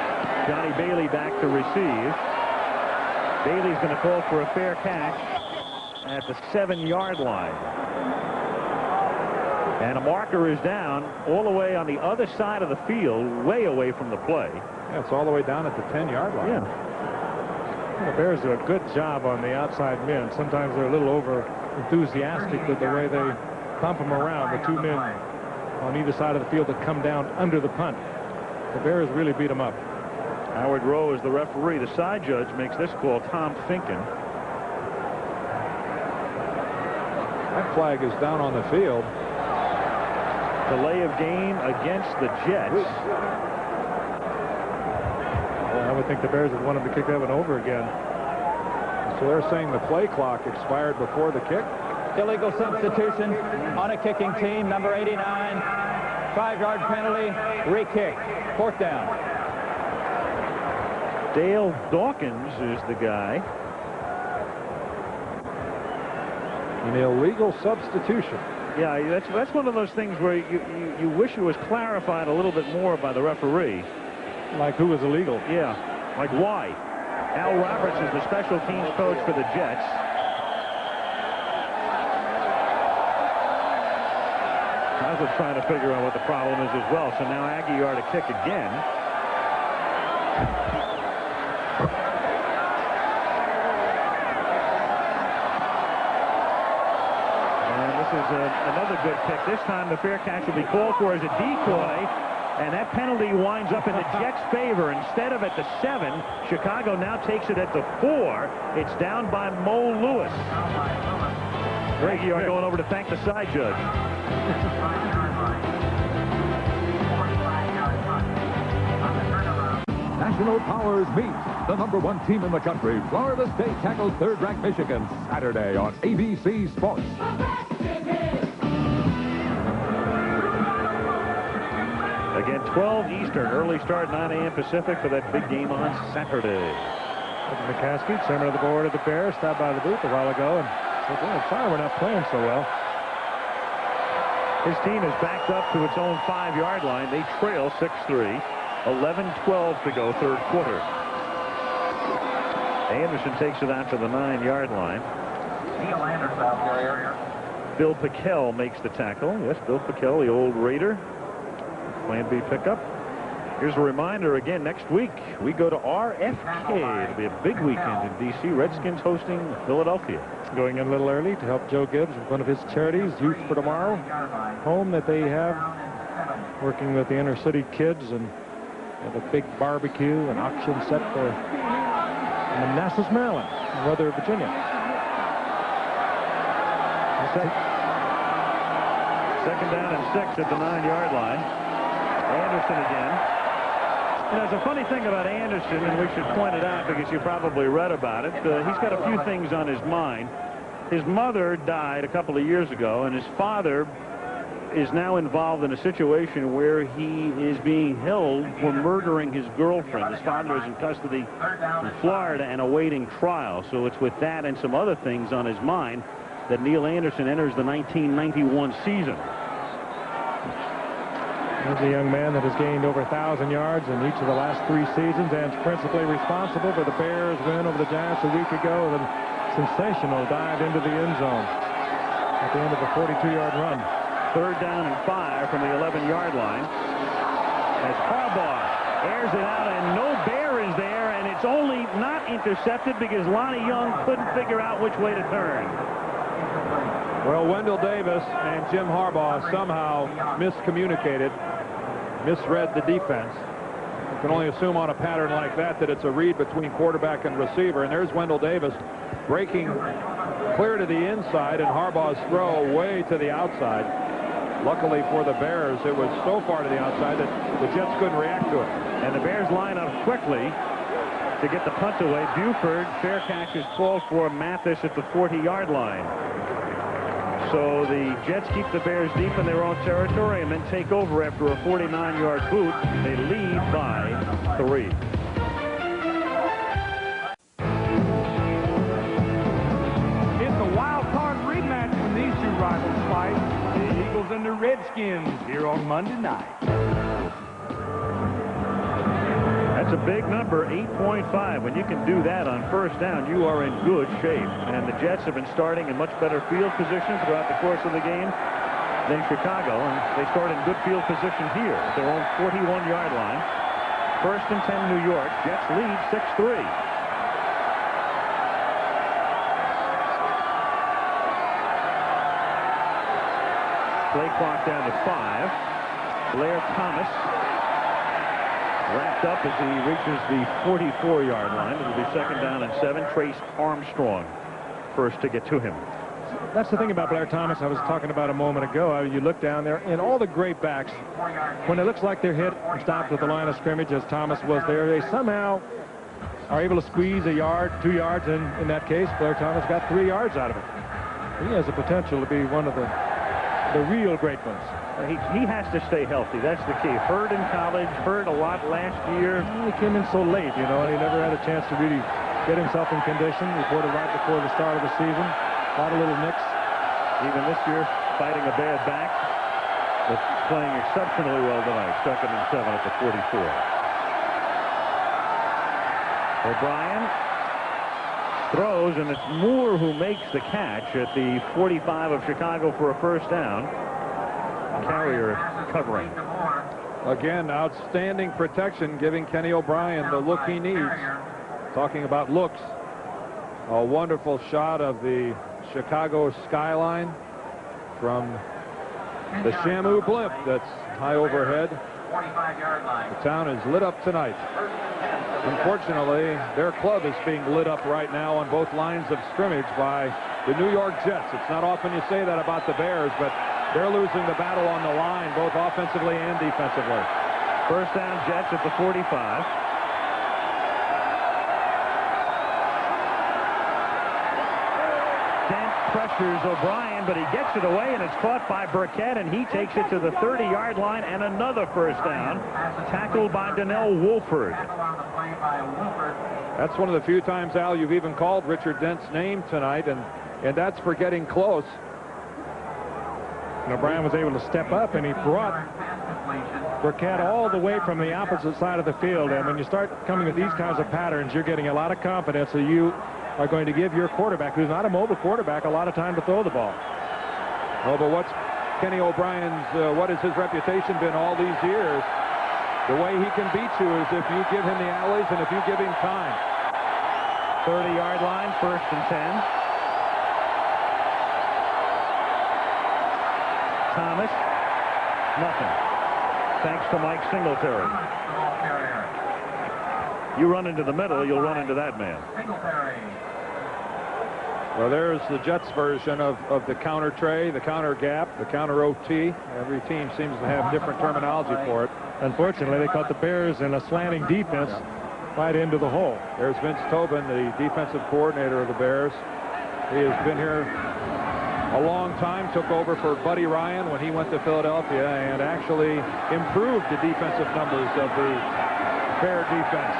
Johnny Bailey back to receive. Bailey's going to call for a fair catch at the 7-yard line. And a marker is down all the way on the other side of the field, way away from the play. Yeah, it's all the way down at the 10-yard line. Yeah. The Bears do a good job on the outside men. Sometimes they're a little over-enthusiastic with the way they pump them around, the 2 men on either side of the field that come down under the punt. The Bears really beat them up. Howard Rowe is the referee. The side judge makes this call, Tom Finken. That flag is down on the field. Delay of game against the Jets. Well, I would think the Bears would want them to kick that one over again. So they're saying the play clock expired before the kick. Illegal substitution on a kicking team, number 89. 5-yard penalty, re-kick, 4th down. Dale Dawkins is the guy. An illegal substitution. Yeah, that's one of those things where you wish it was clarified a little bit more by the referee. Like who was illegal? Yeah, like why? Al Roberts is the special teams coach for the Jets. I was trying to figure out what the problem is as well. So now Aguiar to kick again. And this is another good kick. This time the fair catch will be called for as a decoy. And that penalty winds up in the Jets' favor. Instead of at the 7, Chicago now takes it at the 4. It's down by Mo Lewis. Aguiar going over to thank the side judge. National powers meet. The #1 team in the country, Florida State, tackles third-ranked Michigan Saturday on ABC Sports. Again, 12 Eastern, early start, 9 a.m. Pacific for that big game on Saturday. McCaskey, chairman of the board of the Bears, stopped by the booth a while ago and said, well, sorry we're not playing so well. His team is backed up to its own 5-yard line. They trail 6-3. 11-12 to go, third quarter. Anderson takes it out to the 9-yard line. Bill Pickell makes the tackle. Yes, Bill Pickell, the old Raider. Plan B pickup. Here's a reminder again, next week we go to RFK. It'll be a big weekend in D.C. Redskins hosting Philadelphia. Going in a little early to help Joe Gibbs with one of his charities, Youth for Tomorrow, home that they have, working with the inner city kids, and have a big barbecue and auction set for Manassas, Maryland, and Rutherford, Virginia. Second down and 6 at the 9-yard line. Anderson again. You know, it's a funny thing about Anderson, and we should point it out because you probably read about it. He's got a few things on his mind. His mother died a couple of years ago, and his father is now involved in a situation where he is being held for murdering his girlfriend. His father is in custody in Florida and awaiting trial. So it's with that and some other things on his mind that Neil Anderson enters the 1991 season. He's a young man that has gained over 1,000 yards in each of the last 3 seasons and is principally responsible for the Bears' win over the Giants a week ago with a sensational dive into the end zone at the end of a 42-yard run. Third down and 5 from the 11-yard line. As Harbaugh airs it out and no Bear is there, and it's only not intercepted because Lonnie Young couldn't figure out which way to turn. Well, Wendell Davis and Jim Harbaugh somehow miscommunicated, misread the defense. You can only assume on a pattern like that it's a read between quarterback and receiver. And there's Wendell Davis breaking clear to the inside, and Harbaugh's throw way to the outside. Luckily for the Bears, it was so far to the outside that the Jets couldn't react to it. And the Bears line up quickly to get the punt away. Buford, fair catch is called for. Mathis at the 40-yard line. So the Jets keep the Bears deep in their own territory and then take over after a 49-yard boot. They lead by 3. It's a wild card rematch when these two rivals fight. The Eagles and the Redskins here on Monday night. That's a big number, 8.5. When you can do that on first down, you are in good shape. And the Jets have been starting in much better field position throughout the course of the game than Chicago. And they start in good field position here at their own 41-yard line. First and 10, New York. Jets lead 6-3. Play clock down to 5. Blair Thomas wrapped up as he reaches the 44-yard line. It'll be second down and 7. Trace Armstrong first to get to him. That's the thing about Blair Thomas I was talking about a moment ago. You look down there, and all the great backs, when it looks like they're hit and stopped at the line of scrimmage, as Thomas was there, they somehow are able to squeeze a yard, 2 yards, and in that case, Blair Thomas got 3 yards out of it. He has the potential to be one of the the real great ones. He has to stay healthy. That's the key. Hurt in college, hurt a lot last year. He came in so late, you know, and he never had a chance to really get himself in condition. Reported right before the start of the season. A lot of little nicks. Even this year, fighting a bad back, but playing exceptionally well tonight. 2nd and 7 at the 44. O'Brien throws, and it's Moore who makes the catch at the 45 of Chicago for a first down. Carrier covering. Again, outstanding protection, giving Kenny O'Brien the look he needs. Talking about looks, a wonderful shot of the Chicago skyline from the Shamu blimp that's high overhead. The town is lit up tonight. Unfortunately, their club is being lit up right now on both lines of scrimmage by the New York Jets. It's not often you say that about the Bears, but they're losing the battle on the line, both offensively and defensively. First down, Jets at the 45. Dent pressures O'Brien, but he gets it away, and it's caught by Burkett, and he takes it to the 30-yard line, and another first down, tackled by Donnell Wolford. That's one of the few times, Al, you've even called Richard Dent's name tonight, and that's for getting close. And O'Brien was able to step up, and he brought Burkett all the way from the opposite side of the field. And when you start coming with these kinds of patterns, you're getting a lot of confidence that you are going to give your quarterback, who's not a mobile quarterback, a lot of time to throw the ball. Oh, but what's Kenny O'Brien's, what has his reputation been all these years? The way he can beat you is if you give him the alleys and if you give him time. 30-yard line, 1st and 10. Thomas, nothing. Thanks to Mike Singletary. You run into the middle, you'll run into that man. Well, there's the Jets version of the counter tray, the counter gap, the counter OT. Every team seems to have different terminology for it. Unfortunately, they caught the Bears in a slanting defense right into the hole. There's Vince Tobin, the defensive coordinator of the Bears. He has been here a long time, took over for Buddy Ryan when he went to Philadelphia and actually improved the defensive numbers of the Bear defense.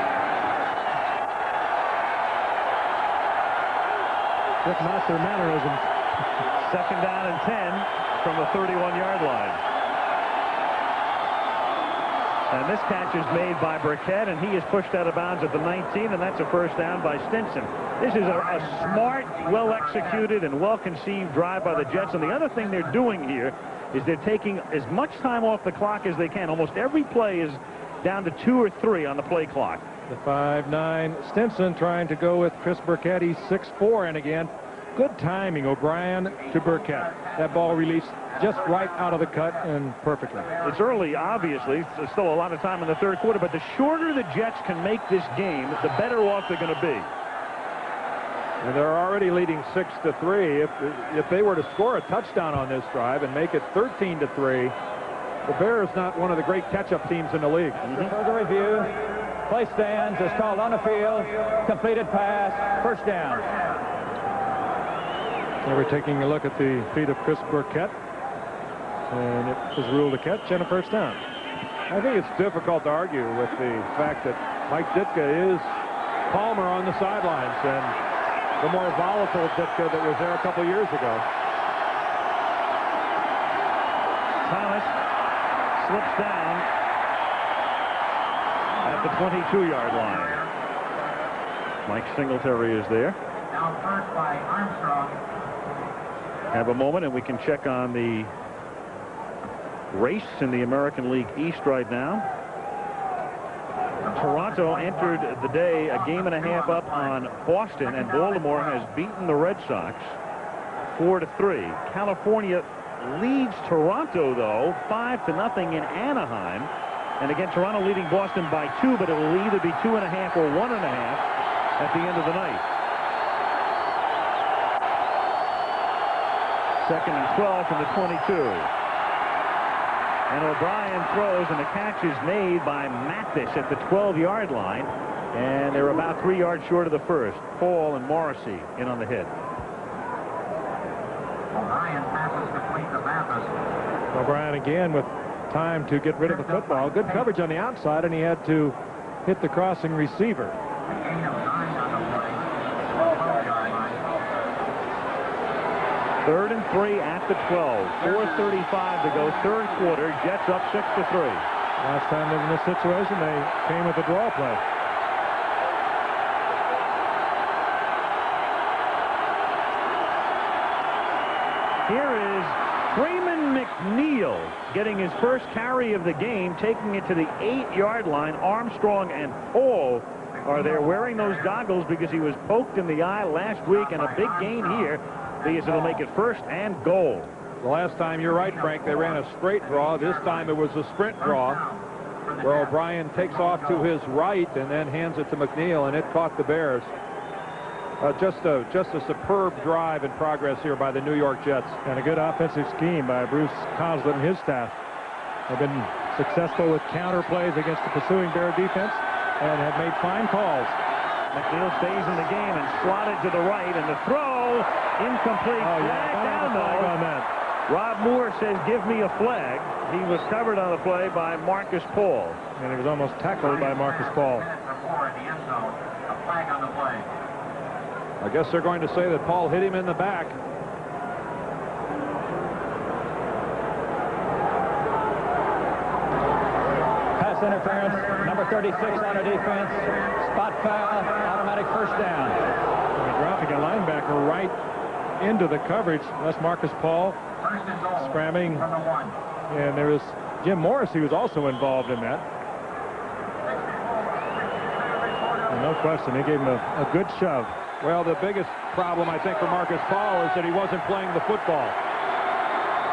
Just master mannerisms. 2nd down and 10 from the 31-yard line. And this catch is made by Burkett, and he is pushed out of bounds at the 19, and that's a first down by Stinson. This is a smart, well-executed, and well-conceived drive by the Jets. And the other thing they're doing here is they're taking as much time off the clock as they can. Almost every play is down to 2 or 3 on the play clock. The 5'9" Stinson trying to go with Chris Burkett. He's 6'4", and again, good timing, O'Brien to Burkett. That ball released just right out of the cut and perfectly. It's early, obviously. There's still a lot of time in the 3rd quarter, but the shorter the Jets can make this game, the better off they're going to be. And they're already leading 6-3. If they were to score a touchdown on this drive and make it 13-3, the Bears not one of the great catch-up teams in the league. Further review. Play stands is called on the field. Completed pass. First down. So we're taking a look at the feet of Chris Burkett. And it was ruled a catch and a first down. I think it's difficult to argue with the fact that Mike Ditka is calmer on the sidelines than the more volatile Ditka that was there a couple years ago. Thomas slips down at the 22-yard line. Mike Singletary is there. Now first by Armstrong. Have a moment, and we can check on the race in the American League East right now. Toronto entered the day a game and a half up on Boston, and Baltimore has beaten the Red Sox 4-3. California leads Toronto, though, 5-0 in Anaheim. And again, Toronto leading Boston by 2, but it will either be 2.5 or 1.5 at the end of the night. 2nd and 12 from the 22. And O'Brien throws, and the catch is made by Mathis at the 12-yard line. And they're about 3 yards short of the first. Paul and Morrissey in on the hit. O'Brien passes complete to Mathis. O'Brien again with time to get rid of the football. Good coverage on the outside, and he had to hit the crossing receiver. A gain of 9 on the play. 12-yard line. 3rd and 3 at the 12. 4:35 to go, third quarter. Jets up 6-3. Last time they were in this situation, they came with a draw play. Here is Freeman McNeil getting his first carry of the game, taking it to the 8-yard line. Armstrong and Paul are there wearing those goggles because he was poked in the eye last week, and a big gain here because it'll make it 1st and goal. The last time, you're right, Frank, they ran a straight draw. This time it was a sprint draw where O'Brien takes off to his right and then hands it to McNeil, and it caught the Bears. Just a superb drive in progress here by the New York Jets. And a good offensive scheme by Bruce Coslett and his staff. They've been successful with counter plays against the pursuing Bear defense and have made fine calls. McNeil stays in the game and slotted to the right, and the throw incomplete. Oh, yeah, Flag down on that. Rob Moore says, give me a flag. He was covered on the play by Marcus Paul. And he was almost tackled by Marcus Paul. A flag on the play. I guess they're going to say that Paul hit him in the back. Pass interference, number 36 on a defense. Spot foul, automatic first down. They're dropping a linebacker right into the coverage. That's Marcus Paul scrambling. And there is Jim Morris, who was also involved in that. And no question, he gave him a good shove. Well, the biggest problem, I think, for Marcus Paul is that he wasn't playing the football.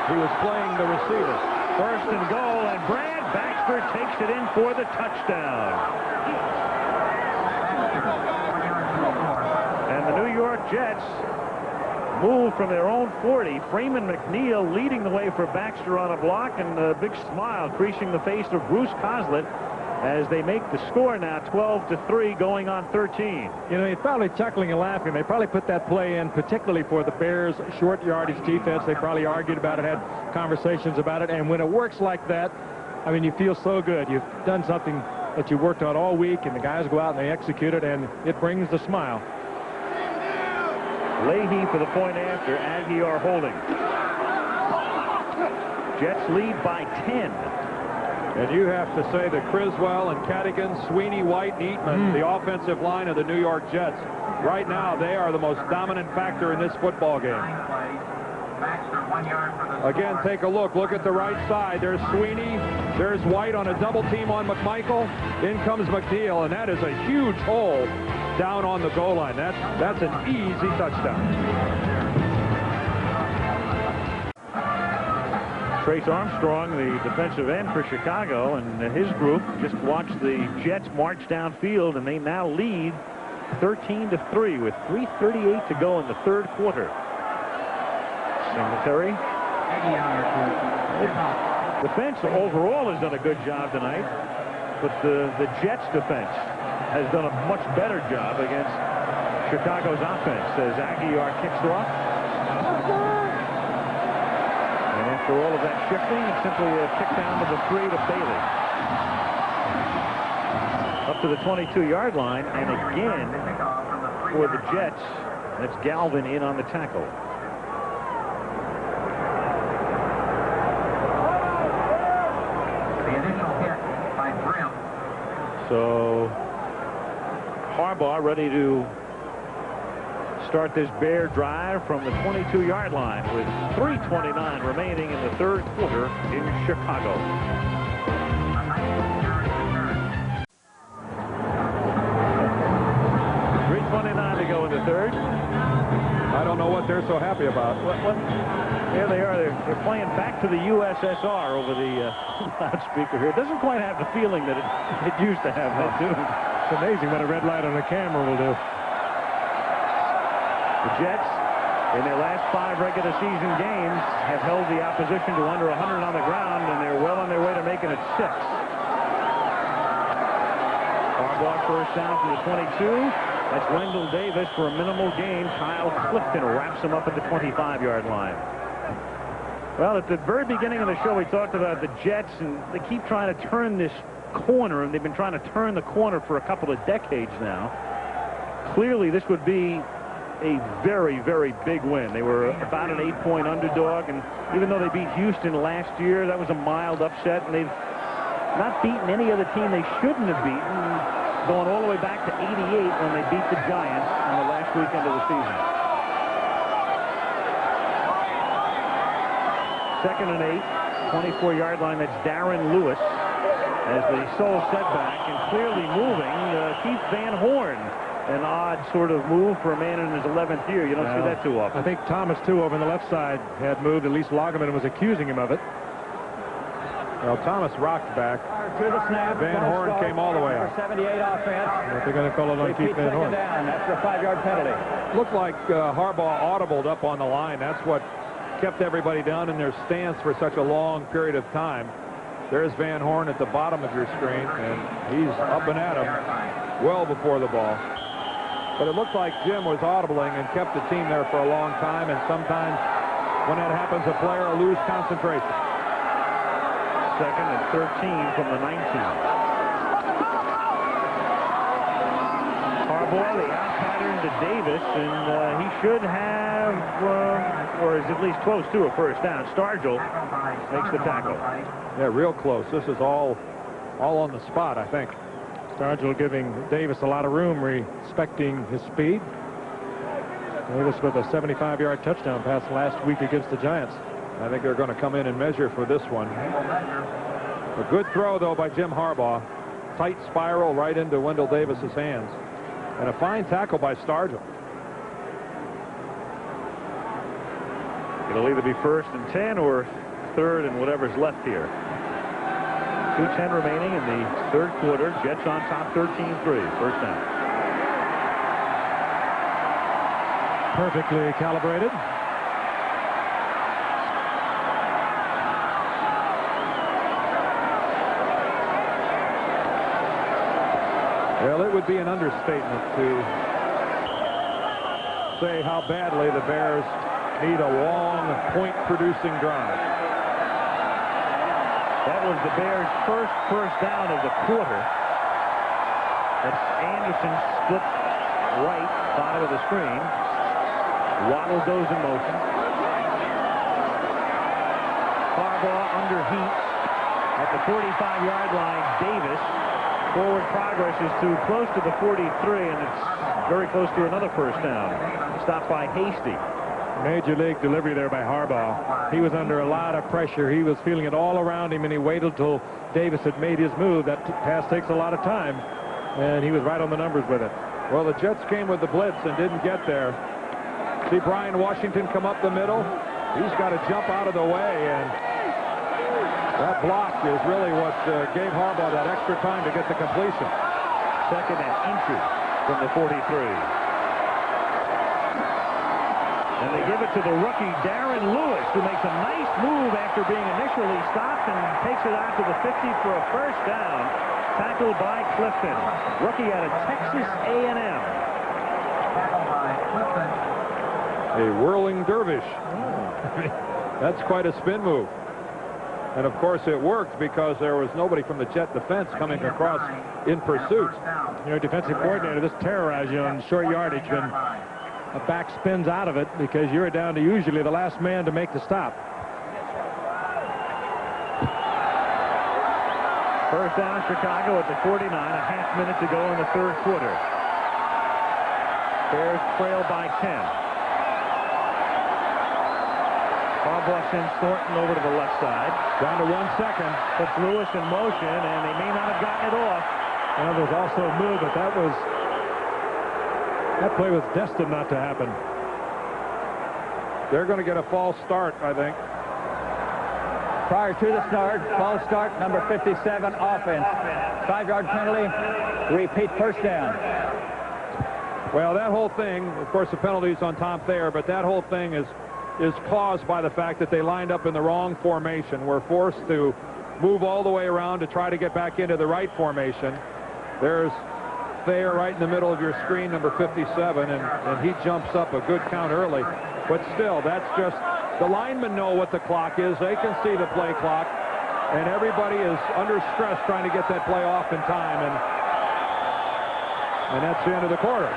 He was playing the receiver. 1st and goal, and Brad Baxter takes it in for the touchdown. And the New York Jets move from their own 40. Freeman McNeil leading the way for Baxter on a block, and a big smile creasing the face of Bruce Coslett as they make the score now 12-3 going on 13. You know, he's probably chuckling and laughing. They probably put that play in particularly for the Bears' short yardage defense. They probably argued about it, had conversations about it, and when it works like that, I mean, you feel so good. You've done something that you worked on all week, and the guys go out and they execute it, and it brings the smile. Leahy for the point after. Aguiar holding. Jets lead by 10. And you have to say that Criswell and Cadigan, Sweeney, White, and Eatman, the offensive line of the New York Jets, right now they are the most dominant factor in this football game. Again, take a look. Look at the right side. There's Sweeney. There's White on a double team on McMichael. In comes McNeil, and that is a huge hole down on the goal line. That's an easy touchdown. Trace Armstrong, the defensive end for Chicago, and his group just watched the Jets march downfield, and they now lead 13-3 with 3:38 to go in the third quarter. Singletary. Defense overall has done a good job tonight, but the Jets defense has done a much better job against Chicago's offense as Aguiar kicks off. And after all of that shifting, it's simply a kick down to the 3 to Bailey. Up to the 22-yard line, and again for the Jets, that's Galvin in on the tackle. The initial hit by Brim. So Harbaugh ready to start this Bear drive from the 22-yard line with 3:29 remaining in the third quarter in Chicago. 3:29 to go in the third. I don't know what they're so happy about. There they are. They're playing back to the USSR over the loudspeaker here. It doesn't quite have the feeling that it used to have that tune. It's amazing what a red light on a camera will do. The Jets, in their last 5 regular season games, have held the opposition to under 100 on the ground, and they're well on their way to making it 6. Harbaugh first down from the 22. That's Wendell Davis for a minimal gain. Kyle Clifton wraps him up at the 25-yard line. Well, at the very beginning of the show, we talked about the Jets, and they keep trying to turn this corner, and they've been trying to turn the corner for a couple of decades now. Clearly, this would be a very, very big win. They were about an 8-point underdog, and even though they beat Houston last year, that was a mild upset, and they've not beaten any other team they shouldn't have beaten, going all the way back to '88 when they beat the Giants on the last weekend of the season. 2nd and 8, 24-yard line. That's Darren Lewis as the sole setback, and clearly moving Keith Van Horn. An odd sort of move for a man in his 11th year. You don't see that too often. I think Thomas, too, over on the left side had moved. At least Lagerman was accusing him of it. Well, Thomas rocked back. To the snap. Van Horn came all the way out. 78 offense. But they're going to call it on Keith Van Horn. Down after a 5-yard penalty. Looked like Harbaugh audibled up on the line. That's what kept everybody down in their stance for such a long period of time. There's Van Horn at the bottom of your screen, and he's up and at him well before the ball. But it looked like Jim was audibling and kept the team there for a long time, and sometimes when that happens, a player will lose concentration. 2nd and 13 from the 19. Harbaugh, the out pattern to Davis, and he should have, or is at least close to a first down. Stargell makes the tackle. Yeah, real close. This is all on the spot, I think. Stargell giving Davis a lot of room, respecting his speed. Davis with a 75-yard touchdown pass last week against the Giants. I think they're going to come in and measure for this one. A good throw, though, by Jim Harbaugh. Tight spiral right into Wendell Davis's hands. And a fine tackle by Stargell. It'll either be 1st and 10 or 3rd and whatever's left here. 2:10 remaining in the 3rd quarter. Jets on top 13-3. First down. Perfectly calibrated. Well, it would be an understatement to say how badly the Bears need a long point-producing drive. That was the Bears' first down of the quarter. That's Anderson split right, bottom of the screen. Waddle goes in motion. Harbaugh under heat at the 45-yard line. Davis. Forward progress is too close to the 43, and it's very close to another first down. Stopped by Hasty. Major league delivery there by Harbaugh. He was under a lot of pressure. He was feeling it all around him, and he waited till Davis had made his move. That pass takes a lot of time, and he was right on the numbers with it. Well, the Jets came with the blitz and didn't get there. See Brian Washington come up the middle. He's got to jump out of the way, and that block is really what gave Harbaugh that extra time to get the completion. 2nd and inches from the 43. And they give it to the rookie, Darren Lewis, who makes a nice move after being initially stopped and takes it out to the 50 for a first down. Tackled by Clifton. Rookie out of Texas A&M. A whirling dervish. That's quite a spin move. And, of course, it worked because there was nobody from the Jet defense coming across in pursuit. Your defensive coordinator, this terrorized you on short yardage when a back spins out of it because you're down to usually the last man to make the stop. First down, Chicago at the 49, a half minute to go in the 3rd quarter. Bears trail by 10. Harbaugh sends Thornton over to the left side. Down to 1 second. Puts Lewis in motion, and they may not have gotten it off. Well, there's also a move, but that play was destined not to happen. They're going to get a false start, I think. Prior to the start, false start, number 57, offense. 5-yard penalty, repeat first down. Well, that whole thing, of course, the penalty's on Tom Thayer, but that whole thing is caused by the fact that they lined up in the wrong formation. We're forced to move all the way around to try to get back into the right formation. There's Thayer right in the middle of your screen, number 57, and he jumps up a good count early. But still, that's just The linemen know what the clock is. They can see the play clock. And everybody is under stress trying to get that play off in time. And that's the end of the quarter.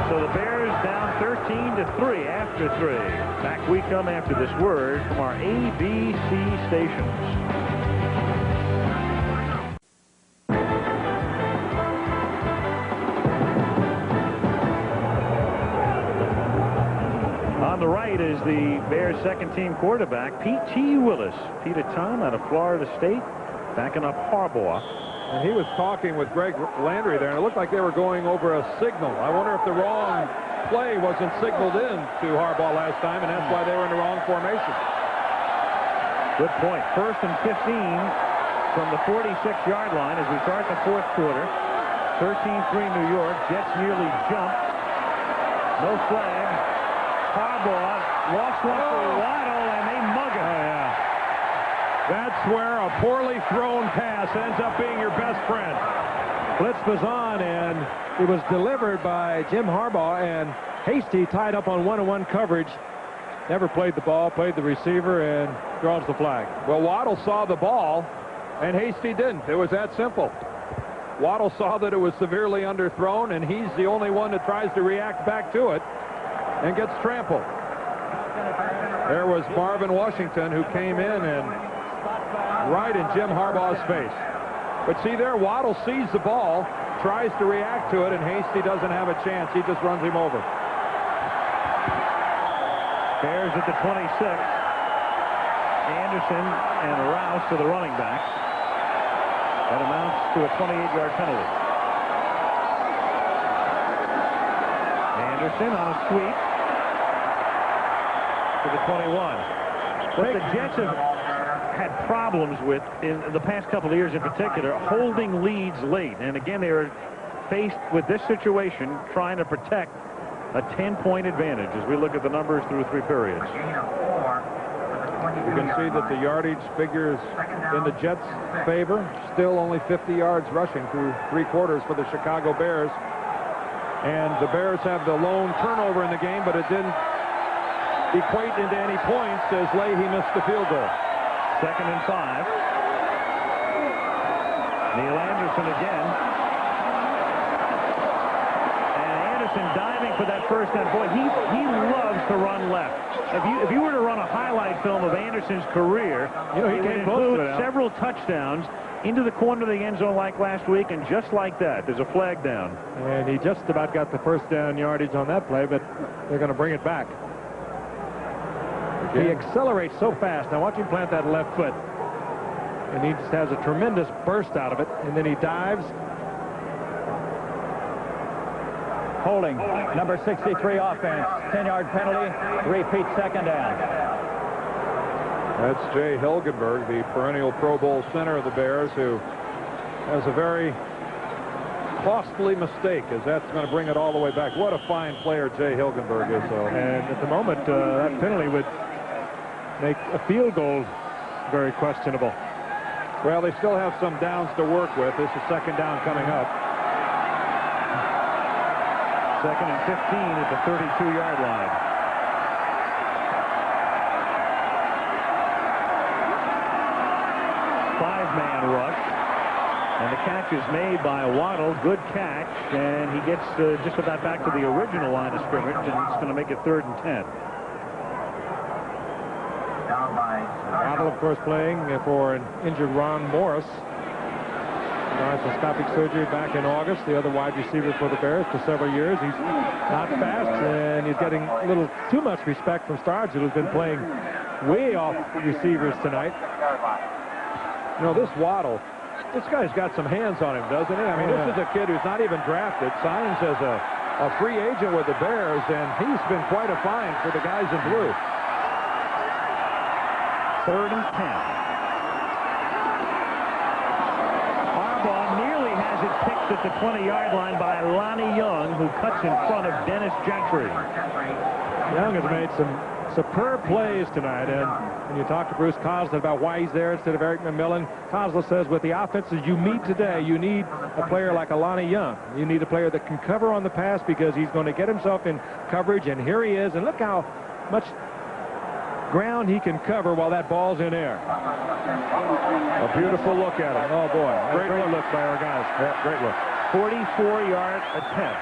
So the Bears down 13-3 after 3. Back we come after this word from our ABC stations. On the right is the Bears' second-team quarterback, P.T. Willis. Peter Tom out of Florida State, backing up Harbaugh. And he was talking with Greg Landry there, and it looked like they were going over a signal. I wonder if the wrong play wasn't signaled in to Harbaugh last time, and that's why they were in the wrong formation. Good point. 1st and 15 from the 46-yard line as we start the fourth quarter. 13-3 New York. Jets nearly jumped. No flag. Harbaugh lost one for Waddle, and they mug him. Oh, yeah. That's where a poorly thrown pass ends up being your best friend. Blitz was on, and it was delivered by Jim Harbaugh, and Hasty tied up on one-on-one coverage. Never played the ball, played the receiver, and draws the flag. Well, Waddle saw the ball, and Hasty didn't. It was that simple. Waddle saw that it was severely underthrown, and he's the only one that tries to react back to it and gets trampled. There was Marvin Washington, who came in and right in Jim Harbaugh's face. But see there, Waddle sees the ball, tries to react to it, and Hasty doesn't have a chance. He just runs him over. Bears at the 26. Anderson and Rouse to the running backs. That amounts to a 28-yard penalty. Anderson on a sweep to the 21. What the Jets have had problems with in the past couple of years in particular, holding leads late. And again, they are faced with this situation, trying to protect a 10-point advantage as we look at the numbers through 3 periods. You can see that the yardage figures in the Jets' favor. Still only 50 yards rushing through 3 quarters for the Chicago Bears. And the Bears have the lone turnover in the game, but it didn't equate into any points as Leahy missed the field goal. 2nd and 5. Neil Anderson again. And Anderson diving for that first down. Boy, he loves to run left. If you were to run a highlight film of Anderson's career, he would include several touchdowns into the corner of the end zone like last week, and just like that, there's a flag down. And he just about got the first down yardage on that play, but they're going to bring it back. He accelerates so fast. Now watch him plant that left foot. And he just has a tremendous burst out of it. And then he dives. Holding. Number 63 offense. 10-yard penalty. Repeat 2nd down. That's Jay Hilgenberg, the perennial Pro Bowl center of the Bears, who has a very costly mistake, as that's going to bring it all the way back. What a fine player Jay Hilgenberg is, though. And at the moment, that penalty would make a field goal very questionable. Well, they still have some downs to work with. This is 2nd down coming up. 2nd and 15 at the 32-yard line. Five-man rush. And the catch is made by Waddle. Good catch. And he gets just about back to the original line of scrimmage, and it's going to make it 3rd and 10. Waddle, of course, playing for an injured Ron Morris. Arthroscopic surgery back in August. The other wide receiver for the Bears for several years. He's not fast, and he's getting a little too much respect from Stargell, who's been playing way off receivers tonight. You know, this Waddle, this guy's got some hands on him, doesn't he? I mean, This is a kid who's not even drafted, signs as a free agent with the Bears, and he's been quite a find for the guys in blue. 3rd and 10. Harbaugh nearly has it picked at the 20-yard line by Lonnie Young, who cuts in front of Dennis Gentry. Young has made some superb plays tonight, and when you talk to Bruce Coslett about why he's there instead of Eric McMillan, Coslett says with the offenses you meet today, you need a player like a Lonnie Young. You need a player that can cover on the pass because he's going to get himself in coverage, and here he is, and look how much ground he can cover while that ball's in air. A beautiful look at it. Oh, boy. Great look by our guys. Yeah, great look. 44-yard attempt.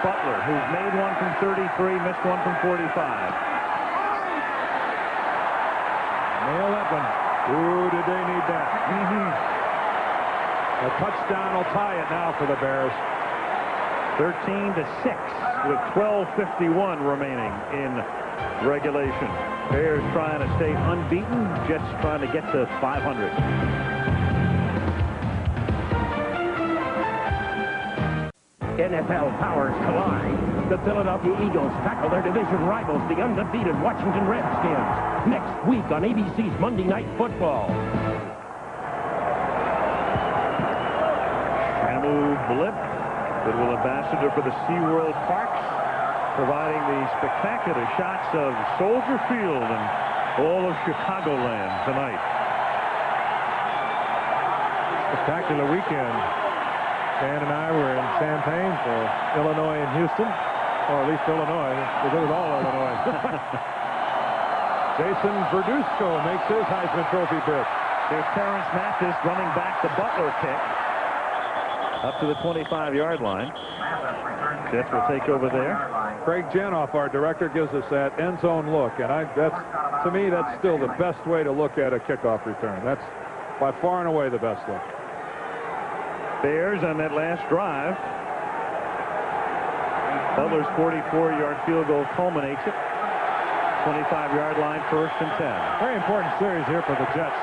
Butler, who's made one from 33, missed one from 45. Nail that one. Ooh, did they need that? A touchdown will tie it now for the Bears. 13-6 with 12:51 remaining in regulation. Bears trying to stay unbeaten, Jets trying to get to 500. NFL powers collide. The Philadelphia Eagles tackle their division rivals, the undefeated Washington Redskins, next week on ABC's Monday Night Football. Shamu Blip, goodwill ambassador for the SeaWorld Parks, providing the spectacular shots of Soldier Field and all of Chicagoland tonight. Spectacular weekend. Dan and I were in Champaign for Illinois and Houston, or at least Illinois, because it was all Illinois. Jason Verduzco makes his Heisman Trophy bid. There's Terrence Mathis running back the Butler kick up to the 25-yard line. Jets will take over there. Craig Janoff, our director, gives us that end zone look, and to me, that's still the best way to look at a kickoff return. That's by far and away the best look. Bears on that last drive. Butler's 44-yard field goal culminates it. 25-yard line, 1st and 10. Very important series here for the Jets.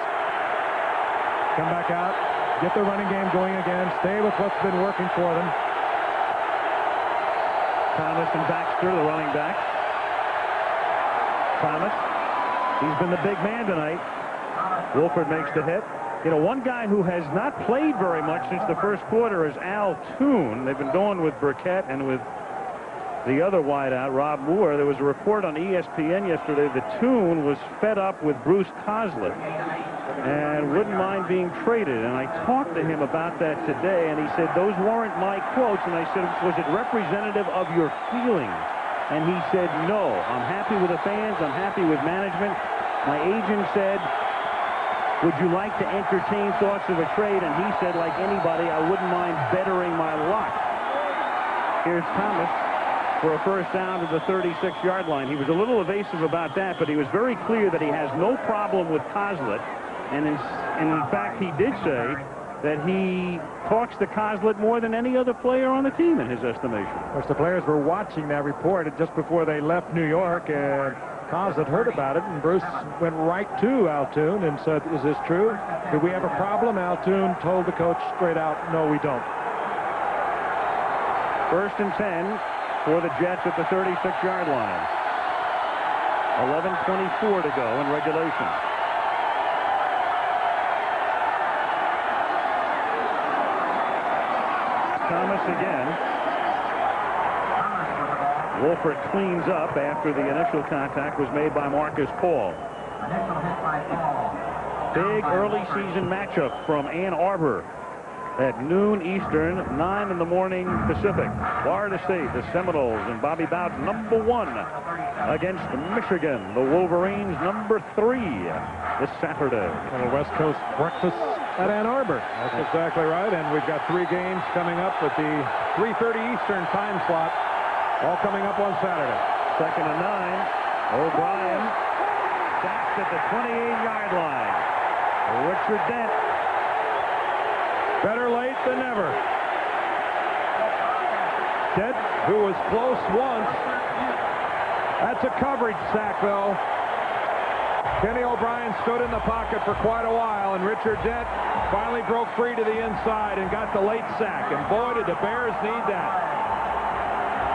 Come back out, get the running game going again, stay with what's been working for them. Thomas and Baxter, the running back. Thomas, he's been the big man tonight. Wolford makes the hit. You know, one guy who has not played very much since the first quarter is Al Toon. They've been going with Burkett and with the other wideout, Rob Moore. There was a report on ESPN yesterday that Toon was fed up with Bruce Coslett and wouldn't mind being traded. And I talked to him about that today, and he said, those weren't my quotes. And I said, was it representative of your feelings? And he said, no. I'm happy with the fans. I'm happy with management. My agent said, would you like to entertain thoughts of a trade? And he said, like anybody, I wouldn't mind bettering my luck. Here's Thomas for a first down to the 36-yard line. He was a little evasive about that, but he was very clear that he has no problem with Coslett. And in fact, he did say that he talks to Coslett more than any other player on the team, in his estimation. Of course, the players were watching that report just before they left New York, and Coslett heard about it, and Bruce went right to Al Toon and said, is this true? Do we have a problem? Al Toon told the coach straight out, no, we don't. 1st and 10 for the Jets at the 36-yard line. 11:24 to go in regulation. Thomas again. Wolford cleans up after the initial contact was made by Marcus Paul. Big early season matchup from Ann Arbor at noon Eastern, 9 in the morning Pacific. Florida State, the Seminoles, and Bobby Bowden, #1 against Michigan. The Wolverines, #3 this Saturday. A little West Coast breakfast at Ann Arbor. That's exactly right. And we've got 3 games coming up at the 3:30 Eastern time slot, all coming up on Saturday. 2nd and 9. O'Brien sacked at the 28-yard line. Richard Dent. Better late than never. Dent, who was close once. That's a coverage sack, though. Kenny O'Brien stood in the pocket for quite a while, and Richard Dent finally broke free to the inside and got the late sack. And boy, did the Bears need that.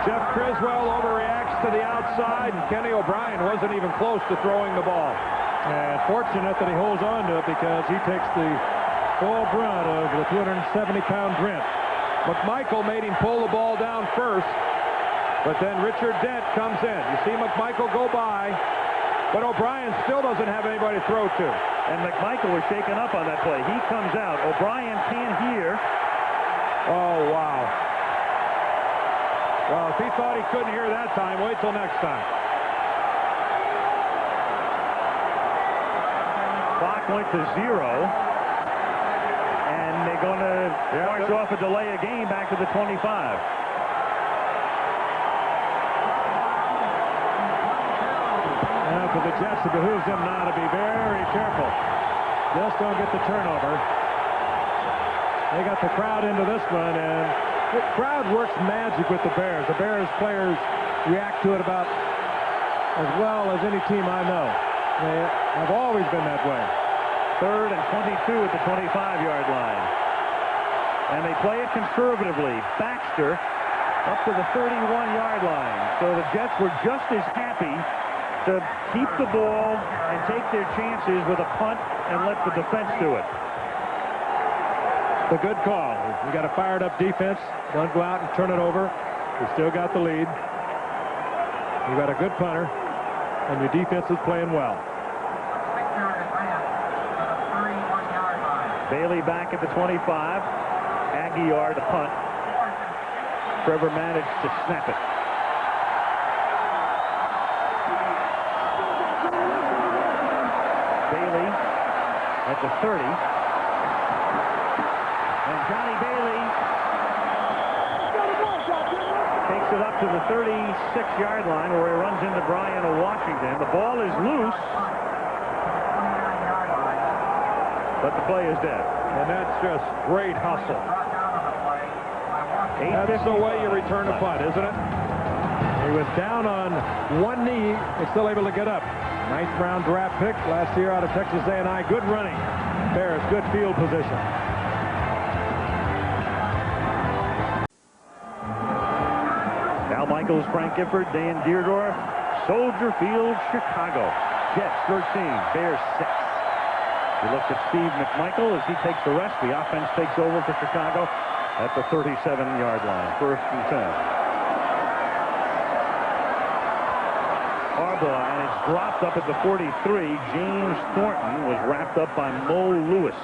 Jeff Criswell overreacts to the outside, and Kenny O'Brien wasn't even close to throwing the ball. And fortunate that he holds on to it because he takes the full brunt of the 270-pound Brent. McMichael made him pull the ball down first, but then Richard Dent comes in. You see McMichael go by, but O'Brien still doesn't have anybody to throw to. And McMichael was shaken up on that play. He comes out. O'Brien can't hear. Oh, wow. Well, if he thought he couldn't hear that time, wait till next time. Clock went to 0. And they're going to march off a delay of game back to the 25. For the Jets, it behooves them now to be very careful. Just don't get the turnover. They got the crowd into this one, and the crowd works magic with the Bears. The Bears players react to it about as well as any team I know. They have always been that way. 3rd and 22 at the 25-yard line. And they play it conservatively. Baxter up to the 31-yard line. So the Jets were just as happy to keep the ball and take their chances with a punt and let the defense do it. The good call. You got a fired up defense. Don't go out and turn it over. You still got the lead. You got a good punter, and your defense is playing well. Bailey back at the 25. Aguiar to punt. Trevor managed to snap it. At the 30. And Johnny Bailey takes it up to the 36-yard line where he runs into Brian of Washington. The ball is loose, but the play is dead. And that's just great hustle. That's the way you return a punt, isn't it? He was down on one knee and still able to get up. 9th round draft pick last year out of Texas A&I. Good running. Bears, good field position. Al Michaels, Frank Gifford, Dan Deerdorf, Soldier Field, Chicago. Jets 13, Bears 6. You look at Steve McMichael as he takes the rest. The offense takes over for Chicago at the 37-yard line. 1st and 10. Harbaugh, and it's dropped up at the 43. James Thornton was wrapped up by Mo Lewis.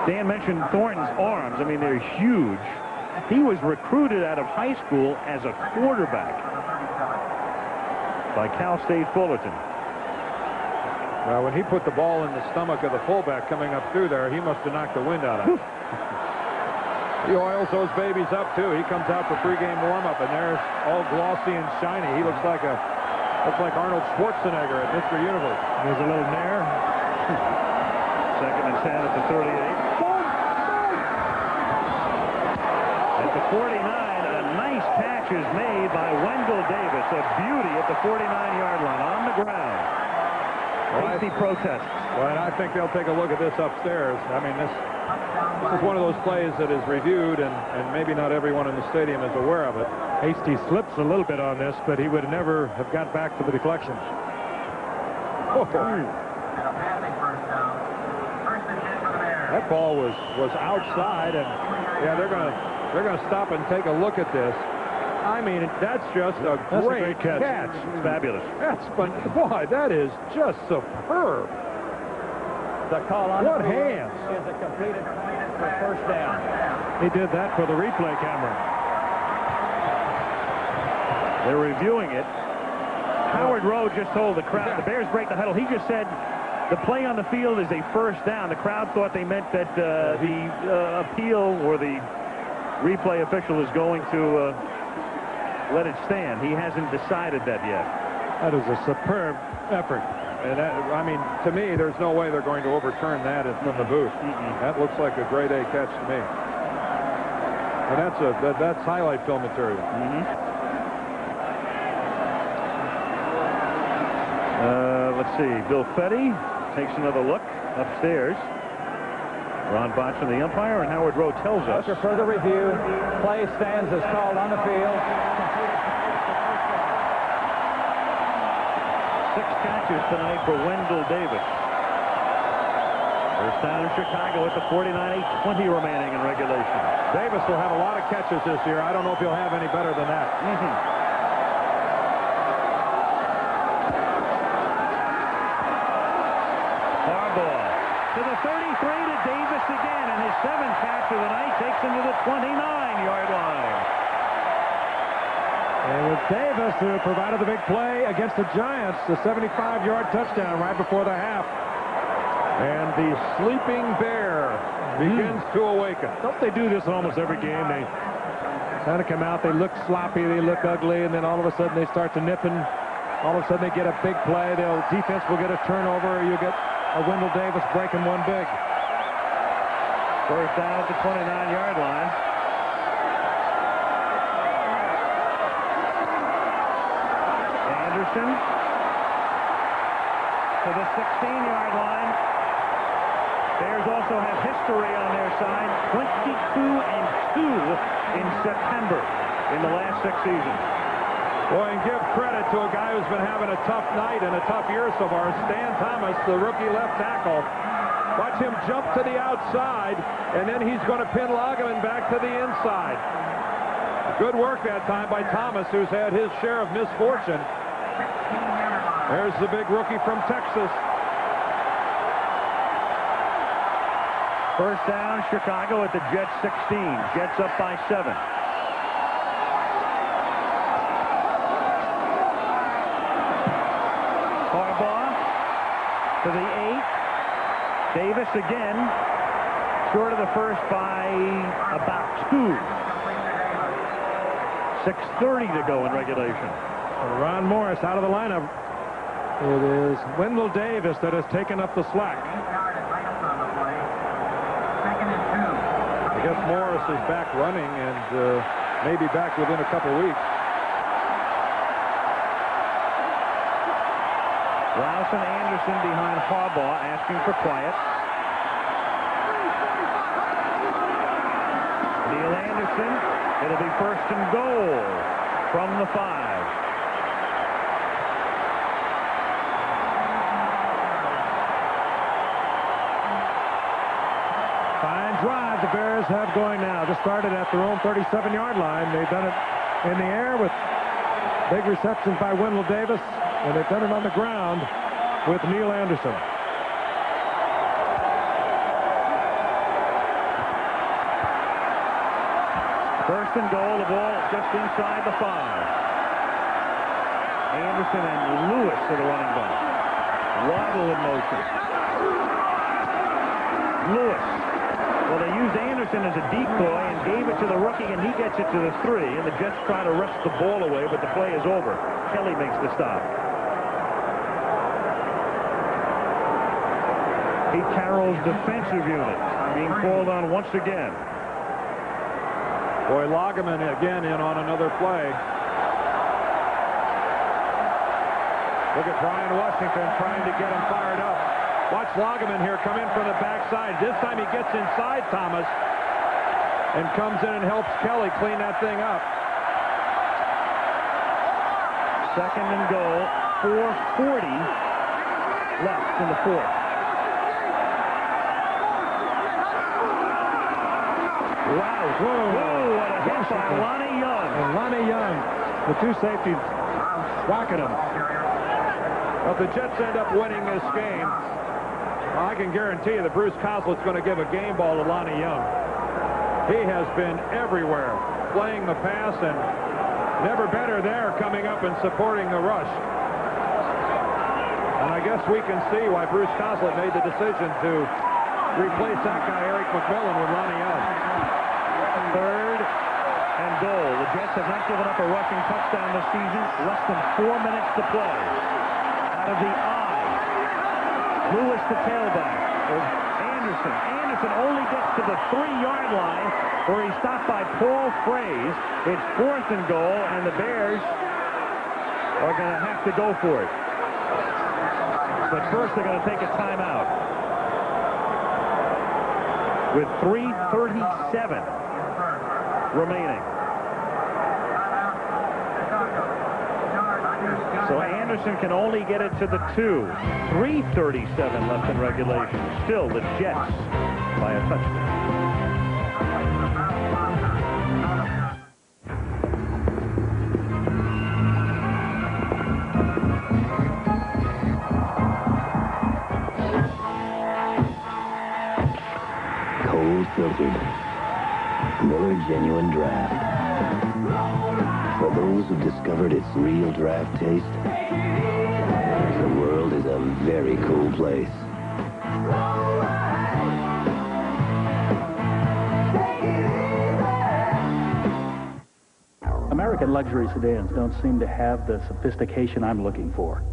Dan mentioned Thornton's arms. I mean, they're huge. He was recruited out of high school as a quarterback by Cal State Fullerton. Well, when he put the ball in the stomach of the fullback coming up through there, he must have knocked the wind out of it. He oils those babies up, too. He comes out for pregame warm-up, and there's all glossy and shiny. He looks like Arnold Schwarzenegger at Mr. Universe. There's a little nair. 2nd and 10 at the 38. At the 49, a nice catch is made by Wendell Davis. A beauty at the 49-yard line on the ground. Hasty protests. Well, and I think they'll take a look at this upstairs. I mean, this is one of those plays that is reviewed, and maybe not everyone in the stadium is aware of it. Hasty slips a little bit on this, but he would never have got back for the deflection. Oh. That ball was outside, and yeah, they're gonna stop and take a look at this. I mean, that's just a great catch. It's fabulous. Boy, that is just superb. The call on what the hands? Is it completed for 1st down? He did that for the replay camera. They're reviewing it. Howard Rowe just told the crowd, the Bears break the huddle. He just said the play on the field is a 1st down. The crowd thought they meant that the appeal or the replay official is going to let it stand. He hasn't decided that yet. That is a superb effort. And that, I mean, to me, there's no way they're going to overturn that from the booth. That looks like a grade A catch to me. And that's highlight film material. Let's see. Bill Fetty takes another look upstairs. Ron Botson, the umpire, and Howard Rowe tells us. After further review, play stands as called on the field. 6 catches tonight for Wendell Davis. First down, Chicago at the 49, 8:20 remaining in regulation. Davis will have a lot of catches this year. I don't know if he'll have any better than that. Harbaugh to the 33 to Davis again, and his 7th catch of the night takes him to the 29-yard line. And it was Davis who provided the big play against the Giants, the 75-yard touchdown right before the half. And the sleeping bear begins to awaken. Don't they do this in almost every game? They kind of come out, they look sloppy, they look ugly, and then all of a sudden they start to nip, and all of a sudden they get a big play. The defense will get a turnover, or you get a Wendell Davis breaking one big. First down at the 29-yard line. Anderson to the 16-yard line. Bears also have history on their side, 22-2 in September in the last 6 seasons. Boy, and give credit to a guy who's been having a tough night and a tough year so far. Stan Thomas, the rookie left tackle. Watch him jump to the outside, and then he's going to pin Lageman back to the inside. Good work that time by Thomas, who's had his share of misfortune. There's the big rookie from Texas. First down, Chicago at the Jets 16. Jets up by 7. Harbaugh to the 8. Davis again, short of the first by about 2. 6:30 to go in regulation. Ron Morris out of the lineup. It is Wendell Davis that has taken up the slack. I guess Morris is back running and maybe back within a couple weeks. Rouse and Anderson behind Harbaugh, asking for quiet. Neil Anderson, it'll be first and goal from the 5. Drive the Bears have going now. Just started at their own 37-yard line. They've done it in the air with big receptions by Wendell Davis, and they've done it on the ground with Neil Anderson. First and goal, the ball just inside the 5. Anderson and Lewis are the running back. Waddle in motion. Lewis. Well, they used Anderson as a decoy and gave it to the rookie, and he gets it to the 3, and the Jets try to wrest the ball away, but the play is over. Kelly makes the stop. Pete Carroll's defensive unit being called on once again. Boy, Lageman again in on another play. Look at Brian Washington trying to get him fired up. Watch Lageman here come in from the backside. This time he gets inside Thomas and comes in and helps Kelly clean that thing up. Second and goal, 4:40 left in the 4th. Wow, whoa, what a hit by Lonnie Young. And Lonnie Young, the 2 safeties, whacking him. Well, if the Jets end up winning this game, well, I can guarantee you that Bruce Coslet's going to give a game ball to Lonnie Young. He has been everywhere, playing the pass, and never better there coming up and supporting the rush. And I guess we can see why Bruce Coslet made the decision to replace that guy, Eric McMillan, with Lonnie Young. Third and goal. The Jets have not given up a rushing touchdown this season. Less than 4 minutes to play. Out of the eye. Lewis the tailback. Anderson. Anderson only gets to the 3-yard line where he's stopped by Paul Fraze. It's 4th and goal, and the Bears are going to have to go for it. But first they're going to take a timeout. With 3:37 remaining. So Anderson can only get it to the 2. 3:37 left in regulation. Still the Jets by a touchdown. Cold filtered. Miller Genuine Draft. For those who've discovered its real draft taste, the world is a very cool place. American luxury sedans don't seem to have the sophistication I'm looking for.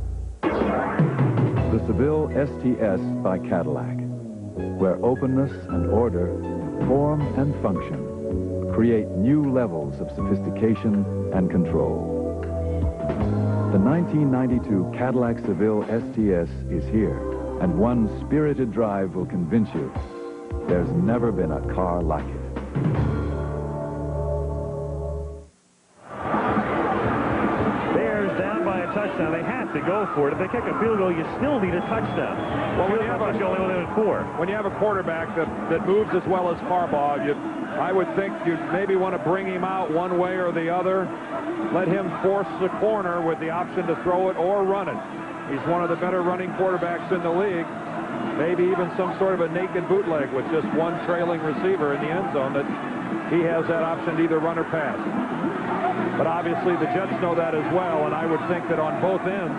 The Seville STS by Cadillac, where openness and order, form and function create new levels of sophistication and control. The 1992 Cadillac Seville STS is here, and one spirited drive will convince you there's never been a car like it. Bears down by a touchdown. They have to go for it. If they kick a field goal, you still need a touchdown. Well, when you have a quarterback that moves as well as Harbaugh, I would think you'd maybe want to bring him out one way or the other. Let him force the corner with the option to throw it or run it. He's one of the better running quarterbacks in the league. Maybe even some sort of a naked bootleg with just one trailing receiver in the end zone that he has that option to either run or pass. But obviously the Jets know that as well, and I would think that on both ends,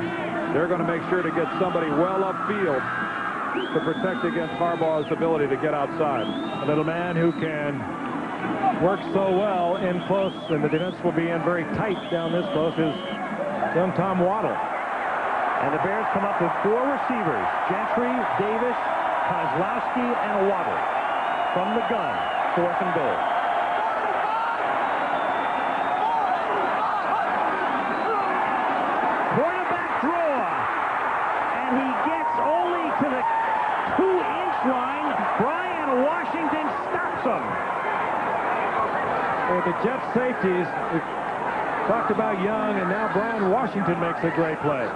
they're going to make sure to get somebody well upfield to protect against Harbaugh's ability to get outside. A little man who can work so well in close, and the defense will be in very tight down this close, is young Tom Waddle. And the Bears come up with 4 receivers: Gentry, Davis, Kozlowski, and Waddle. From the gun, 4th and goal. Quarterback draw, and he gets only to the 2-inch line. Brian Washington stops him. The Jets safeties, we talked about Young, and now Brian Washington makes a great play.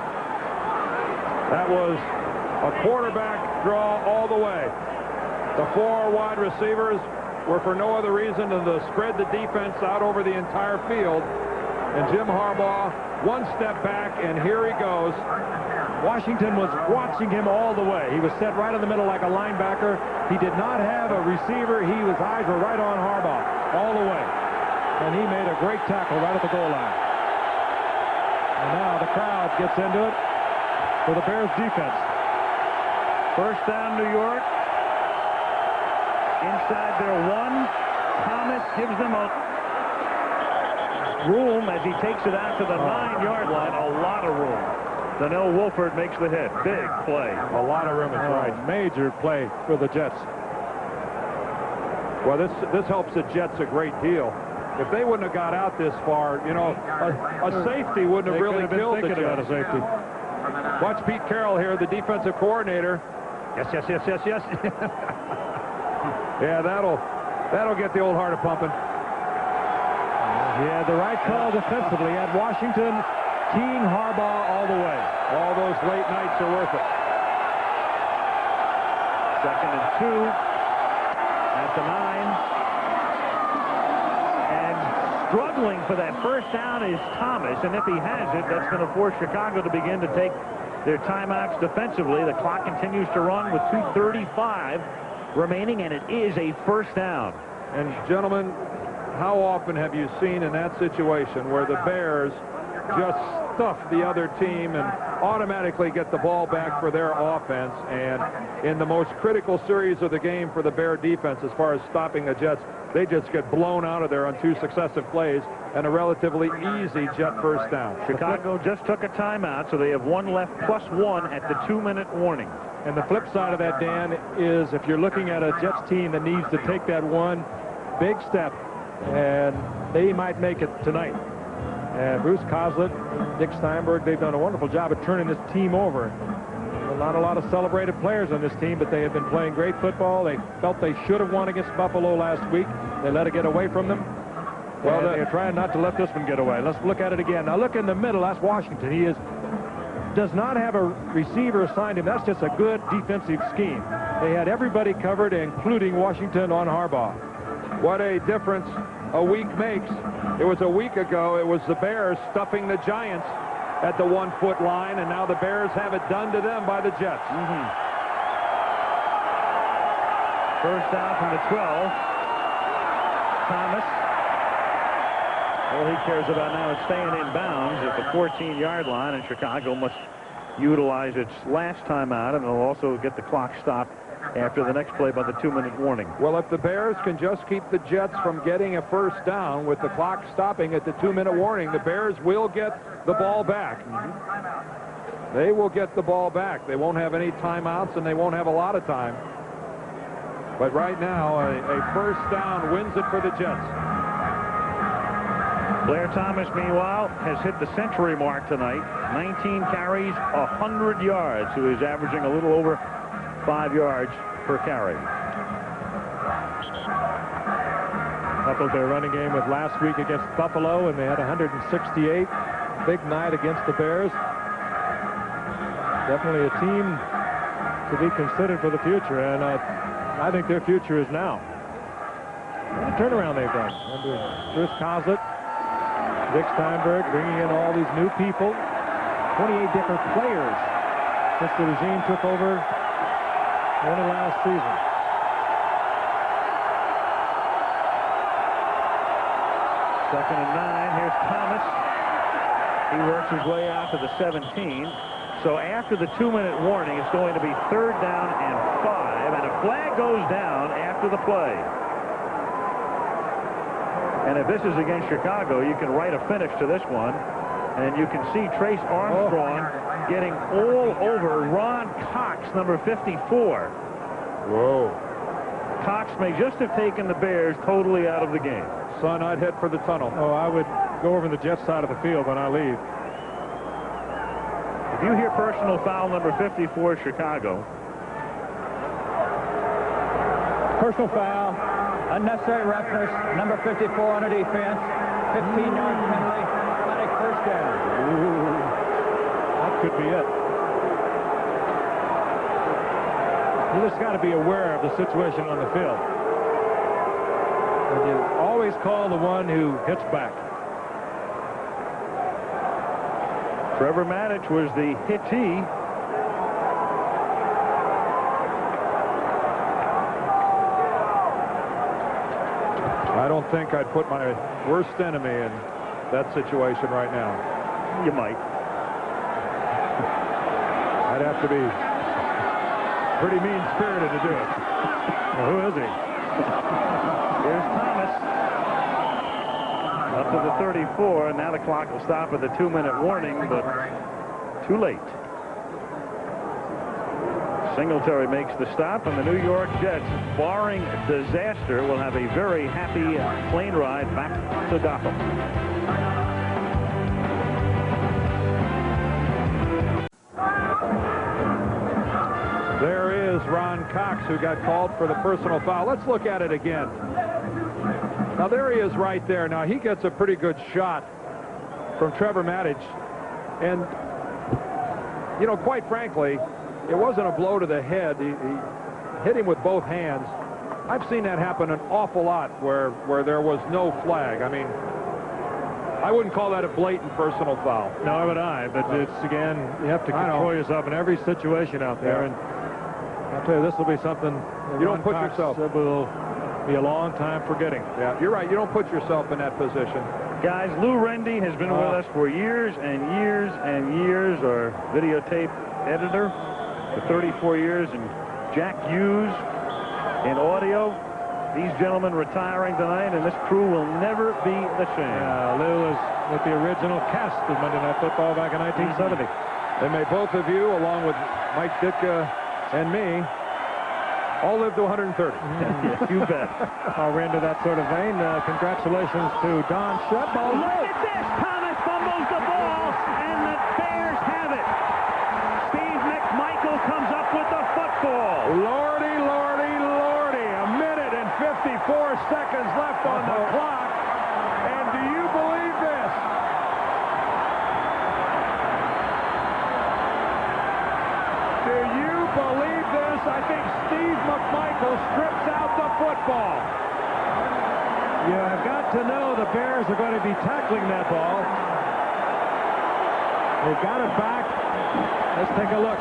That was a quarterback draw all the way. The 4 wide receivers were for no other reason than to spread the defense out over the entire field. And Jim Harbaugh, one step back, and here he goes. Washington was watching him all the way. He was set right in the middle like a linebacker. He did not have a receiver. His eyes were right on Harbaugh all the way. And he made a great tackle right at the goal line. And now the crowd gets into it for the Bears defense. First down, New York. Inside their 1. Thomas gives them a room as he takes it out to the 9-yard line. A lot of room. Donnell Wolford makes the hit. Big play. A lot of room is right. Major play for the Jets. Well, this helps the Jets a great deal. If they wouldn't have got out this far, you know, a safety wouldn't have really killed the Jets. About a safety. Watch Pete Carroll here, the defensive coordinator. Yes. Yeah, that'll get the old heart pumping. He had the right call defensively. He had Washington keying Harbaugh all the way. All those late nights are worth it. 2nd and 2 at the 9. Struggling for that first down is Thomas, and if he has it, that's going to force Chicago to begin to take their timeouts defensively. The clock continues to run with 2:35 remaining, and it is a first down. And gentlemen, how often have you seen in that situation where the Bears just stuff the other team and automatically get the ball back for their offense? And in the most critical series of the game for the Bear defense, as far as stopping the Jets, they just get blown out of there on 2 successive plays and a relatively easy Jet first down. Chicago just took a timeout, so they have 1 left plus 1 at the 2-minute warning. And the flip side of that, Dan, is if you're looking at a Jets team that needs to take that one big step, and they might make it tonight. And Bruce Coslett, Dick Steinberg, they've done a wonderful job of turning this team over. Not a lot of celebrated players on this team, but they have been playing great football. They felt they should have won against Buffalo last week. They let it get away from them. Well, they're trying not to let this one get away. Let's look at it again. Now look in the middle. That's Washington. He is does not have a receiver assigned him. That's just a good defensive scheme. They had everybody covered, including Washington on Harbaugh. What a difference a week makes. It was a week ago, it was the Bears stuffing the Giants at the 1-foot line, and now the Bears have it done to them by the Jets. First down from the 12. Thomas. All he cares about now is staying in bounds at the 14-yard line, and Chicago must utilize its last timeout, and they'll also get the clock stopped after the next play by the 2-minute warning. Well, if the Bears can just keep the Jets from getting a first down with the clock stopping at the 2-minute warning, the Bears will get the ball back. They will get the ball back. They won't have any timeouts, and they won't have a lot of time. But right now, a first down wins it for the Jets. Blair Thomas, meanwhile, has hit the century mark tonight. 19 carries, 100 yards, who is averaging a little over 5 yards per carry. Coupled their running game with last week against Buffalo, and they had 168. Big night against the Bears. Definitely a team to be considered for the future, and I think their future is now. What a turnaround they've done under Chris Coslet, Dick Steinberg, bringing in all these new people, 28 different players since the regime took over only last season. Second and 9. Here's Thomas. He works his way out to the 17. So after the 2-minute warning, it's going to be 3rd down and 5, and a flag goes down after the play. And if this is against Chicago, you can write a finish to this one, and you can see Trace Armstrong getting all over Ron Cox, number 54. Whoa. Cox may just have taken the Bears totally out of the game. Son, I'd head for the tunnel. Oh, I would go over the Jets side of the field when I leave. If you hear personal foul number 54, Chicago. Personal foul, unnecessary roughness, number 54 on the defense, 15-yard penalty, automatic first down. Ooh, that could be it. You just got to be aware of the situation on the field. And you always call the one who hits back. Trevor Maddich was the hittee. I don't think I'd put my worst enemy in that situation right now. You might. I'd have to be pretty mean-spirited to do it. Well, who is he? Here's Thomas. Up to the 34, and now the clock will stop at the 2-minute warning, but too late. Singletary makes the stop, and the New York Jets, barring disaster, will have a very happy plane ride back to Gotham. There is Ron Cox, who got called for the personal foul. Let's look at it again. Now, there he is right there. Now, he gets a pretty good shot from Trevor Maddich. And, you know, quite frankly, it wasn't a blow to the head. He hit him with both hands. I've seen that happen an awful lot where there was no flag. I mean, I wouldn't call that a blatant personal foul. No, would I. But it's, again, you have to control yourself in every situation out there. Yeah. And I'll tell you, this will be something you don't put yourself. Will be a long time forgetting. Yeah, you're right. You don't put yourself in that position. Guys, Lou Rendy has been with us for years and years and years, our videotape editor for 34 years, and Jack Hughes in audio. These gentlemen retiring tonight, and this crew will never be the same. Lou is with the original cast of Monday Night Football back in 1970. And may both of you, along with Mike Ditka and me, all live to 130. Yes, you bet. We're into that sort of vein. Congratulations to Don Shutball. Look at this! Thomas fumbles the ball, and the Bears have it. Steve McMichael comes up with the football. Lordy, lordy, lordy. A minute and 54 seconds left on the clock. And do you believe this? believe this? I think Steve McMichael strips out the football. You have got to know the Bears are going to be tackling that ball. They've got it back. Let's take a look.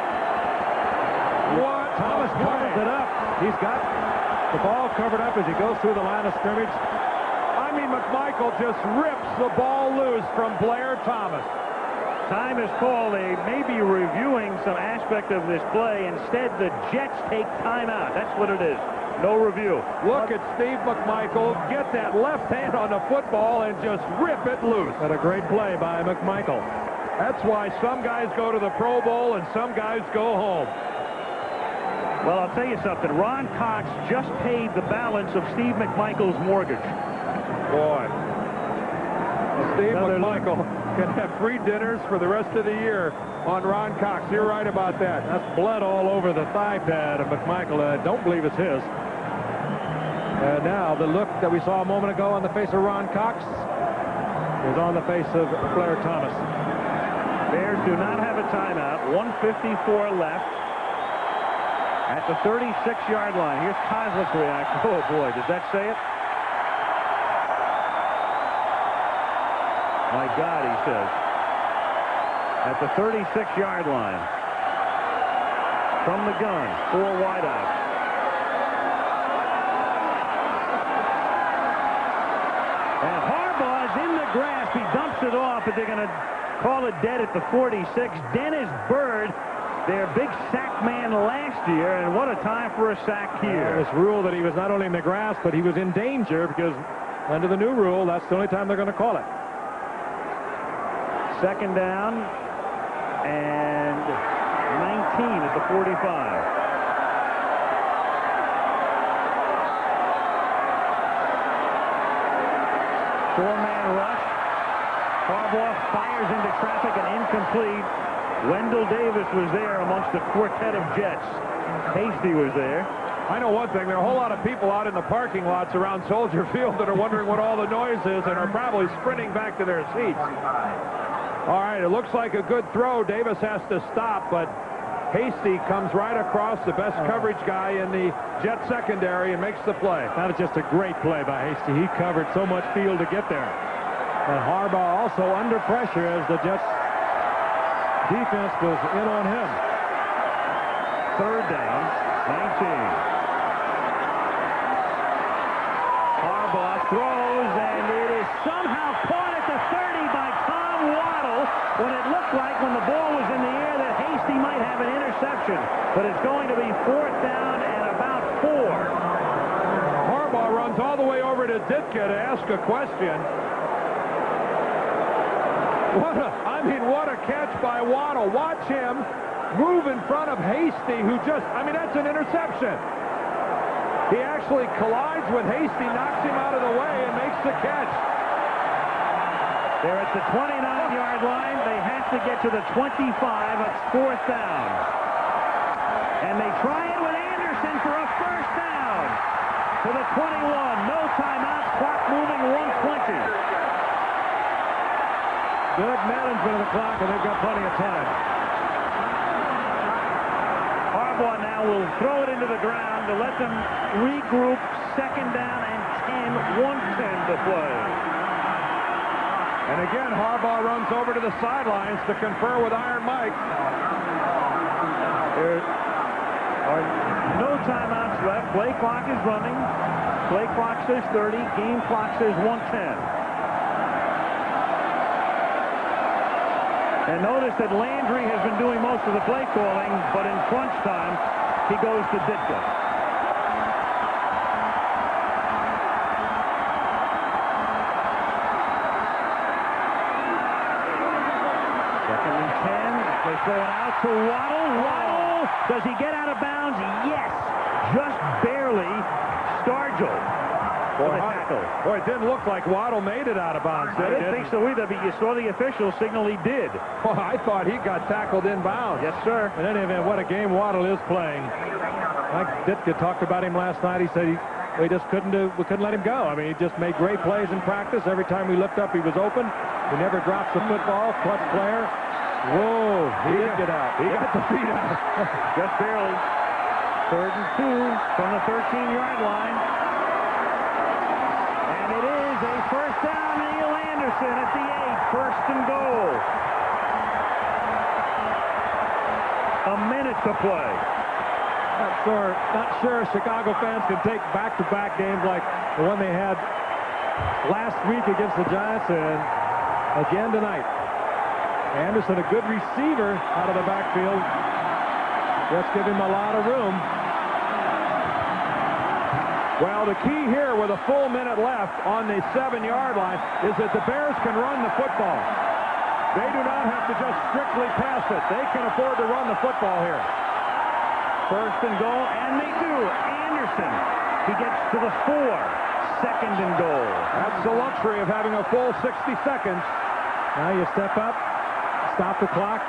What? Thomas covers it up. He's got the ball covered up as he goes through the line of scrimmage. I mean, McMichael just rips the ball loose from Blair Thomas. Time is called. They may be reviewing some aspect of this play. Instead, the Jets take timeout. That's what it is. No review. Look at Steve McMichael get that left hand on the football and just rip it loose. What a great play by McMichael. That's why some guys go to the Pro Bowl and some guys go home. Well, I'll tell you something. Ron Cox just paid the balance of Steve McMichael's mortgage. Boy. Steve McMichael can have free dinners for the rest of the year on Ron Cox. You're right about that. That's blood all over the thigh pad of McMichael. I don't believe it's his. And now the look that we saw a moment ago on the face of Ron Cox is on the face of Blair Thomas. Bears do not have a timeout. 1:54 left at the 36-yard line. Here's Kozlik's reaction. Oh, boy, does that say it? My God, he says. At the 36-yard line. From the gun. 4 wide out. And Harbaugh's in the grasp. He dumps it off, but they're going to call it dead at the 46. Dennis Byrd, their big sack man last year, and what a time for a sack here. This rule that he was not only in the grasp, but he was in danger, because under the new rule, that's the only time they're going to call it. Second down and 19 at the 45. Four-man rush. Harbaugh fires into traffic and incomplete. Wendell Davis was there amongst the quartet of Jets. Hasty was there. I know one thing. There are a whole lot of people out in the parking lots around Soldier Field that are wondering what all the noise is and are probably sprinting back to their seats. All right, it looks like a good throw. Davis has to stop, but Hasty comes right across, the best coverage guy in the Jet secondary, and makes the play. That was just a great play by Hasty. He covered so much field to get there. And Harbaugh also under pressure as the Jets defense was in on him. Third down, 19. Harbaugh throws, and it is somehow caught at the 30 by Tom Waddle when it looked like when the ball was in the air that Hasty might have an interception. But it's going to be 4th down and about 4. Harbaugh runs all the way over to Ditka to ask a question. What a catch by Waddle. Watch him move in front of Hasty, who just, that's an interception. He actually collides with Hasty, knocks him out of the way, and makes the catch. They're at the 29-yard line. They have to get to the 25. It's 4th down. And they try it with Anderson for a first down. To the 21. No timeout. Clock moving. 1:20. Good management of the clock, and they've got plenty of time. Harbaugh now will throw it into the ground to let them regroup. Second down and 10. 1:10 to play. And again, Harbaugh runs over to the sidelines to confer with Iron Mike. There are no timeouts left. Play clock is running. Play clock says 30. Game clock says 1:10. And notice that Landry has been doing most of the play calling, but in crunch time, he goes to Ditka. Second and 10. They throw it out to Waddle. Waddle! Does he get out of bounds? Yes! Just barely. Stargell. Boy, it didn't look like Waddle made it out of bounds. I didn't think so either, but you saw the official signal he did. Well, I thought he got tackled in bounds. Yes, sir. In any event, what a game Waddle is playing. Mike Ditka talked about him last night. He said we couldn't let him go. He just made great plays in practice. Every time we looked up, he was open. He never drops the football. Clutch player. Whoa, he did get out. He got the feet out. Just barely. 3rd and 2 from the 13-yard line. And it is a first down. Neil Anderson at the 8. 1st and goal. A minute to play. Not sure Chicago fans can take back-to-back games like the one they had last week against the Giants and again tonight. Anderson, a good receiver out of the backfield. Just give him a lot of room. Well, the key here with a full minute left on the 7-yard line is that the Bears can run the football. They do not have to just strictly pass it. They can afford to run the football here. 1st and goal, and they do. Anderson, he gets to the 4. 2nd and goal. That's the luxury of having a full 60 seconds. Now you step up, stop the clock.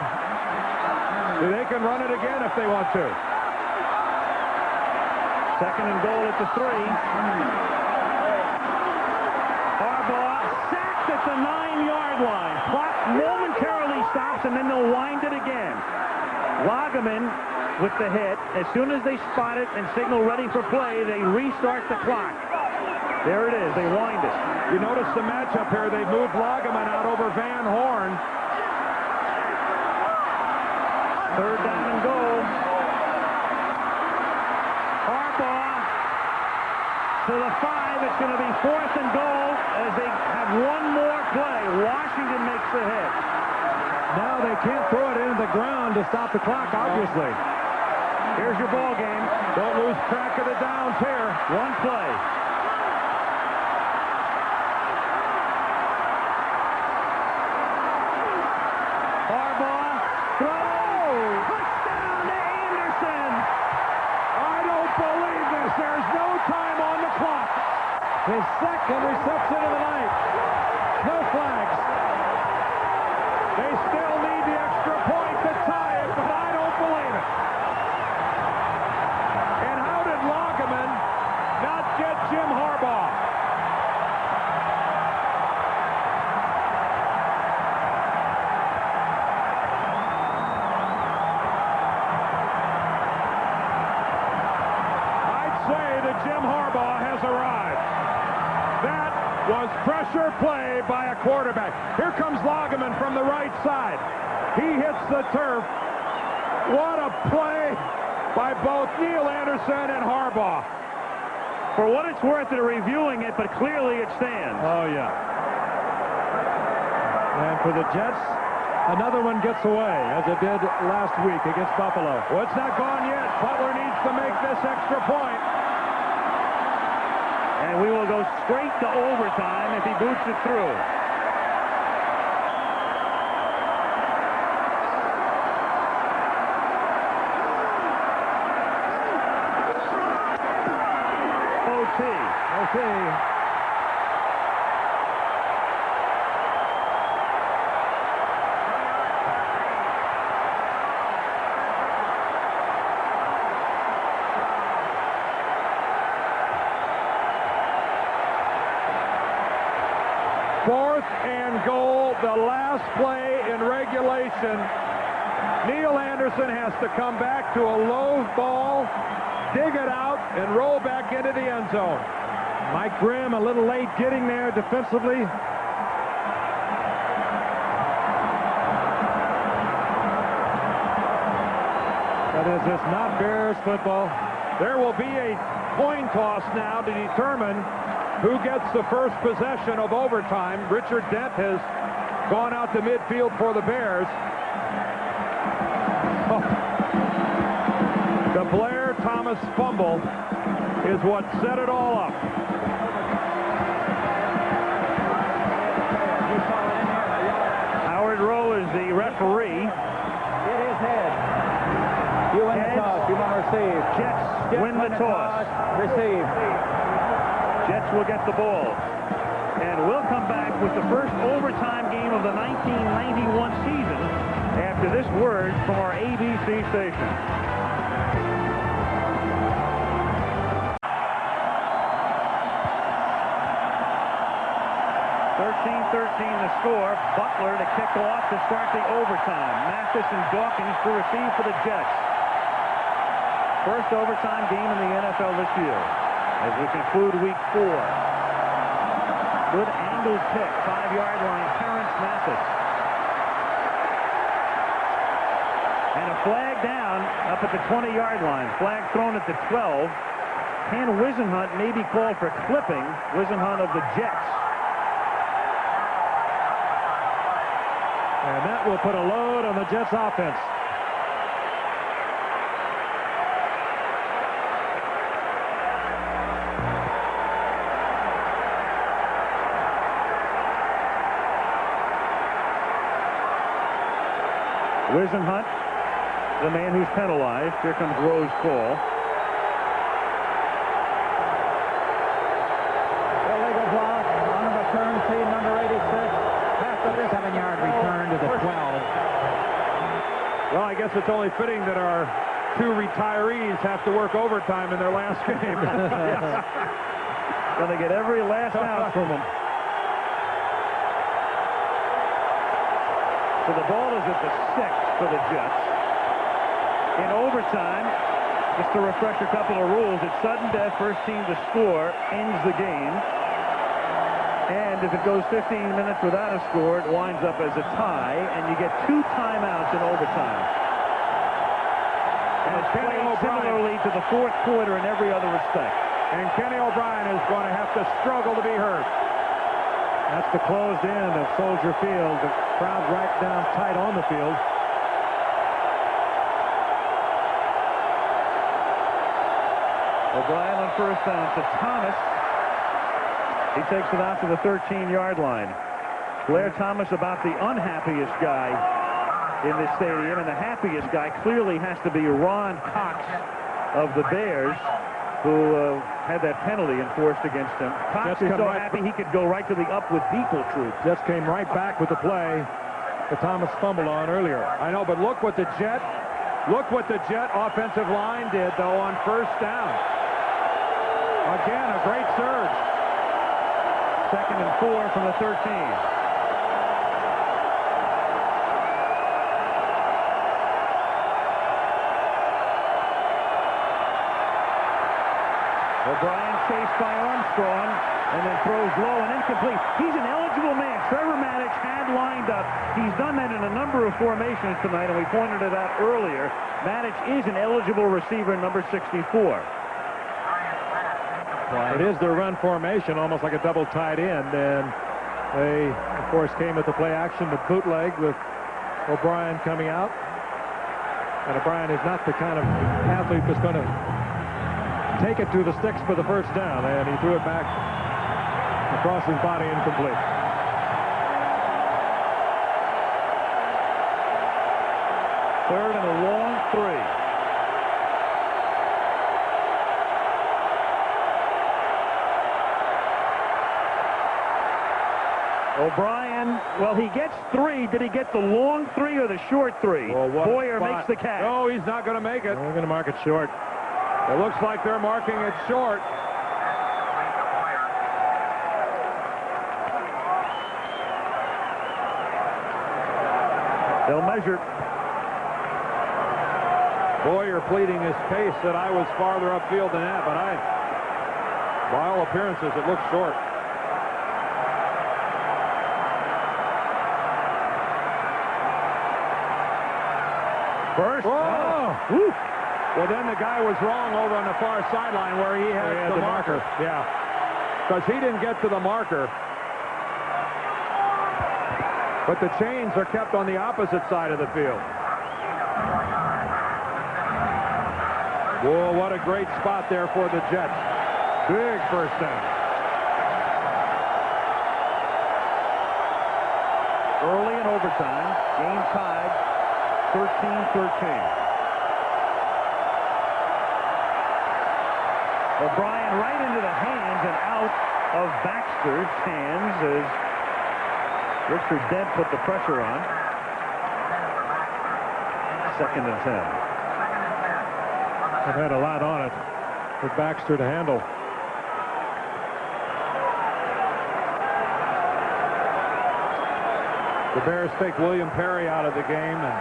They can run it again if they want to. 2nd and goal at the 3. Harbaugh sacked at the 9-yard line. Clock momentarily stops, and then they'll wind it again. Lageman with the hit. As soon as they spot it and signal ready for play, they restart the clock. There it is. They wind it. You notice the matchup here. They moved Lageman out over Van Horn. 3rd down and goal. Harbaugh to the 5. It's going to be 4th and goal as they have one more play. Washington makes the hit. Now they can't throw it into the ground to stop the clock, obviously. Here's your ball game. Don't lose track of the downs here. One play. Harbaugh throws. Touchdown to Anderson. I don't believe this. There's no time on the clock. His 2nd reception of the night. No flags. They still need the extra point to tie it, but I don't believe it. And how did Lageman not get Jim Harbaugh? I'd say that Jim Harbaugh has arrived. That was pressure play by a quarterback. Here comes Lageman from the right side. He hits the turf. What a play by both Neil Anderson and Harbaugh. For what it's worth, they're reviewing it, but clearly it stands. Oh, yeah. And for the Jets, another one gets away, as it did last week against Buffalo. Well, it's not gone yet. Butler needs to make this extra point. And we will go straight to overtime if he boots it through. OT. Fourth and goal, the last play in regulation. Neil Anderson has to come back to a low ball, dig it out, and roll back into the end zone. Mike Grimm a little late getting there defensively. But is this not Bears football? There will be a coin toss now to determine who gets the first possession of overtime. Richard Dent has gone out to midfield for the Bears. Oh. The Blair Thomas fumble is what set it all up. Howard Rowe is the referee. Hit his head. You win the toss. You want to receive. Jets win the toss. Receive. Jets will get the ball. And we'll come back with the first overtime game of the 1991 season after this word from our ABC station. 13-13 the score. Butler to kick off to start the overtime. Mathis and Dawkins to receive for the Jets. First overtime game in the NFL this year as we conclude week 4. Good angled kick, 5-yard line, Terrence Mathis. And a flag down up at the 20-yard line. Flag thrown at the 12. Ken Wisenhunt may be called for clipping. Wisenhunt of the Jets. And that will put a load on the Jets offense. Wisenhunt, the man who's penalized. Here comes Rowe's call. Illegal block on the return team number 86. After this 7-yard return to the 12. Well, I guess it's only fitting that our 2 retirees have to work overtime in their last game. Going to get every last out from them. So the ball is at the 6 for the Jets. In overtime, just to refresh a couple of rules, it's sudden death, first team to score ends the game. And if it goes 15 minutes without a score, it winds up as a tie, and you get 2 timeouts in overtime. And it's played similarly to the 4th quarter in every other respect. And Kenny O'Brien is going to have to struggle to be heard. That's the closed end of Soldier Field. The crowd right down tight on the field. O'Brien on first down to Thomas. He takes it out to the 13-yard line. Blair Thomas about the unhappiest guy in this stadium, and the happiest guy clearly has to be Ron Cox of the Bears, who had that penalty enforced against him. Cox is so happy he could go right to the Up With People troop. Jets came right back with the play that Thomas fumbled on earlier. I know, but look what the Jet offensive line did, though, on first down. Again, a great surge. 2nd and 4 from the 13. O'Brien chased by Armstrong and then throws low and incomplete. He's an eligible man. Trevor Maddox had lined up. He's done that in a number of formations tonight, and we pointed it out earlier. Maddox is an eligible receiver, number 64. It is their run formation, almost like a double tight end, and they, of course, came at the play action with bootleg with O'Brien coming out. And O'Brien is not the kind of athlete that's going to take it to the sticks for the first down, and he threw it back across his body, incomplete. Third and a long 3. O'Brien, well, he gets 3. Did he get the long 3 or the short 3? Well, Boyer makes the catch. No, he's not going to make it. We're going to mark it short. It looks like they're marking it short. They'll measure. Boyer pleading his case that I was farther upfield than that, but by all appearances, it looks short. First. Oh! Well, then the guy was wrong over on the far sideline where he had the marker. Yeah. Because he didn't get to the marker. But the chains are kept on the opposite side of the field. Whoa, what a great spot there for the Jets. Big first down. Early in overtime, game tied 13-13. O'Brien right into the hands and out of Baxter's hands as Richard Dent put the pressure on. 2nd and 10. I've had a lot on it for Baxter to handle. The Bears take William Perry out of the game and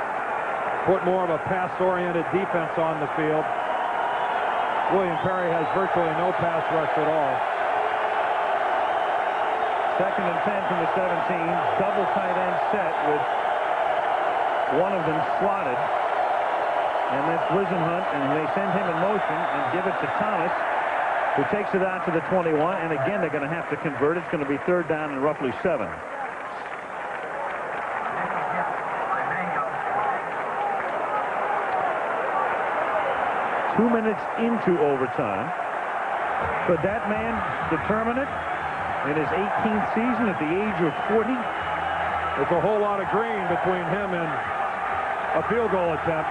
put more of a pass-oriented defense on the field. William Perry has virtually no pass rush at all. 2nd and 10 from the 17. Double tight end set with one of them slotted. And that's Wisenhunt, and they send him in motion and give it to Thomas, who takes it out to the 21. And again, they're going to have to convert. It's going to be 3rd down and roughly 7. 2 minutes into overtime. Could that man determine it in his 18th season at the age of 40? There's a whole lot of green between him and a field goal attempt.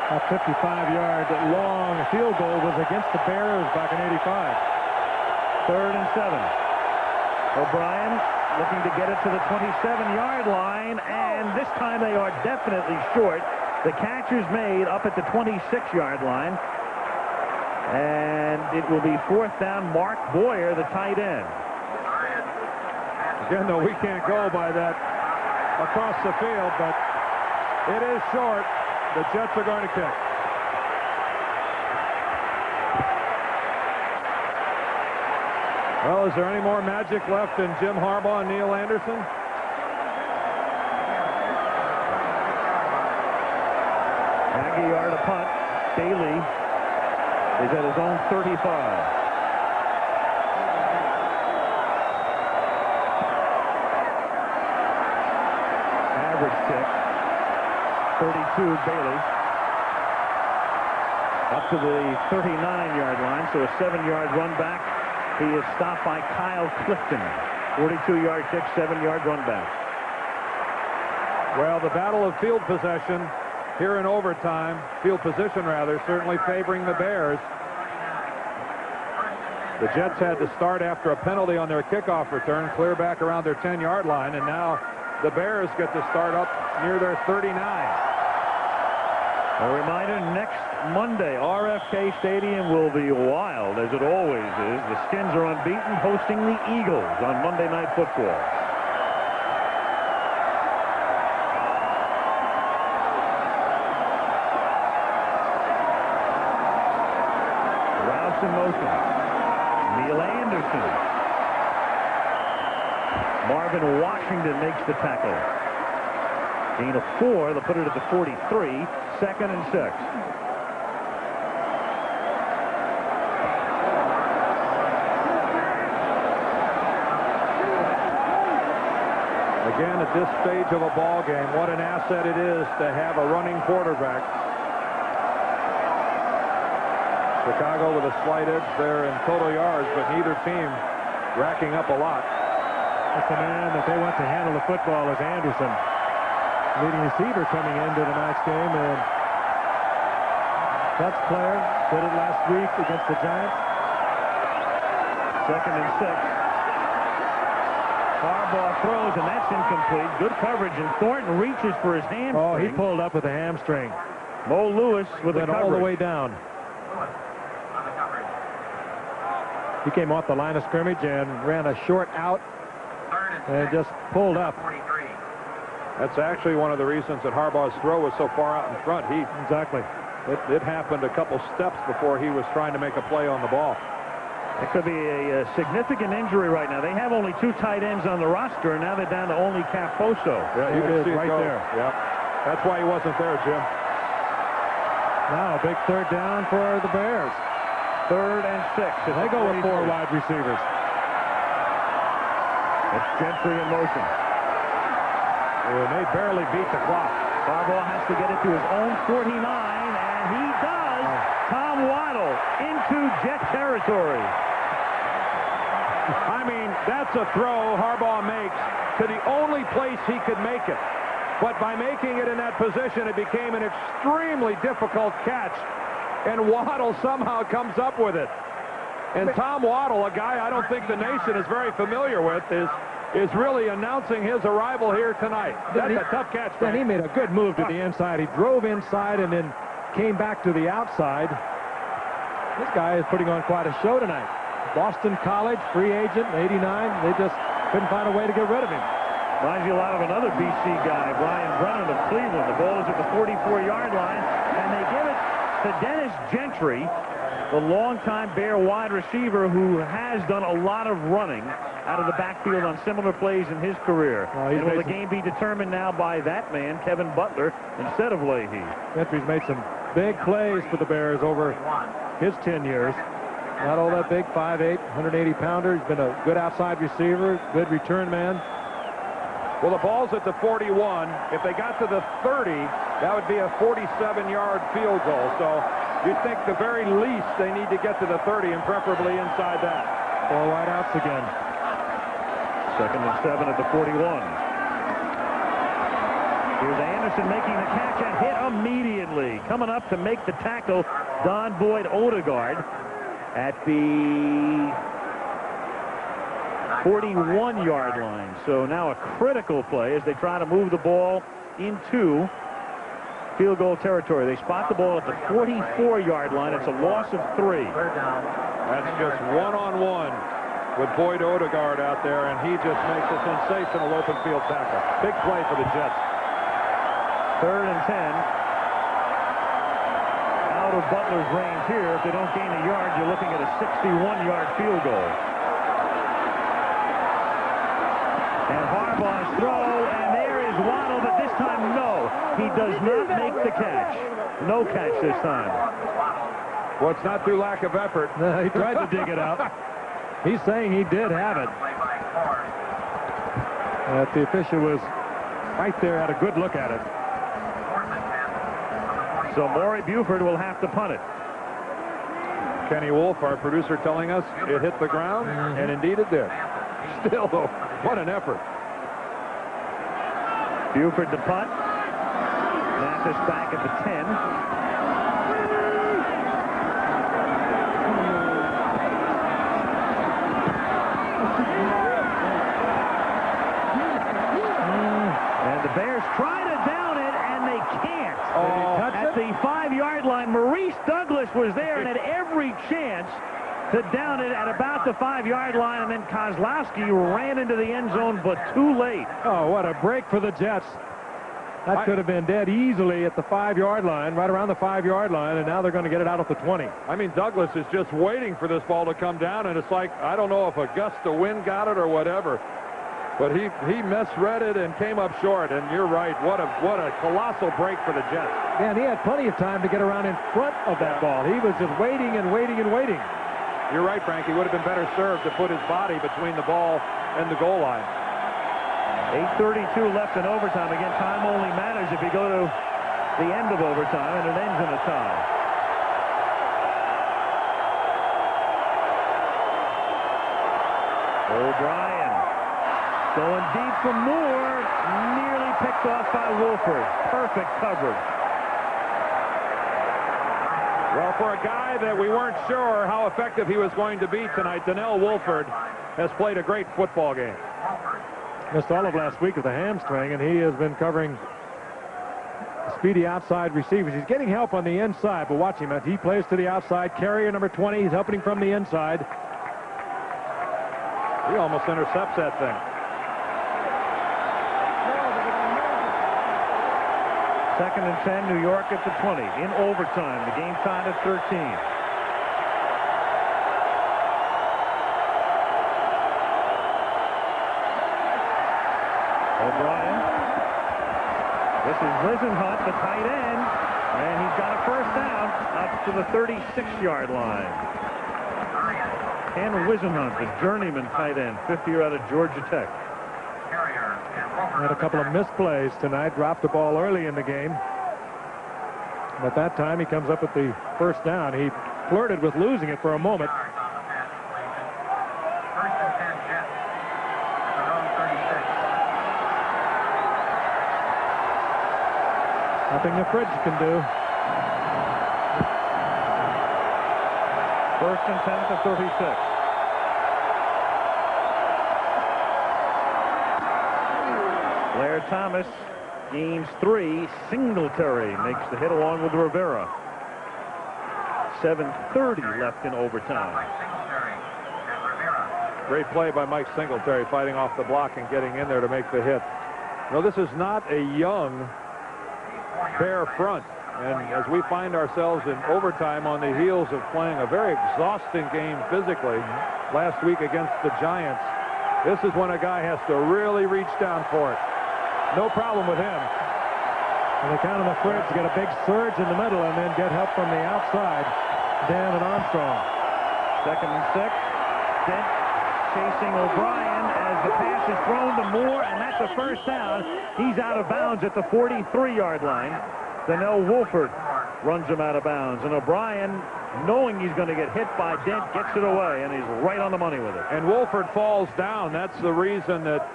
A 55-yard long field goal was against the Bears back in '85. 3rd and 7. O'Brien looking to get it to the 27-yard line, and this time they are definitely short. The catch is made up at the 26-yard line, and it will be 4th down. Mark Boyer, the tight end. Again, though, we can't go by that across the field, but it is short. The Jets are going to kick. Well, is there any more magic left in Jim Harbaugh and Neil Anderson? Yard a punt. Bailey is at his own 35. Average kick. 32, Bailey. Up to the 39-yard line, so a 7-yard run back. He is stopped by Kyle Clifton. 42-yard kick, 7-yard run back. Well, the battle of field possession here in overtime, field position rather, certainly favoring the Bears. The Jets had to start after a penalty on their kickoff return, clear back around their 10-yard line, and now the Bears get to start up near their 39. A reminder, next Monday, RFK Stadium will be wild, as it always is. The Skins are unbeaten, hosting the Eagles on Monday Night Football. Rouse in motion. Neil Anderson. Marvin Washington makes the tackle. Gain of 4. They'll put it at the 43. 2nd and 6. Again, at this stage of a ball game, what an asset it is to have a running quarterback. Chicago with a slight edge there in total yards, but neither team racking up a lot. That's the man that they want to handle the football is Anderson. Leading receiver coming into tonight's game, and that's Blair. Did it last week against the Giants. 2nd and 6. Harbaugh throws, and that's incomplete. Good coverage, and Thornton reaches for his hamstring. Oh, he pulled up with a hamstring. Mo Lewis with went the coverage. all the way down. He came off the line of scrimmage and ran a short out and just pulled up. That's actually one of the reasons that Harbaugh's throw was so far out in front. Exactly. It happened a couple steps before he was trying to make a play on the ball. It could be a significant injury right now. They have only 2 tight ends on the roster, and now they're down to only Caposo. Yeah, you can see it right go. there. Yeah, that's why he wasn't there, Jim. Now a big 3rd down for the Bears. 3rd and 6. And they go with 4 wide receivers. It's Gentry in motion. And they barely beat the clock. Harbaugh has to get it to his own 49, and he does. Tom Waddle into Jet territory. I mean, that's a throw Harbaugh makes to the only place he could make it. But by making it in that position, it became an extremely difficult catch. And Waddle somehow comes up with it. And Tom Waddle, a guy I don't think the nation is very familiar with, is really announcing his arrival here tonight. That's a tough catch. Then he made a good move to the inside. He drove inside and then came back to the outside. This guy is putting on quite a show tonight. Boston College, free agent, 89. They just couldn't find a way to get rid of him. Reminds you a lot of another BC guy, Brian Brennan of Cleveland. The ball is at the 44-yard line, and they give it to Dennis Gentry, the longtime Bear wide receiver who has done a lot of running out of the backfield on similar plays in his career. And will the game be determined now by that man, Kevin Butler, instead of Leahy? Gentry's made some big plays for the Bears over his 10 years. Not all that big, 5'8", 180-pounder. He's been a good outside receiver, good return man. Well, the ball's at the 41. If they got to the 30, that would be a 47-yard field goal. So you'd think the very least they need to get to the 30 and preferably inside that. 4 wideouts again. 2nd and 7 at the 41. Here's Anderson making the catch and hit immediately. Coming up to make the tackle, Don Boyd Odegaard at the 41-yard line. So now a critical play as they try to move the ball into field goal territory. They spot the ball at the 44-yard line. It's a loss of 3. That's just one-on-one with Boyd Odegaard out there, and he just makes a sensational open field tackle. Big play for the Jets. 3rd and 10. Out of Butler's range here. If they don't gain a yard, you're looking at a 61-yard field goal. And Harbaugh's throw, and there is Waddle, but this time, no. He does not make the catch. No catch this time. Well, it's not through lack of effort. No, he tried to dig it out. He's saying he did have it. The official was right there, had a good look at it. So Maury Buford will have to punt it. Kenny Wolf, our producer, telling us it hit the ground, and indeed it did. Still, though, what an effort. Buford to punt. Mathis back at the 10. And the Bears try to down it, and they can't. At the 5-yard line, Maurice Douglas was there and had every chance to down it at about the 5-yard line, and then Kozlowski ran into the end zone, but too late. Oh, what a break for the Jets. That could have been dead easily at the 5-yard line, right around the 5-yard line, and now they're going to get it out at the 20. I mean, Douglas is just waiting for this ball to come down, and it's like, I don't know if a gust of wind got it or whatever, but he misread it and came up short, and you're right, what a colossal break for the Jets. Yeah, and he had plenty of time to get around in front of that ball. He was just waiting and waiting and waiting. You're right, Frank. He would have been better served to put his body between the ball and the goal line. 8:32 left in overtime. Again, time only matters if you go to the end of overtime, and it ends in a tie. O'Brien going deep for Moore. Nearly picked off by Wolford. Perfect coverage. Well, for a guy that we weren't sure how effective he was going to be tonight, Donnell Wolford has played a great football game. Missed all of last week with a hamstring, and he has been covering speedy outside receivers. He's getting help on the inside, but watch him as he plays to the outside. Carrier number 20, he's helping him from the inside. He almost intercepts that thing. Second and 10, New York at the 20 in overtime. The game tied at 13. O'Brien. This is Wisenhunt, the tight end, and he's got a first down up to the 36-yard line. Ken Wisenhunt, the journeyman tight end, 5th year out of Georgia Tech. Had a couple of misplays tonight, dropped the ball early in the game. But that time he comes up with the first down. He flirted with losing it for a moment. Nothing the fridge can do. First and 10 to 36. Blair Thomas gains 3. Singletary makes the hit along with Rivera. 7:30 left in overtime. Great play by Mike Singletary, fighting off the block and getting in there to make the hit. No, this is not a young Bear front. And as we find ourselves in overtime on the heels of playing a very exhausting game physically last week against the Giants, this is when a guy has to really reach down for it. No problem with him. And they count on the Fritz, get a big surge in the middle and then get help from the outside. Dan and Armstrong. 2nd and 6. Dent chasing O'Brien as the pass is thrown to Moore, and that's a first down. He's out of bounds at the 43-yard line. Donnell Wolford runs him out of bounds, and O'Brien, knowing he's going to get hit by Dent, gets it away, and he's right on the money with it. And Wolford falls down. That's the reason that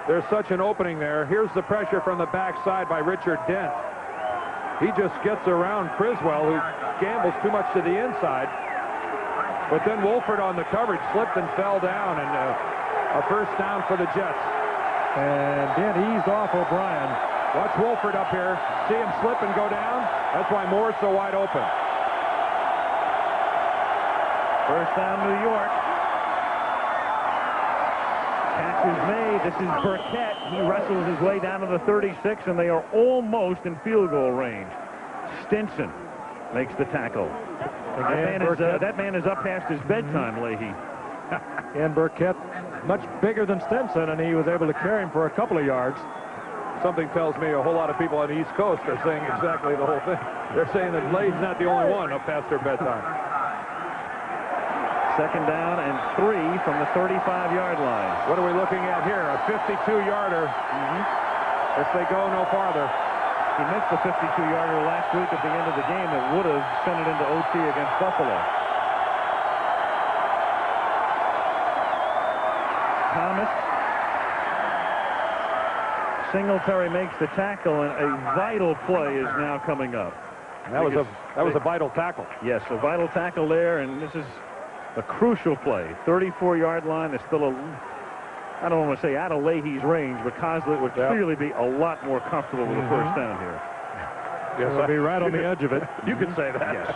there's such an opening there. Here's the pressure from the backside by Richard Dent. He just gets around Criswell, who gambles too much to the inside. But then Wolford on the coverage slipped and fell down, and a first down for the Jets. And Dent eased off O'Brien. Watch Wolford up here. See him slip and go down. That's why Moore's so wide open. First down, New York. Catch is made. This is Burkett. He wrestles his way down to the 36, and they are almost in field goal range. Stinson makes the tackle. That man is up past his bedtime, Leahy. And Burkett, much bigger than Stinson, and he was able to carry him for a couple of yards. Something tells me a whole lot of people on the East Coast are saying exactly the whole thing. They're saying that Lade's not the only one up past their bedtime. 2nd down and 3 from the 35-yard line. What are we looking at here? A 52-yarder. If they go no farther. He missed the 52-yarder last week at the end of the game that would have sent it into OT against Buffalo. Thomas. Singletary makes the tackle, and a vital play is now coming up. That was a vital tackle. Yes, a vital tackle there, and this is a crucial play. 34-yard line is still I don't want to say out of Leahy's range, but Coslett would clearly be a lot more comfortable with the first down here. Yes, he'll be right on the edge of it. You could say that. Yes.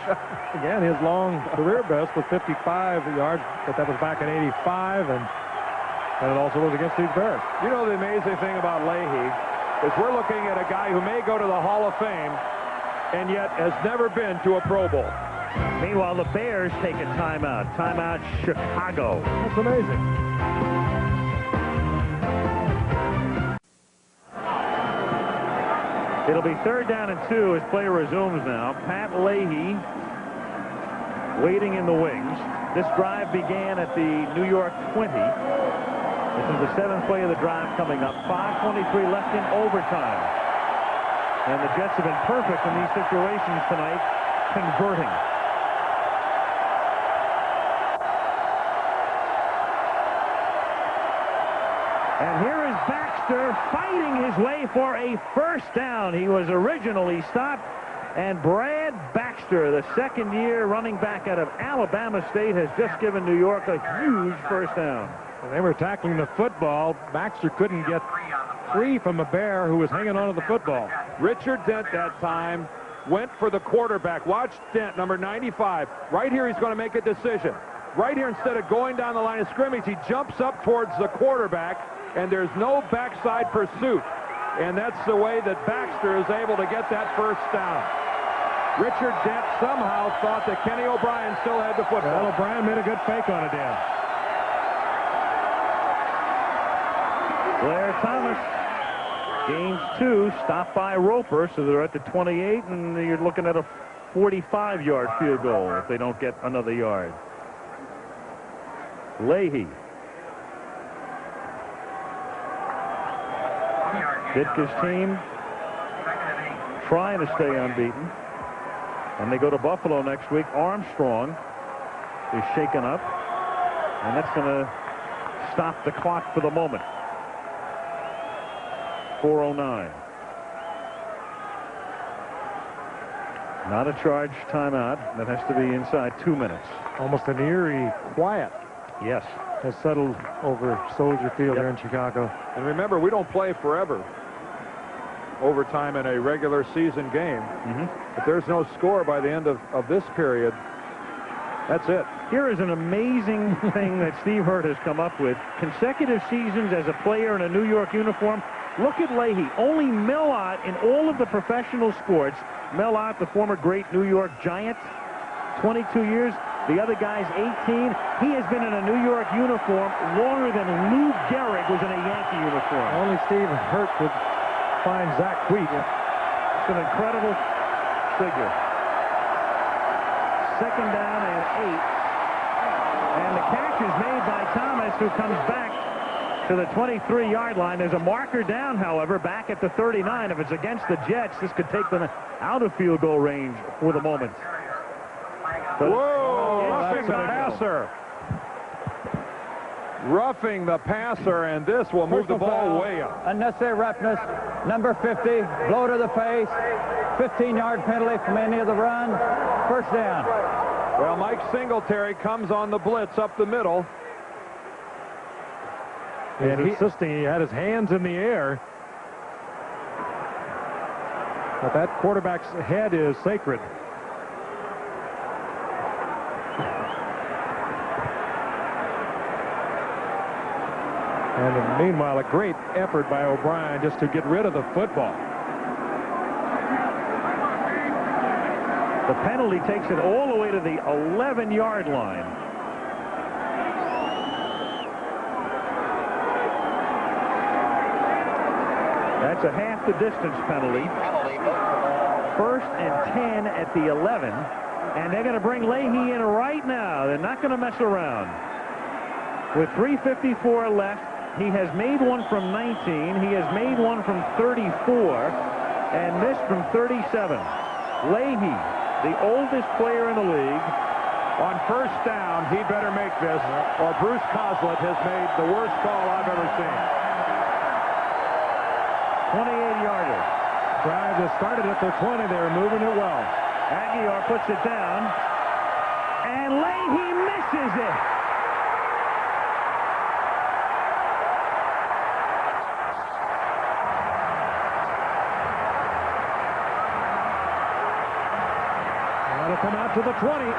Again, his long career best was 55 yards, but that was back in '85, and it also was against these Bears. You know, the amazing thing about Leahy is we're looking at a guy who may go to the Hall of Fame and yet has never been to a Pro Bowl. Meanwhile, the Bears take a timeout. Timeout, Chicago. That's amazing. It'll be 3rd down and 2 as play resumes now. Pat Leahy waiting in the wings. This drive began at the New York 20. This is the 7th play of the drive coming up. 5:23 left in overtime. And the Jets have been perfect in these situations tonight, converting. And here is Baxter fighting his way for a first down. He was originally stopped, and Brad Baxter, the second-year running back out of Alabama State, has just given New York a huge first down. When they were tackling the football, Baxter couldn't get free from a Bear who was hanging onto the football. Richard Dent that time went for the quarterback. Watch Dent, number 95. Right here, he's going to make a decision. Right here, instead of going down the line of scrimmage, he jumps up towards the quarterback, and there's no backside pursuit. And that's the way that Baxter is able to get that first down. Richard Dent somehow thought that Kenny O'Brien still had the football. Well, O'Brien made a good fake on it, Dan. Blair Thomas gains 2, stopped by Roper, so they're at the 28, and you're looking at a 45-yard field goal if they don't get another yard. Leahy. Ditka's team trying to stay unbeaten. And they go to Buffalo next week. Armstrong is shaken up. And that's going to stop the clock for the moment. 4:09. Not a charged timeout. That has to be inside 2 minutes. Almost an eerie quiet. Yes. Has settled over Soldier Field here in Chicago. And remember, we don't play forever. Overtime in a regular season game. If there's no score by the end of this period, That's it. Here is an amazing thing that Steve Hurt has come up with. Consecutive seasons as a player in a New York uniform. Look at Leahy. Only Mel Ott in all of the professional sports. Mel Ott, the former great New York Giant, 22 years. The other guy's 18. He has been in a New York uniform longer than Lou Gehrig was in a Yankee uniform. Only Steve Hurt could find Zach Wheat. It's an incredible figure. Second down and 8. And the catch is made by Thomas, who comes back to the 23-yard line. There's a marker down, however, back at the 39. If it's against the Jets, this could take them out of field goal range for the moment. Whoa! Roughing the passer. Roughing the passer, and this will move the ball way up. Unnecessary roughness. Number 50, blow to the face. 15-yard penalty from any of the run. First down. Well, Mike Singletary comes on the blitz up the middle. And insisting he had his hands in the air. But that quarterback's head is sacred. And meanwhile, a great effort by O'Brien just to get rid of the football. The penalty takes it all the way to the 11-yard line. That's a half the distance penalty. First and 10 at the 11. And they're going to bring Leahy in right now. They're not going to mess around. With 3:54 left, he has made one from 19. He has made one from 34 and missed from 37. Leahy, the oldest player in the league. On first down, he better make this, or Bruce Coslett has made the worst call I've ever seen. 28-yarder. Drive that started at their 20. They were moving it well. Aguilar puts it down. And Leahy misses it. That'll come out to the 20.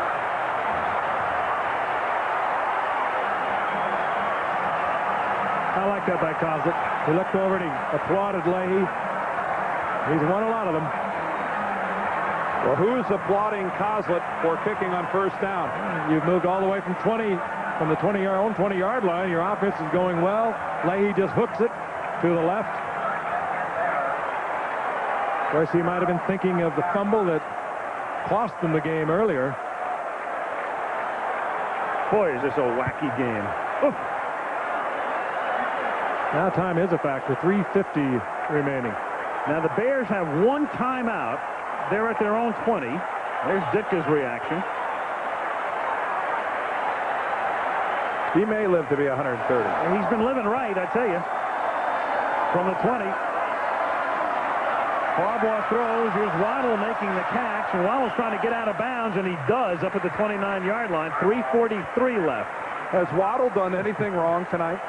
I like that by Coslett. He looked over and he applauded Leahy. He's won a lot of them. Well, who's applauding Coslett for kicking on first down? You've moved all the way from 20, from the 20-yard line. Your offense is going well. Leahy just hooks it to the left. Of course, he might have been thinking of the fumble that cost them the game earlier. Boy, is this a wacky game. Oof. Now time is a factor. 3:50 remaining. Now the Bears have one timeout. They're at their own 20. There's Ditka's reaction. He may live to be 130. He's been living right, I tell you. From the 20. Harbaugh throws. Here's Waddle making the catch. And Waddle's trying to get out of bounds, and he does up at the 29-yard line. 3:43 left. Has Waddle done anything wrong tonight?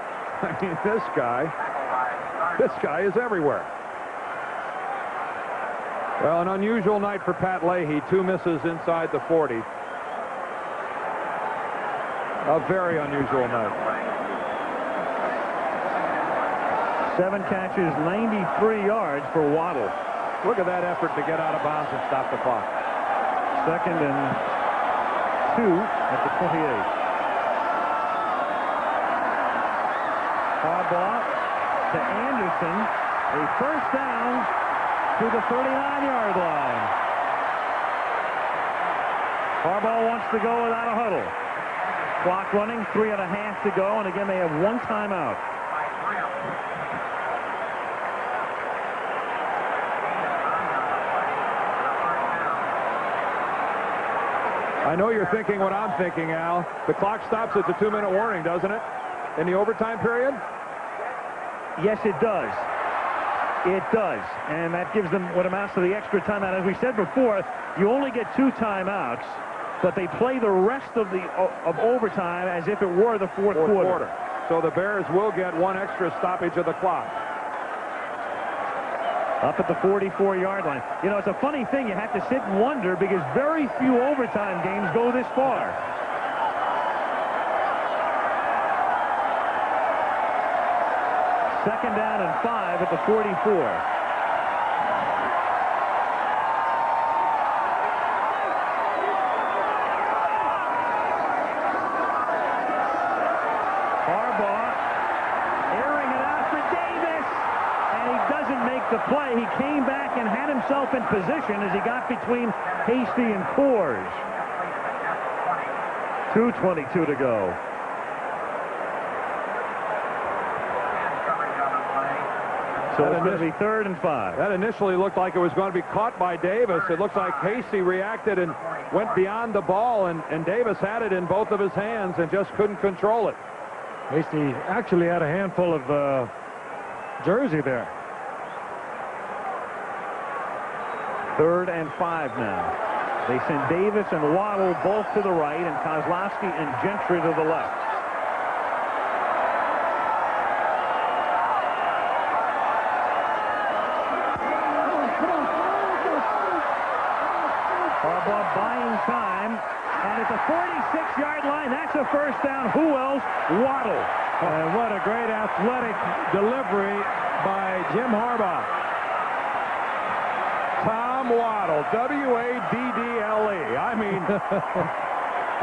I mean, this guy is everywhere. Well, an unusual night for Pat Leahy. 2 misses inside the 40. A very unusual night. 7 catches, 93 yards for Waddle. Look at that effort to get out of bounds and stop the clock. Second and 2 at the 28. Harbaugh to Anderson. A first down to the 39-yard line. Harbaugh wants to go without a huddle. Clock running, 3.5 to go, and again they have one timeout. I know you're thinking what I'm thinking, Al. The clock stops at the 2-minute warning, doesn't it? In the overtime period? Yes, it does. It does. And that gives them what amounts to the extra timeout. As we said before, you only get 2 timeouts, but they play the rest of overtime as if it were the fourth quarter. So the Bears will get 1 extra stoppage of the clock. Up at the 44-yard line. You know, it's a funny thing. You have to sit and wonder because very few overtime games go this far. Second down and 5 at the 44. The play, he came back and had himself in position as he got between Hasty and Coors. 2:22 to go. So it's going to be 3rd and 5. That initially looked like it was going to be caught by Davis. It looks like Hasty reacted and went beyond the ball, and Davis had it in both of his hands and just couldn't control it. Hasty actually had a handful of jersey there. 3rd and 5 now. They send Davis and Waddle both to the right and Kozlowski and Gentry to the left. Harbaugh buying time, and at the 46-yard line, that's a first down. Who else? Waddle. And what a great athletic delivery by Jim Harbaugh. Waddle, W-A-D-D-L-E. I mean,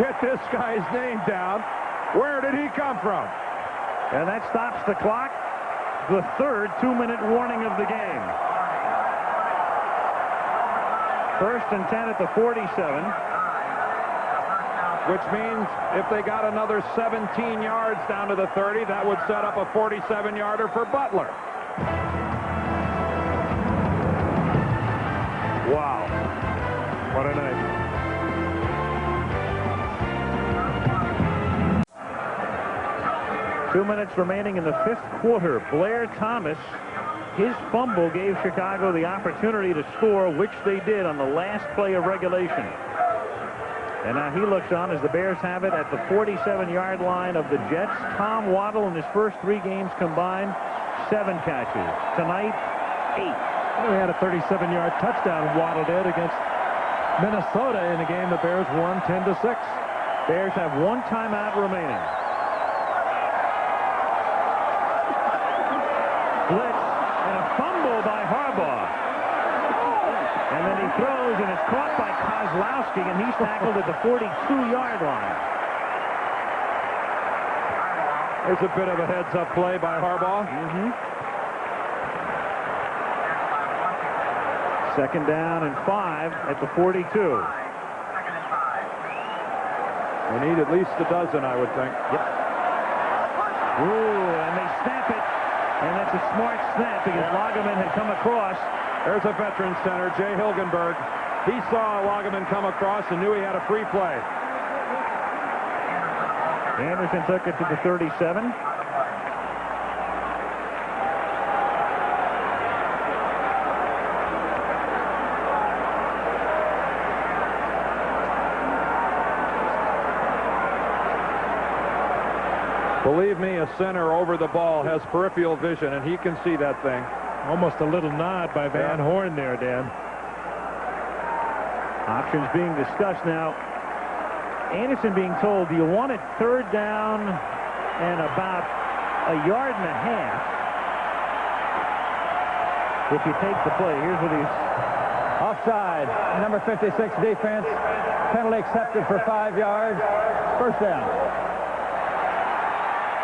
get this guy's name down. Where did he come from? And that stops the clock. The 3rd 2-minute warning of the game. 1st and 10 at the 47. Which means if they got another 17 yards down to the 30, that would set up a 47-yarder for Butler. Wow. What a night. Two minutes remaining in the 5th quarter. Blair Thomas, his fumble gave Chicago the opportunity to score, which they did on the last play of regulation. And now he looks on as the Bears have it at the 47-yard line of the Jets. Tom Waddle in his first 3 games combined, 7 catches. Tonight, 8. We had a 37-yard touchdown Waddle did against Minnesota in a game the Bears won 10-6. Bears have 1 timeout remaining. Blitz and a fumble by Harbaugh. And then he throws and it's caught by Kozlowski, and he's tackled at the 42-yard line. There's a bit of a heads-up play by Harbaugh. Second down and 5 at the 42. We need at least a dozen, I would think. Yep. Ooh, and they snap it. And that's a smart snap because Lagerman had come across. There's a veteran center, Jay Hilgenberg. He saw Lagerman come across and knew he had a free play. Anderson took it to the 37. Believe me, a center over the ball has peripheral vision, and he can see that thing. Almost a little nod by Van Horn there, Dan. Options being discussed now. Anderson being told, do you want it 3rd down and about 1.5 yards if you take the play? Here's what he's... Offside. Number 56 defense. Penalty accepted for 5 yards. First down.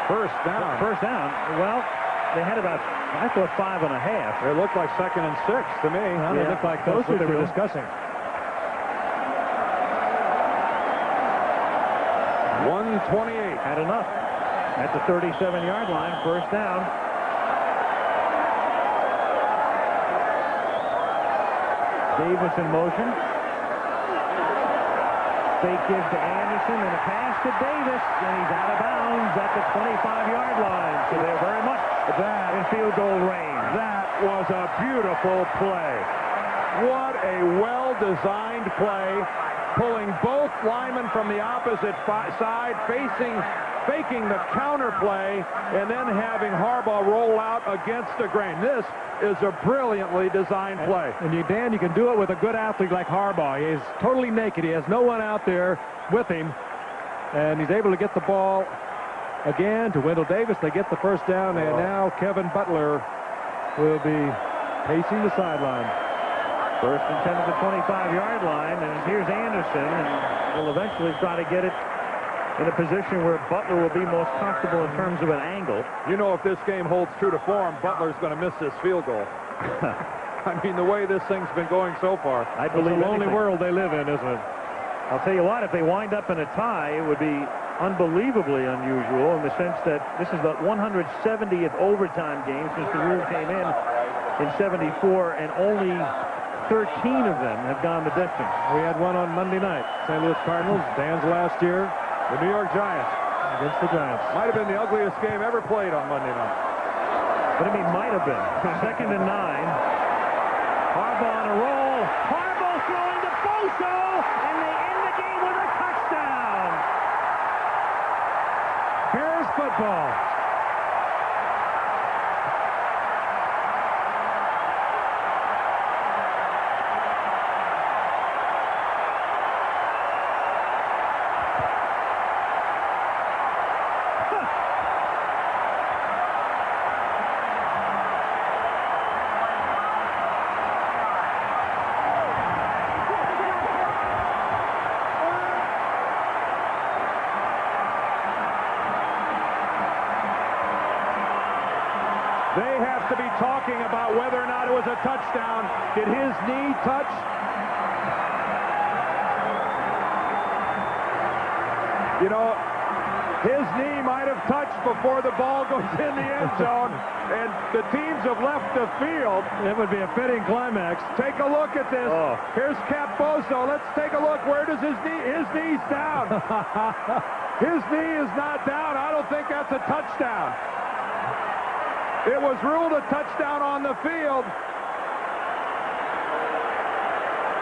First down. First down. Well, they had about, I thought, 5.5. It looked like 2nd and 6 to me. Huh? It looked like that's what they were discussing. 128. Had enough. At the 37-yard line, first down. Davis in motion. Fake give to Anderson and a pass to Davis, and he's out of bounds at the 25-yard line. So they're very much in field goal range. That was a beautiful play. What a well-designed play, pulling both linemen from the opposite side, faking the counter play, and then having Harbaugh roll out against the grain. This is a brilliantly designed play. And Dan, you can do it with a good athlete like Harbaugh. He is totally naked. He has no one out there with him, and he's able to get the ball again to Wendell Davis. They get the first down, and now Kevin Butler will be pacing the sideline. First and 10 at the 25-yard line, and here's Anderson, and will eventually try to get it in a position where Butler will be most comfortable in terms of an angle. You know, if this game holds true to form, Butler's going to miss this field goal. I mean, the way this thing's been going so far. I believe it's the lonely world they live in, isn't it? I'll tell you what, if they wind up in a tie, it would be unbelievably unusual in the sense that this is the 170th overtime game since the rule came in 74, and only 13 of them have gone the distance. We had one on Monday night. St. Louis Cardinals, Dan's last year. The New York Giants against the Giants. Might have been the ugliest game ever played on Monday night. What do you mean might have been? Second and 9. Harbaugh on a roll. Harbaugh throwing to Boso, and they end the game with a touchdown. Bears football. They have to be talking about whether or not it was a touchdown. Did his knee touch? You know, his knee might have touched before the ball goes in the end zone, and the teams have left the field. It would be a fitting climax. Take a look at this. Oh. Here's Cap Boso. Let's take a look. Where does his knee? His knee's down. His knee is not down. I don't think that's a touchdown. It was ruled a touchdown on the field.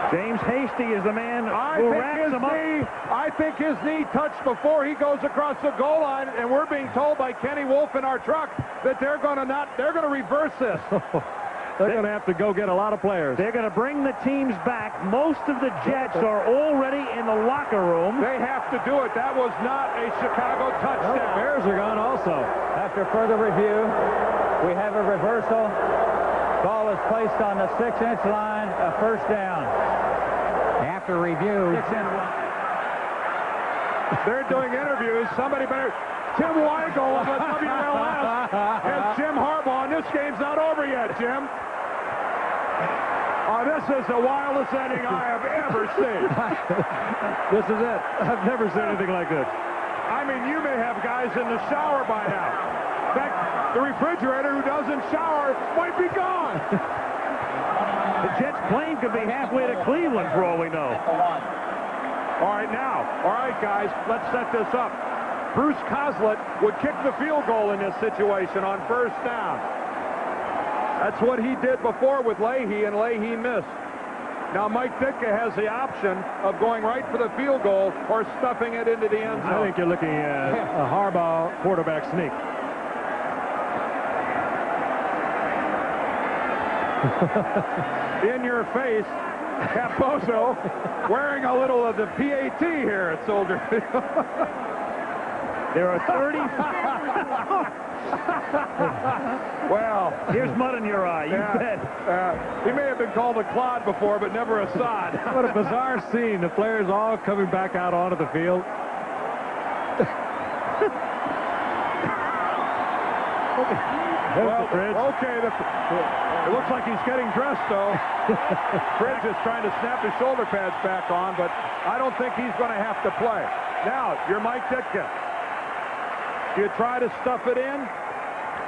James Hasty is the man who wraps him up. I think his knee touched before he goes across the goal line, and we're being told by Kenny Wolf in our truck that they're going to reverse this. They're going to have to go get a lot of players. They're going to bring the teams back. Most of the Jets are already in the locker room. They have to do it. That was not a Chicago touchdown. Well, the Bears are gone also. After further review, we have a reversal. Ball is placed on the 6-inch line, a first down. After review. 6 and 1. They're doing interviews. Somebody better... Tim Weigel of the WLS has Jim Harbaugh, and this game's not over yet, Jim. Oh, this is the wildest ending I have ever seen. This is it. I've never seen anything like this. I mean, you may have guys in the shower by now. In fact, the refrigerator who doesn't shower might be gone. The Jets plane could be halfway to Cleveland for all we know. All right, now. All right, guys, let's set this up. Bruce Coslett would kick the field goal in this situation on first down. That's what he did before with Leahy, and Leahy missed. Now Mike Ditka has the option of going right for the field goal or stuffing it into the end zone. I think you're looking at a Harbaugh quarterback sneak. In your face, Caposo wearing a little of the PAT here at Soldier Field. There are 30. Well, here's mud in your eye. You bet. He may have been called a clod before, but never a sod. What a bizarre scene. The players all coming back out onto the field. Well, okay. It looks like he's getting dressed, though. Fridge is trying to snap his shoulder pads back on, but I don't think he's going to have to play. Now, you're Mike Ditka. Do you try to stuff it in,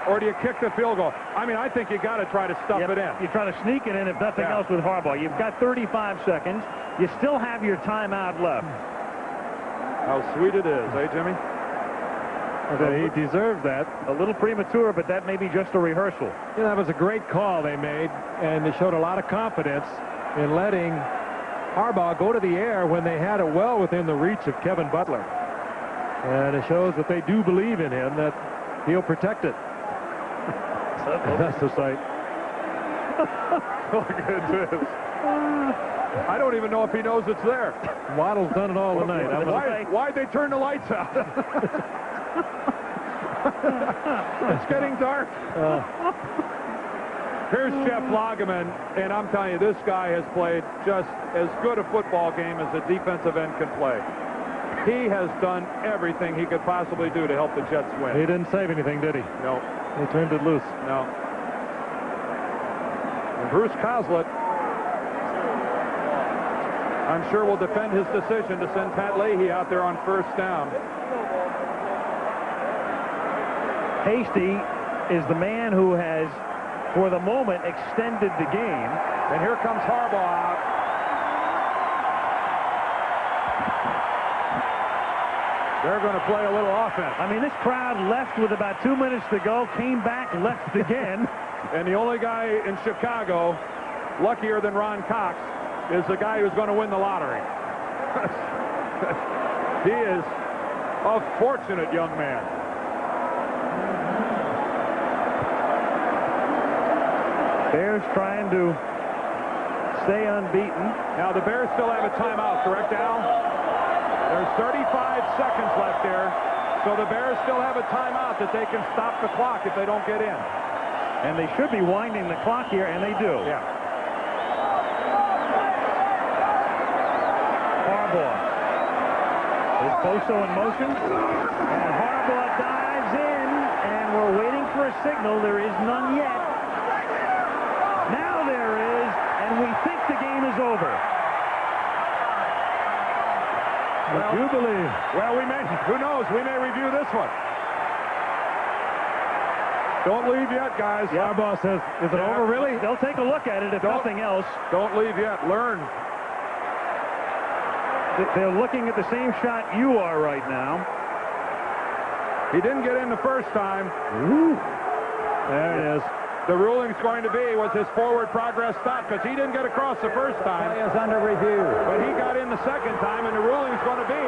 or do you kick the field goal? I mean, I think you got to try to stuff it in. You try to sneak it in, if nothing else, with Harbaugh. You've got 35 seconds. You still have your timeout left. How sweet it is, eh, Jimmy? He deserved that. A little premature, but that may be just a rehearsal. Yeah, that was a great call they made, and they showed a lot of confidence in letting Harbaugh go to the air when they had it well within the reach of Kevin Butler. And it shows that they do believe in him, that he'll protect it. That's the sight. Look at this. I don't even know if he knows it's there. Waddle's done it all tonight. Why'd they turn the lights out? It's getting dark. Here's Jeff Lageman, and I'm telling you, this guy has played just as good a football game as a defensive end can play. He has done everything he could possibly do to help the Jets win. He didn't save anything, did he? No. He turned it loose. No. And Bruce Coslett, I'm sure, will defend his decision to send Pat Leahy out there on first down. Hasty is the man who has, for the moment, extended the game. And here comes Harbaugh out. They're going to play a little offense. I mean, this crowd left with about 2 minutes to go, came back, left again. And the only guy in Chicago luckier than Ron Cox is the guy who's going to win the lottery. He is a fortunate young man. Bears trying to stay unbeaten. Now, the Bears still have a timeout, correct, Al? There's 35 seconds left there, so the Bears still have a timeout that they can stop the clock if they don't get in. And they should be winding the clock here, and they do. Yeah. Harbaugh. Is Boso in motion? And Harbaugh dives in, and we're waiting for a signal. There is none yet. Now there is, and we think the game is over. Well, you believe? Well, we may. Who knows? We may review this one. Don't leave yet, guys. Yeah. Harbaugh says, is it over, really? They'll take a look at it if nothing else. Don't leave yet. Learn. They're looking at the same shot you are right now. He didn't get in the first time. Ooh. There it is. The ruling's going to be, was his forward progress stopped? Because he didn't get across the first time. Play is under review. But he got in the second time, and the ruling's going to be,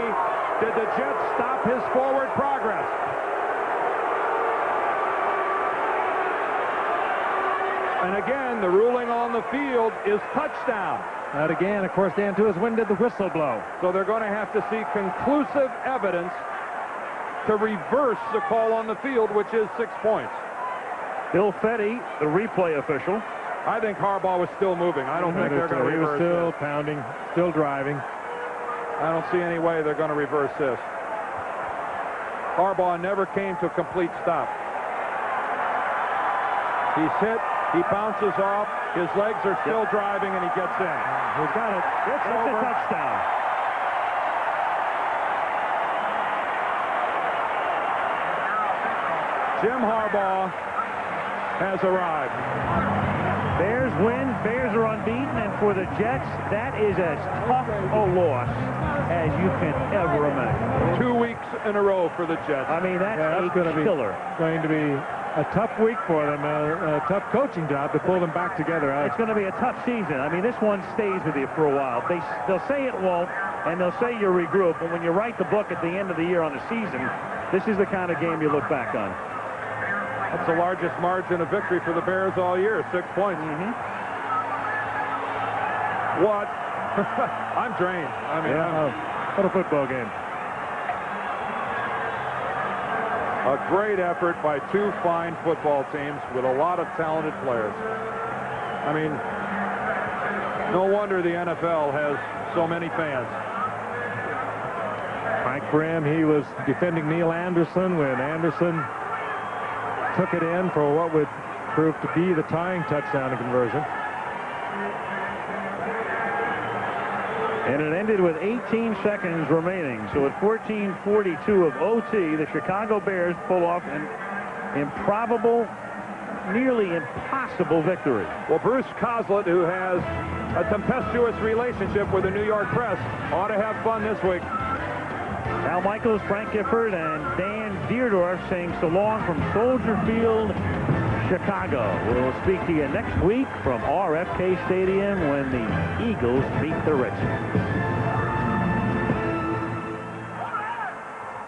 did the Jets stop his forward progress? And again, the ruling on the field is touchdown. And again, of course, Dan, too, is when did the whistle blow? So they're going to have to see conclusive evidence to reverse the call on the field, which is 6 points. Bill Fetty, the replay official. I think Harbaugh was still moving. I don't think they're going to reverse this. He was still pounding, still driving. I don't see any way they're going to reverse this. Harbaugh never came to a complete stop. He's hit. He bounces off. His legs are still driving, and he gets in. He's got it. It's a touchdown. Jim Harbaugh has arrived. Bears win. Bears are unbeaten, and for the Jets, that is as tough a loss as you can ever imagine. 2 weeks in a row for the Jets. I mean, that's going to be killer. Going to be a tough week for them, a tough coaching job to pull them back together. It's going to be a tough season. I mean, this one stays with you for a while. They'll say it won't, and they'll say you regroup, but when you write the book at the end of the year on the season, this is the kind of game you look back on. That's the largest margin of victory for the Bears all year, 6 points. What? I'm drained. I mean, what a football game. A great effort by two fine football teams with a lot of talented players. I mean, no wonder the NFL has so many fans. Mike Grimm, he was defending Neil Anderson when Anderson took it in for what would prove to be the tying touchdown conversion. And it ended with 18 seconds remaining. So at 14:42 of OT, the Chicago Bears pull off an improbable, nearly impossible victory. Well, Bruce Coslett, who has a tempestuous relationship with the New York press, ought to have fun this week. Al Michaels, Frank Gifford, and Dan Dierdorf saying so long from Soldier Field, Chicago. We'll speak to you next week from RFK Stadium when the Eagles meet the Redskins.